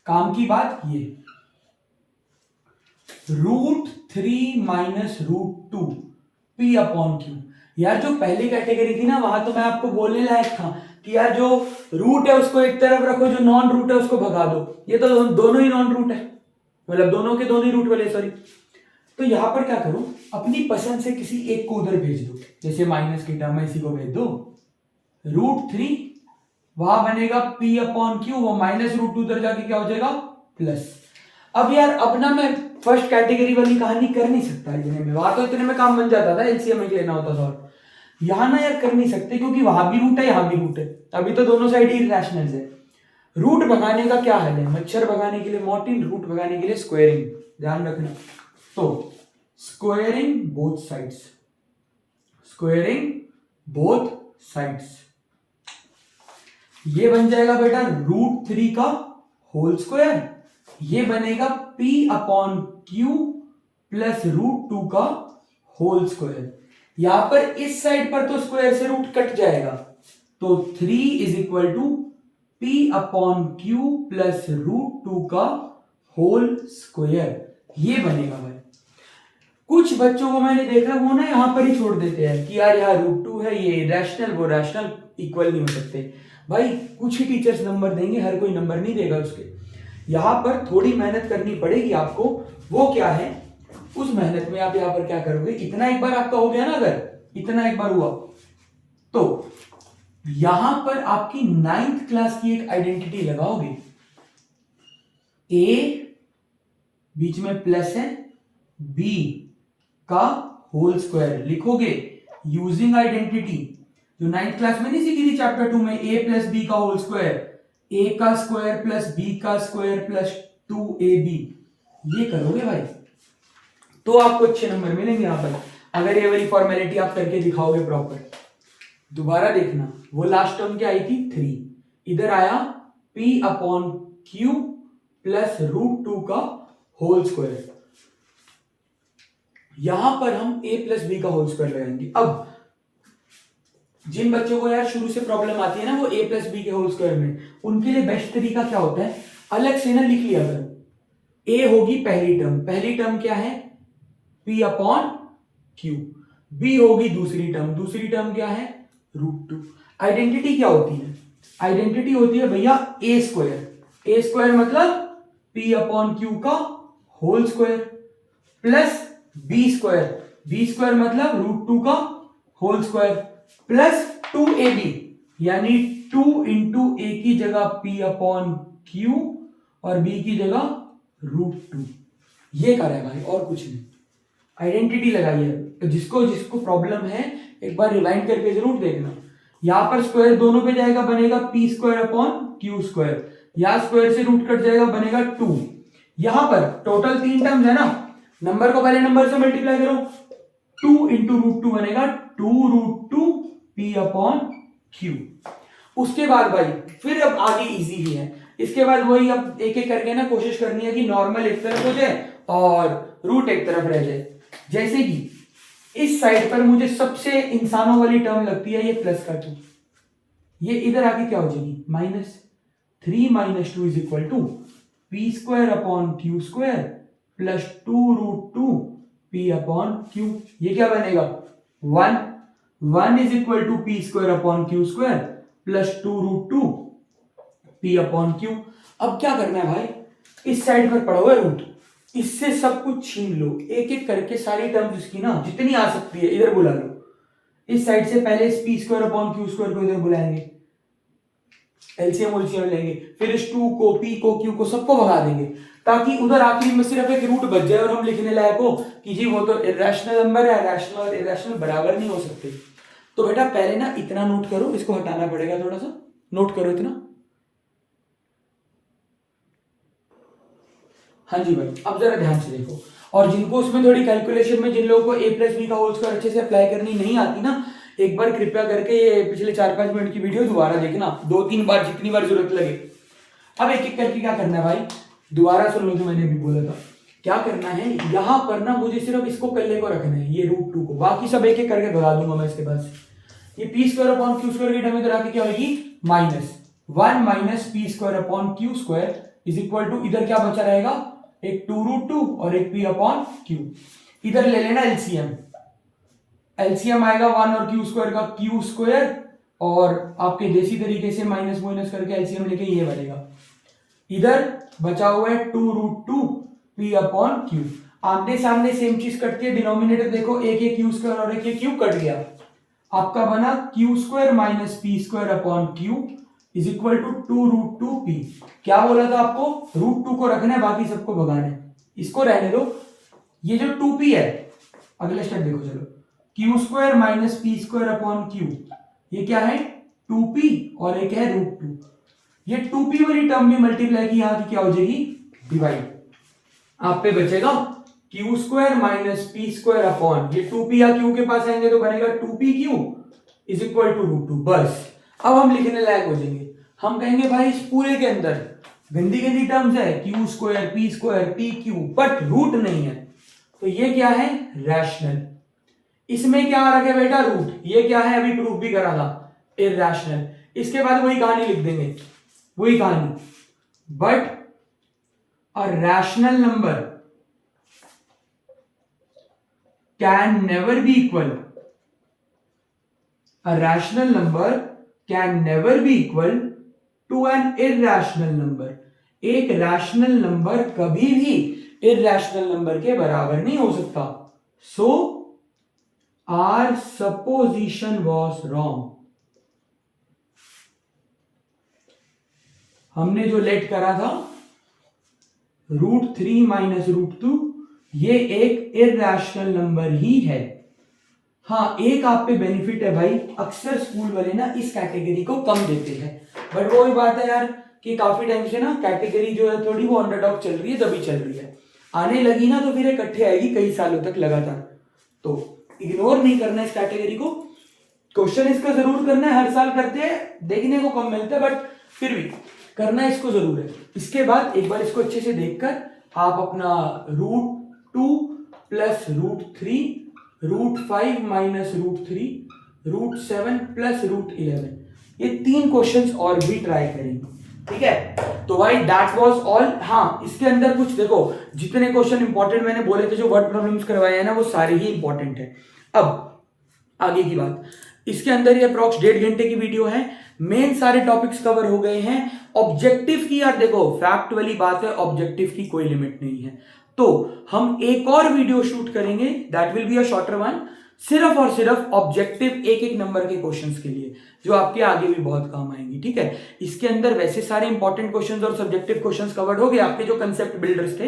काम की बात ये √3 माइनस √2 P अपॉन Q। यार जो पहली कैटेगरी थी ना, वहां तो मैं आपको बोलने लायक था कि यार जो रूट है उसको एक तरफ रखो, जो नॉन रूट है उसको भगा दो। ये तो दोनों ही नॉन रूट है, मतलब दोनों के दोनों ही रूट वाले, सॉरी। तो यहां पर क्या करो, अपनी पसंद से किसी एक को उधर भेज दो, जैसे माइनस की टर्म में इसी को भेज दो, √3 वहां बनेगा P अपॉन Q, वो माइनस √2 उधर जाके क्या हो जाएगा प्लस। अब यार अब ना मैं फर्स्ट कैटेगरी वाली कहानी कर नहीं सकता इतने में, वहां तो इतने में काम बन जाता था, एलसीएम लेना होता था। और यहां ना यार कर नहीं सकते, क्योंकि वहां भी रूट है यहां भी रूट है, अभी तो दोनों साइड ही इररेशनल्स है। रूट भगाने का क्या हल है, मच्छर भगाने के लिए मॉर्टिन, रूट भगाने के लिए स्क्वायरिंग, ध्यान रखना। तो squaring both sides, squaring both sides, ये बन जाएगा बेटा √3 का होल स्क्वायर, ये बनेगा P अपॉन Q प्लस √2 का होल स्क्वायर। यहां पर इस साइड पर तो स्क्वायर से रूट कट जाएगा, तो 3 is equal to P upon Q plus √2 का होल स्क्वायर, ये बनेगा भाई। कुछ बच्चों को मैंने देखा वो ना यहां पर ही छोड़ देते हैं कि यार यहाँ √2 है, ये रैशनल वो रैशनल इक्वल नहीं हो सकते। भाई कुछ ही टीचर्स नंबर देंगे, हर कोई नंबर नहीं देगा उसके। यहां पर थोड़ी मेहनत करनी पड़ेगी आपको, वो क्या है, उस मेहनत में आप यहां पर क्या करोगे, इतना एक बार आपका हो गया ना, अगर इतना एक बार हुआ तो यहां पर आपकी 9th क्लास की एक आइडेंटिटी लगाओगे, ए बीच में प्लस है, बी का होल स्क्वायर लिखोगे यूजिंग आइडेंटिटी, जो 9th क्लास में नहीं सीखी थी चैप्टर 2 में, a प्लस बी का होल स्क्वायर, a का स्क्वायर प्लस b का स्क्वायर प्लस 2ab, ये करोगे भाई तो आपको अच्छे नंबर मिलेंगे यहां पर, अगर ये वाली फॉर्मेलिटी आप करके दिखाओगे प्रॉपर। दोबारा देखना, वो लास्ट टर्म क्या आई थी 3, इधर आया P अपॉन Q प्लस √2 का होल स्क्वायर, यहां पर हम a प्लस बी का होल स्क्वायर लगाएंगे। अब जिन बच्चों को यार शुरू से प्रॉब्लम आती है ना वो a प्लस बी के होल स्क्वायर में, उनके लिए बेस्ट तरीका क्या होता है, अलग से ना लिख लिया करो, a होगी पहली टर्म क्या है p अपॉन q, b होगी दूसरी टर्म क्या है √2। आइडेंटिटी क्या होती है, आइडेंटिटी होती है भैया a स्क्वायर मतलब p अपॉन q का whole square plus b square मतलब √2 का होल स्क्वायर प्लस 2ab, यानी 2 इंटू a की जगह p अपॉन q और b की जगह √2, ये कर है भाई और कुछ नहीं। आइडेंटिटी लगाई है, तो जिसको प्रॉब्लम है एक बार रिवाइंड करके जरूर देखना। यहां पर स्क्वायर दोनों पे जाएगा, बनेगा p square upon q square, यहां स्क्वायर से रूट कट जाएगा, बनेगा 2। यहां पर टोटल 3 टर्म्स है ना, नंबर को पहले नंबर से मल्टीप्लाई करो, 2 इंटू √2 बनेगा 2√2 p अपॉन q। उसके बाद भाई फिर अब आगे इजी ही है, इसके बाद वही अब एक एक करके ना कोशिश करनी है कि नॉर्मल एक तरफ हो जाए और रूट एक तरफ रह जाए। जैसे कि इस साइड पर मुझे सबसे इंसानों वाली टर्म लगती है ये प्लस का 2, ये इधर आके क्या हो जाएगी -3 - 2 is equal to p square upon q square plus 2√2 p upon q, ये क्या बनेगा 1 is equal to p square upon q square plus 2√2 p upon q। अब क्या करना है भाई, इस साइड पर पड़ा हुआ है रूट, इससे सब कुछ छीन लो, एक एक करके सारी टर्म्स इसकी ना जितनी आ सकती है इधर बुला लो। इस साइड से पहले इस p square upon q square को इधर बुलाएंगे, एलसीएम लेंगे, फिर इस 2 को p को q को सबको भगा देंगे, ताकि उधर आखिरी में सिर्फ एक रूट बच जाए और हम लिखने लायक हो कि जी वो तो इरेशनल नंबर है, रैशनल और इरेशनल बराबर नहीं हो सकते। तो बेटा पहले ना इतना नोट करो, इसको हटाना पड़ेगा, थोड़ा सा नोट करो इतना। हाँ जी भाई, अब जरा ध्यान से देखो, और जिनको उसमें थोड़ी कैलकुलेशन में, जिन लोगों को a प्लस बी का होल स्क्वायर अच्छे से अप्लाई करनी नहीं आती ना, एक बार कृपया करके ये पिछले 4-5 मिनट की वीडियो दोबारा देखना, 2-3 बार, जितनी बार जरूरत लगे। अब एक एक करके क्या करना है भाई, दोबारा सुन लो जो मैंने अभी बोला था। क्या करना है, यहां पर ना मुझे सिर्फ इसको पहले को रखना है, ये √2 को, बाकी सब एक एक करके भगा दूंगा मैं इसके पास। ये p² की टर्म इधर आके क्या होगी, -1 minus p² is equal to, इधर क्या बचा रहेगा, एक 2√2 और एक p/q। इधर ले लेना एलसीएम, एलसीएम आएगा 1 और q² का q², और आपके देसी तरीके से माइनस माइनस करके एलसीएम लेके ये बनेगा। इधर बचा हुआ है 2√2 p/q। आमने सामने सेम चीज कटती है, डिनोमिनेटर देखो, एक एक q² और एक एक q कट गया, आपका बना q² minus p²/q is equal to 2√2p। क्या बोला था आपको, √2 को रखना है, बाकी सबको भगाना है, इसको रहने दो। ये जो 2p है, अगला स्टेप देखो चलो, q² माइनस p²/q, ये क्या है 2p और एक है √2। ये 2p वाली टर्म भी मल्टीप्लाई की यहां की क्या हो जाएगी, डिवाइड, आप पे बचेगा q² माइनस p²/, ये 2p या q के पास आएंगे तो बनेगा 2pq इज इक्वल टू √2। बस अब हम लिखने लायक हो जाएंगे, हम कहेंगे भाई इस पूरे के अंदर गंदी गंदी टर्म्स है, q² p² pq, but root नहीं है, तो ये क्या है, रैशनल। इसमें क्या आ रखा है बेटा, रूट, ये क्या है, अभी प्रूफ भी करा था, इरैशनल। इसके बाद वही कहानी लिख देंगे, वही कहानी, but a rational number can never be equal, a rational number can never be equal to an irrational number। एक रैशनल नंबर कभी भी इरैशनल नंबर के बराबर नहीं हो सकता। सो आर सपोजिशन वॉज रॉन्ग। हमने जो लेट करा था √3 माइनस √2, ये एक इरैशनल नंबर ही है। हाँ, एक आप पे बेनिफिट है भाई, अक्सर स्कूल वाले ना इस कैटेगरी को कम देते हैं, बट वो ही बात है यार कि काफी टाइम से ना कैटेगरी जो है थोड़ी वो अंडरडॉग चल रही है, दबी चल रही है, आने लगी ना तो फिर इकट्ठे आएगी कई सालों तक लगातार। तो इग्नोर नहीं करना इस कैटेगरी को, क्वेश्चन इसका जरूर करना है, हर साल करते हैं, देखने को कम मिलता है, बट फिर भी करना इसको जरूर है। इसके बाद एक बार इसको अच्छे से देखकर आप अपना √2 प्लस √3, √5 माइनस √3, √7 प्लस √11, ये 3 क्वेश्चंस और भी ट्राई करेंगे, ठीक है। तो भाई दैट वाज ऑल। हाँ, इसके अंदर कुछ देखो, जितने क्वेश्चन इंपॉर्टेंट मैंने बोले थे, जो वर्ड प्रॉब्लम्स करवाए हैं ना, वो सारे ही इंपॉर्टेंट है। अब आगे की बात, इसके अंदर ये अप्रॉक्स 1.5 घंटे की वीडियो है, मेन सारे टॉपिक्स कवर हो गए हैं। ऑब्जेक्टिव की यार देखो, फैक्ट वाली बात है, ऑब्जेक्टिव की कोई लिमिट नहीं है, तो हम एक और वीडियो शूट करेंगे, that will be a shorter one, सिर्फ और सिर्फ ऑब्जेक्टिव एक एक नंबर के क्वेश्चंस के लिए, जो आपके आगे भी बहुत काम आएंगी, ठीक है। इसके अंदर वैसे सारे इंपॉर्टेंट क्वेश्चंस और सब्जेक्टिव क्वेश्चंस कवर्ड हो गए, आपके जो कंसेप्ट बिल्डर्स थे।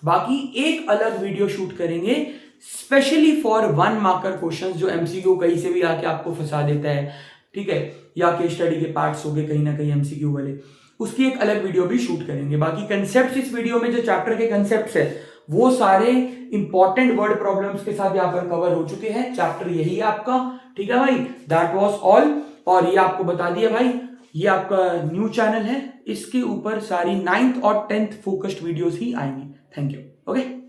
बाकी एक अलग वीडियो शूट करेंगे स्पेशली फॉर 1 मार्कर क्वेश्चंस, जो एमसीक्यू कहीं से भी आके आपको फंसा देता है, ठीक है, या केस स्टडी के पार्ट्स हो गए कहीं ना कहीं एमसीक्यू वाले, उसकी एक अलग वीडियो भी शूट करेंगे। बाकी कंसेप्ट्स इस वीडियो में, जो चैप्टर के कंसेप्ट्स है, वो सारे इंपॉर्टेंट वर्ड प्रॉब्लम्स के साथ यहाँ पर कवर हो चुके हैं। चैप्टर यही है आपका, ठीक है भाई, दैट वाज ऑल। और ये आपको बता दिया भाई, ये आपका न्यू चैनल है, इसके ऊपर सारी 9th और 10th फोकस्ड वीडियोस ही आएंगी। Thank you. ओके।